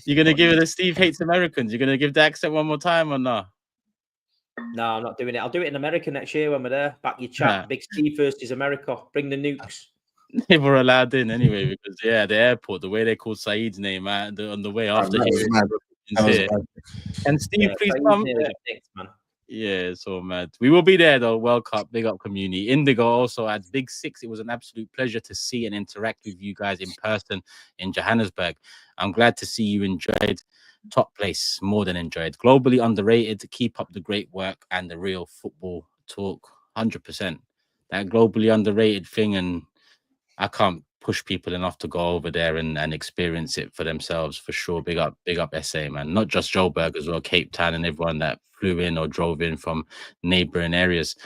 You're going to give it a Steve hates Americans? You're going to give the accent one more time or not? No, I'm not doing it. I'll do it in America next year when we're there. Back your chat. Nah. Big Steve versus America. Bring the nukes. They were allowed in anyway because, yeah, the airport, the way they called Saeed's name on the way after. And Steve, please come. Man. Yeah, it's all mad. We will be there, though. World Cup, big up community. Indigo also adds Big Six. It was an absolute pleasure to see and interact with you guys in person in Johannesburg. I'm glad to see you enjoyed. Top place, more than enjoyed. Globally underrated. To keep up the great work and the real football talk. 100%. That globally underrated thing, and I can't push people enough to go over there and experience it for themselves, for sure. Big up SA, man. Not just Joburg as well, Cape Town and everyone that flew in or drove in from neighboring areas.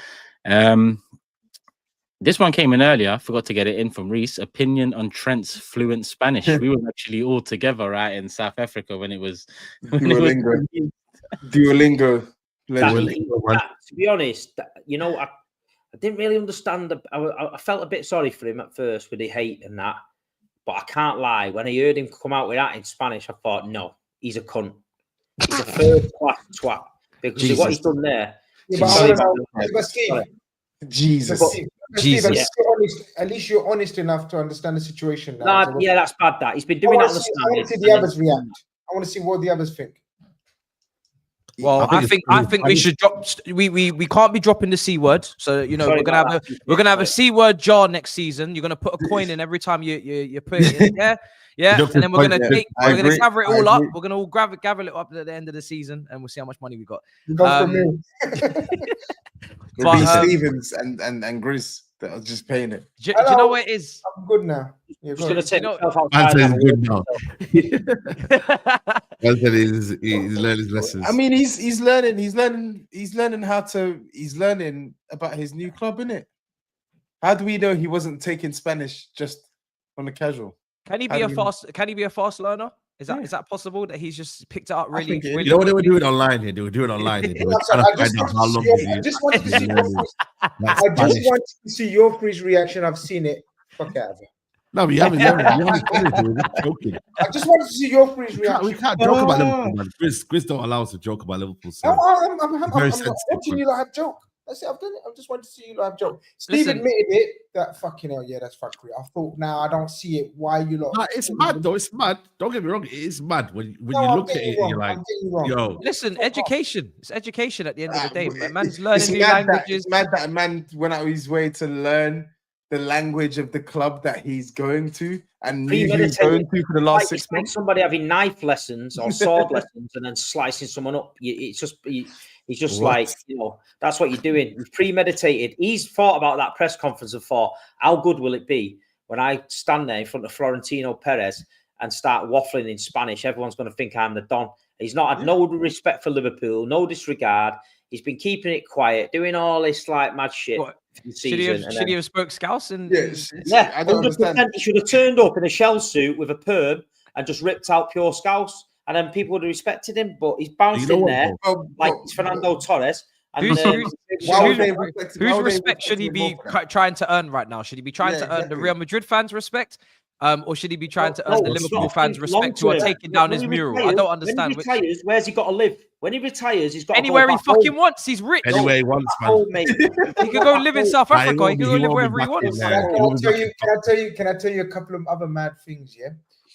This one came in earlier. I forgot to get it in from Reese. Opinion on Trent's fluent Spanish. We were actually all together, right, in South Africa when it was Duolingo. To be honest, you know, I didn't really understand. I felt a bit sorry for him at first with the hate and that, but I can't lie. When I heard him come out with that in Spanish, I thought, no, he's a cunt. He's a first-class twat. Because what he's done there. Jesus. At least you're honest enough to understand the situation now. Nah, yeah, that's bad. That he's been doing that on the stand. I want to see the others react. I want to see what the others think. Well, I think we should drop. We can't be dropping the C word. So you know, we're gonna have a C word jar next season. You're gonna put a coin in every time you put it in there. Yeah, and then we're gonna gather it all up. We're gonna all gather it up at the end of the season, and we'll see how much money we got. But Stevens and GRIZZ. that was just paying it. Do you know what it is? I'm good now. Yeah, Just gonna take You know- myself Man outside. said and he's have a good look. now. Man said he's learned his lessons. I mean, he's learning about his new club, innit? How do we know he wasn't taking Spanish just on the casual? Can he How be do a we know? fast? Can he be a fast learner? Is Yeah. that possible that he's just picked it up I really? think it- really You know what they were quickly? doing online here? They were doing online here. They were I trying to just find out wanted how to long see- he's I just wanted to see learning. Like I just Spanish. want to see your freeze reaction. I've seen it. Fuck out of it. No, but you haven't learned. You haven't done it. We're just joking. I just wanted to see your freeze We reaction. can't joke about Liverpool, man. Grizz don't allow us to joke about Liverpool. So I'm very not sensitive, watching man. you like have joke. That's it. I've done it. I just wanted to see you like have joke. Steve Listen. admitted it. That fucking hell, yeah, that's fuckery. I thought, now I don't see it. Why you lot? No, it's mad though. It's mad. Don't get me wrong. It is mad when No, you I'm look at getting it you and you're wrong. like, I'm getting you wrong. yo, Listen, education. It's education at the end of the day. Man's It's learning new mad that- languages. It's mad that a man went out of his way to learn the language of the club that he's going to and knew he was going to for the last Like, 6 it's like months. somebody having knife lessons or sword lessons and then slicing someone up. It's just he's just What? like, that's what you're doing. You've premeditated. He's thought about that press conference and thought, how good will it be when I stand there in front of Florentino Perez and start waffling in Spanish? Everyone's going to think I'm the Don. He's not had no respect for Liverpool, no disregard. He's been keeping it quiet, doing all this like mad shit. What? For the Should he season, have, and then- spoke Scouse? And yeah, I don't 100%. understand. He should have turned up in a shell suit with a perm and just ripped out pure Scouse, and then people would have respected him. But he's bounced You know in what, there Well, like well, it's Fernando Torres. And Who's- then- who's- why would who's- they respect- why whose would they respect should he respect him be more for that? trying to earn right now? Should he be trying Yeah, to earn the exactly. Real Madrid fans' respect? Or should he be trying to No, earn the it's Liverpool not. fans' Think respect who are long-term. taking down When his he mural? I retires- don't understand. When he retires, where's he got to live? When he retires, he's got Anywhere to he go back fucking home. wants. He's rich. anyway, he wants, man. Home, mate. He could go live in South Nah, he Africa. won't He be- could go he live won't be wherever he back in wants. there. Can He won't be back in I tell you a couple of other mad things? Yeah.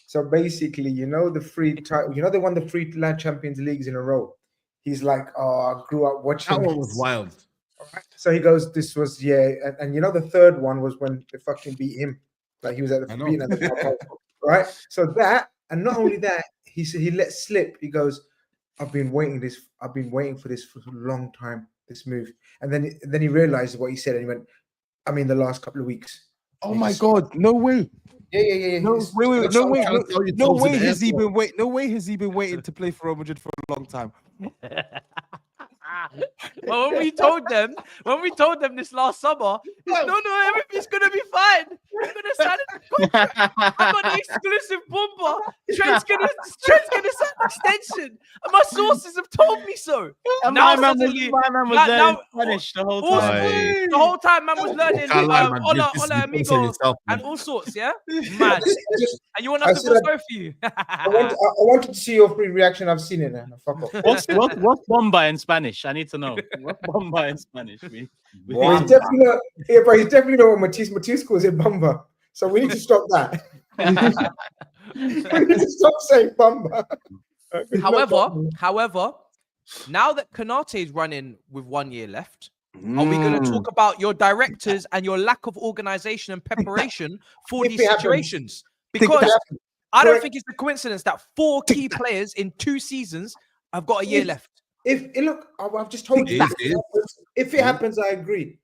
So basically, they won the three Land Champions Leagues in a row. He's like, oh, I grew up watching. That one was this. wild. So he goes, this was and the third one was when they fucking beat him. Like he was at I the know. beating at the final, right? So that, and not only that, he said he let slip. He goes, I've been waiting for this for a long time. This move, and then he realized what he said, and he went, I mean, the last couple of weeks. Oh my God! No way! Yeah. No, wait, no way! trying to tell you No Tobs in way the has he airport. been wait! No way has he been waiting to play for Real Madrid for a long time. Well, when we told them this last summer, no, everything's gonna be fine. We're gonna sign a contract. I got the exclusive bomber. Trent's gonna sign an extension, and my sources have told me so. And Now my man suddenly- was now- learning now- Spanish the whole Also, time. Aye. the whole time, man was learning Can't lie, man. hola, This is hola, you amigo, say yourself, and man. all sorts. Yeah, mad. And you want I us to said feel that- sorry for you? I wanted to see your free reaction. I've seen it now. No, fuck off. What's bomba in Spanish? I need to know. What's bomba in Spanish mean? But he's definitely not what Matisse calls it, bumba. So we need to stop that. We need to stop saying bumba. However, now that Konate is running with 1 year left, are we going to talk about your directors and your lack of organization and preparation for If these it happens. situations? Think it Because happens. I don't Correct. think it's a coincidence that 4 key players in 2 seasons have got a year left. I've just told you. It is. If it happens, I agree.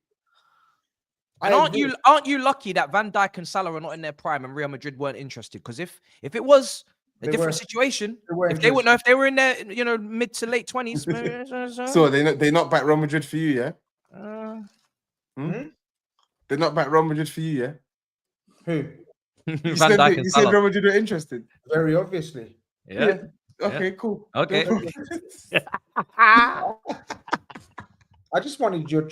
And aren't you lucky that Van Dijk and Salah are not in their prime and Real Madrid weren't interested? Because if it was a They different were. situation, They were if they were in their mid to late 20s, So they not back Real Madrid for you, yeah? They're not back Real Madrid for you, yeah? Who? You Van said, Dijk and you said Salah. Real Madrid were interested. Very obviously. Yeah. Okay, cool. Okay. I just wanted your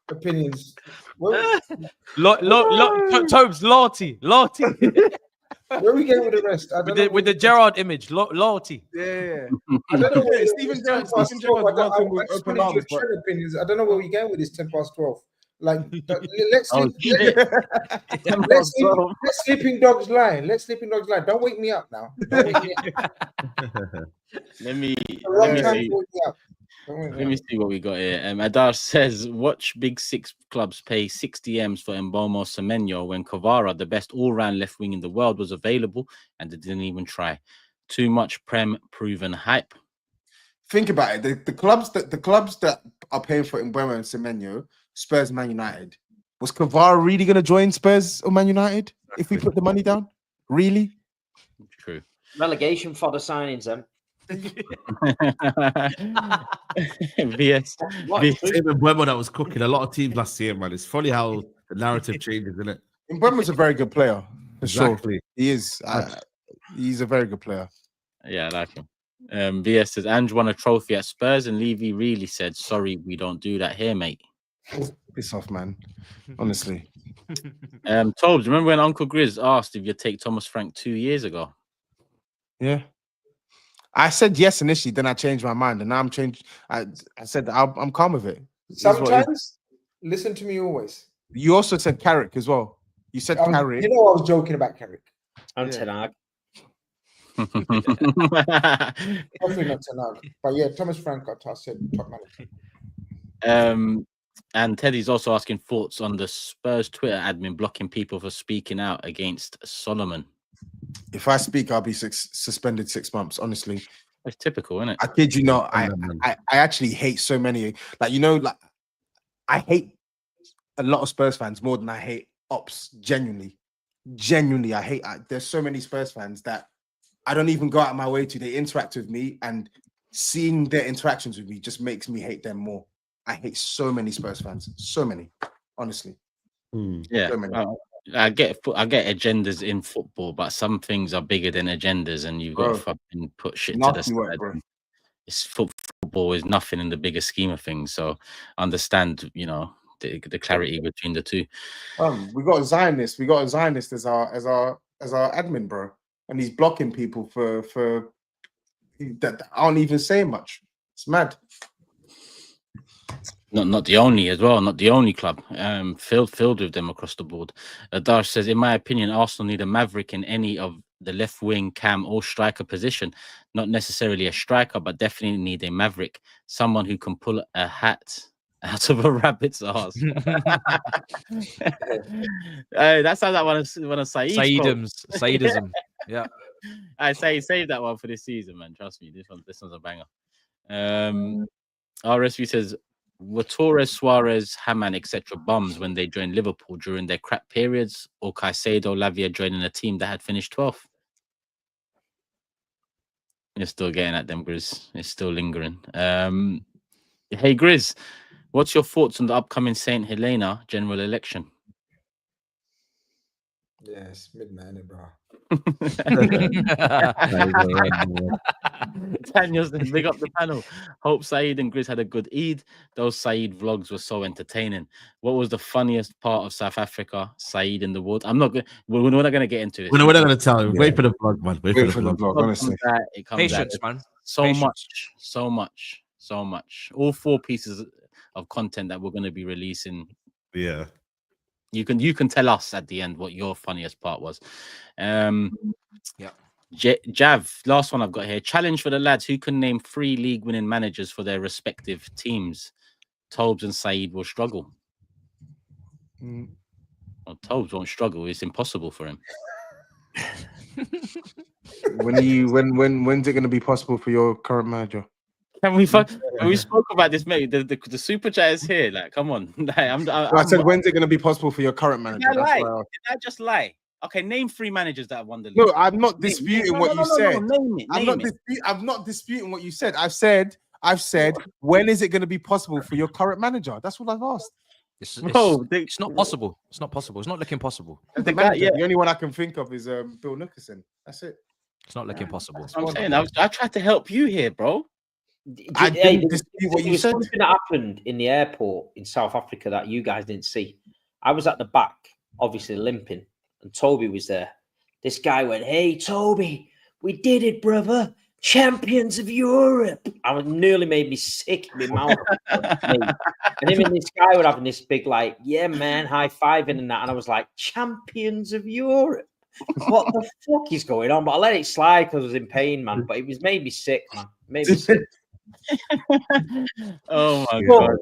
opinions. Well, Tobes, loyalty. where are we going with the rest? I don't know. with the Gerard image, loyalty. Yeah. I don't know where Stephen Gerrard welcome with I just open wanted your arms, but- trend opinions. I don't know where we're going with this 10 past 12. Like, let's Oh, sleep, let sleeping dogs lie. Let sleeping dogs lie. Don't wake me up now. Don't wake me up. Let me Wrong let time me to wake me up. Don't wake me Let me up. see what we got here. Adar says, watch Big Six clubs pay 60 M's for Mbomo Semenyo when Kvara, the best all-round left wing in the world, was available and they didn't even try. Too much Prem proven hype. Think about it. The clubs that are paying for Mbeumo and Semenyo Spurs, Man United. Was Kvara really going to join Spurs or Man United if we put the money down? Really? True. Relegation for the signings, then. VS. What? Even Buemo that was cooking a lot of teams last year, man. It's funny how the narrative changes, isn't it? Mbeumo's a very good player. For Exactly. sure. He is. He's a very good player. Yeah, I like him. VS says, Ange won a trophy at Spurs and Levy really said, sorry, we don't do that here, mate. Piss off, man. Honestly. Tobes, remember when Uncle Grizz asked if you'd take Thomas Frank 2 years ago? Yeah. I said yes initially, then I changed my mind, and now I'm changed. I said I'm calm with it. Sometimes, listen to me always. You also said Carrick as well. You said Carrick. You know, I was joking about Carrick. And Tenag. Definitely not Tenag. But yeah, Thomas Frank, I said top manager. And Teddy's also asking thoughts on the Spurs Twitter admin blocking people for speaking out against Solomon. If I speak, I'll be suspended 6 months. Honestly, It's typical, isn't it? I kid you not. I actually hate so many. Like, you know, like I hate a lot of Spurs fans more than I hate Ops. Genuinely, I hate. There's so many Spurs fans that I don't even go out of my way to. They interact with me, and seeing their interactions with me just makes me hate them more. I hate so many Spurs fans. So many, honestly. Yeah. So many. I get agendas in football, but some things are bigger than agendas, and you've got to fucking put shit to the side. It's football is nothing in the bigger scheme of things. So understand, you know, the clarity between the two. We got a Zionist. We got a Zionist as our admin, bro, and he's blocking people for that aren't even saying much. It's mad. Not the only as well, not the only club. Filled with them across the board. Darsh says, in my opinion, Arsenal need a maverick in any of the left wing, cam, or striker position. Not necessarily a striker, but definitely need a maverick. Someone who can pull a hat out of a rabbit's ass. That sounds like one of Saeedism. Yeah. I say save that one for this season, man. Trust me, this one's a banger. RSV says, were Torres, Suarez, Haman, etc. bums when they joined Liverpool during their crap periods, or Caicedo, Lavia joining a team that had finished 12th? You're still getting at them, Grizz. It's still lingering. Hey, Grizz, what's your thoughts on the upcoming St. Helena general election? Yeah, it's midnight, bro. Daniel's big up the panel. Hope Saeed and Grizz had a good Eid. Those Saeed vlogs were so entertaining. What was the funniest part of South Africa? Saeed in the woods. We're not going to get into this. We're not going to tell you. Wait for the vlog, man. Wait for the vlog. Honestly, it comes Patience, out. man. So much. All 4 pieces of content that we're going to be releasing. Yeah. You can tell us at the end what your funniest part was. Yeah. Jav, last one I've got here. Challenge for the lads who can name 3 league winning managers for their respective teams. Tobes and Saeed will struggle. Well, Tobes won't struggle. It's impossible for him. When's it going to be possible for your current manager? Can we we spoke about this, mate. The super chat is here. Like, come on. I said, when's it going to be possible for your current manager? Did I just lie? Okay, name 3 managers that have won the league. No, I'm not disputing what you said. I'm not disputing what you said. I've said, when is it going to be possible for your current manager? That's what I've asked. It's not possible. It's not possible. It's not looking possible. The only one I can think of is Bill Nickerson. That's it. It's not looking possible. That's what I'm saying. I tried to help you here, bro. I didn't dispute what you said. Something that happened in the airport in South Africa that you guys didn't see. I was at the back, obviously limping, and Toby was there. This guy went, "Hey, Toby, we did it, brother. Champions of Europe." I was nearly made me sick in my mouth. And him and this guy were having this big, like, "Yeah, man, high fiving and that." And I was like, "Champions of Europe. What the fuck is going on?" But I let it slide because I was in pain, man. But it was made me sick, man. Made me sick. Oh my god!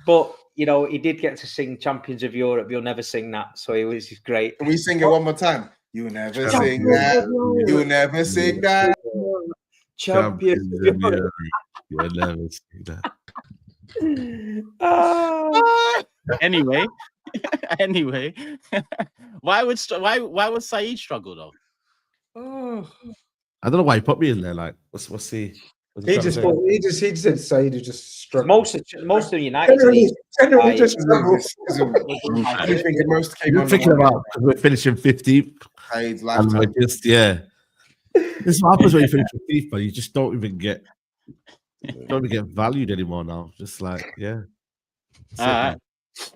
But you know, he did get to sing "Champions of Europe." You'll never sing that, so it was great. Can we sing it one more time? You never sing that. You never sing that. Champions of Europe. You'll never sing that. Anyway, anyway, why would SAEED struggle though? Oh. I don't know why he put me in there. Like, what's he? What's He trying to just say? he said Saeed is just struggling. Most of United Generally teams, just struggle. I do think the most came You're on thinking about because we're finishing 15th, Saeed's and lifetime. we're just This is what happens when you finish 15th, but you just don't even get valued anymore now. Just like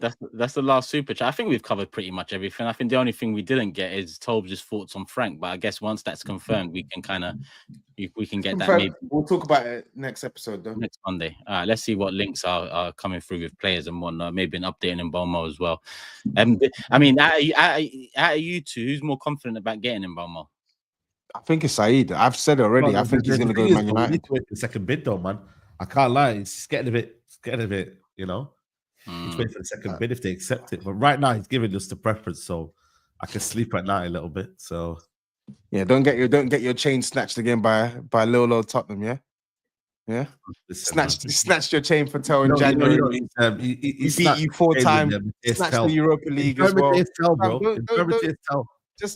That's the last super chat. I think we've covered pretty much everything. I think the only thing we didn't get is TOBS' thoughts on Frank. But I guess once that's confirmed, we can kind of we can get that maybe We'll talk about it next episode though. next Monday. Let's see what links are coming through with players and whatnot. Maybe an update in Mbomo as well. I mean, out of you two, who's more confident about getting Mbomo? I think it's Saeed. I've said it already. No, I think he's the going to go thing to is, Man though, we United. need to wait for the second bid, though, man. I can't lie. It's getting a bit, you know. Just wait for the second bid if they accept it. But right now, he's giving us the preference, so I can sleep at night a little bit. So yeah, don't get your chain snatched again by little old Tottenham. Yeah. listen, Snatched your chain for Tel in January. He He beat you 4 times. Snatched the Europa League as well. Just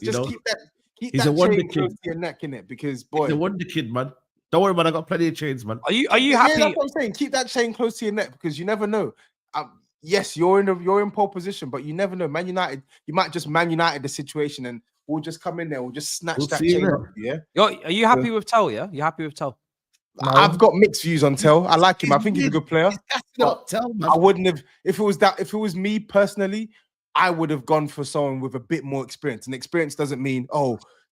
keep that chain close to your neck, innit? Because boy, he's a wonder kid, man. Don't worry, man. I got plenty of chains, man. Are you yeah, happy? that's what I'm saying. Keep that chain close to your neck because you never know. Yes, you're in pole position, but you never know. Man United, you might just Man United the situation, and we'll just come in there. We'll just snatch that chain off. Yeah. Are you happy with Tel? Yeah, you happy with Tel? No. I've got mixed views on Tel. I like him. I think he's a good player. Not Tel, man. I wouldn't have if it was me personally. I would have gone for someone with a bit more experience. And experience doesn't mean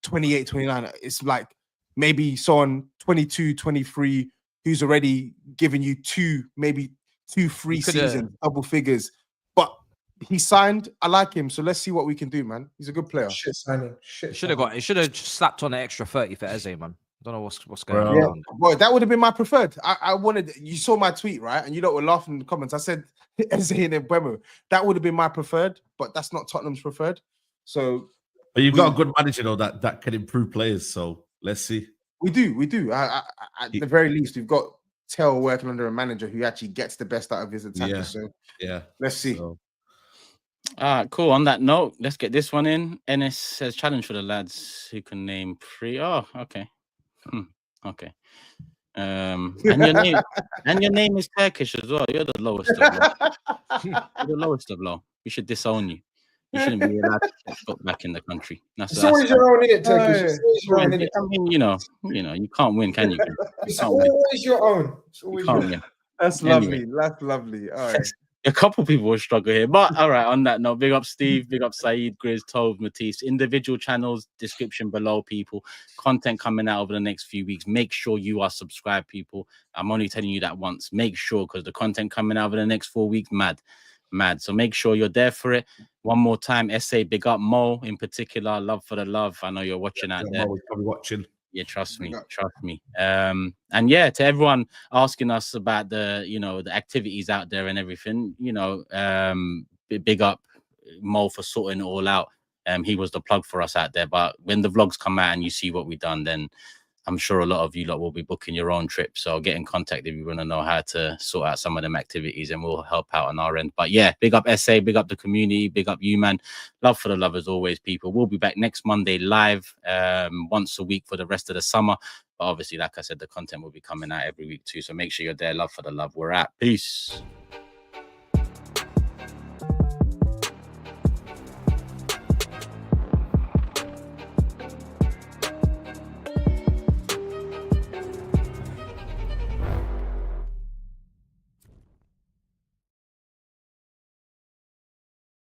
28, 29. It's like maybe someone 22, 23 who's already given you maybe 2-3 seasons, double figures. But he signed. I like him. So let's see what we can do, man. He's a good player. Shit signing. He should have slapped on an extra 30 for Eze, man. I don't know what's going on. Yeah, boy, that would have been my preferred. I wanted. You saw my tweet, right? And you lot were laughing in the comments. I said Eze and Mbeumo. That would have been my preferred, but that's not Tottenham's preferred. So, but you've got a good manager though that can improve players. So let's see. We do. At the very least, we've got Tel working under a manager who actually gets the best out of his attackers. So let's see. So. Cool. On that note, let's get this one in. Ennis says challenge for the lads who can name 3. Oh, okay. Okay. And your name is Turkish as well. You're the lowest of low. You're the lowest of low. We should disown you. You shouldn't be allowed to get put back in the country. It's always your own, innit, Turkish? It's always your own, innit? I mean, you know, you can't win, can you? It's always your own. It's always your own. That's lovely. That's lovely. All right. A couple people will struggle here, but all right. On that note, big up Steve, big up Saeed, Grizz, TOBS, Matisse. Individual channels, description below, people. Content coming out over the next few weeks. Make sure you are subscribed, people. I'm only telling you that once. Make sure, because the content coming out over the next 4 weeks, mad. So make sure you're there for it. One more time, SA, big up Mo in particular. Love for the love. I know you're watching out there. Mo's probably watching. Yeah, trust me. And yeah, to everyone asking us about the activities out there and everything, big up Mo for sorting it all out. He was the plug for us out there. But when the vlogs come out and you see what we've done, then I'm sure a lot of you lot will be booking your own trip. So get in contact if you want to know how to sort out some of them activities, and we'll help out on our end. But yeah, big up SA, big up the community, big up you, man. Love for the love as always, people. We'll be back next Monday live once a week for the rest of the summer. But obviously, like I said, the content will be coming out every week too. So make sure you're there. Love for the love. We're out. Peace.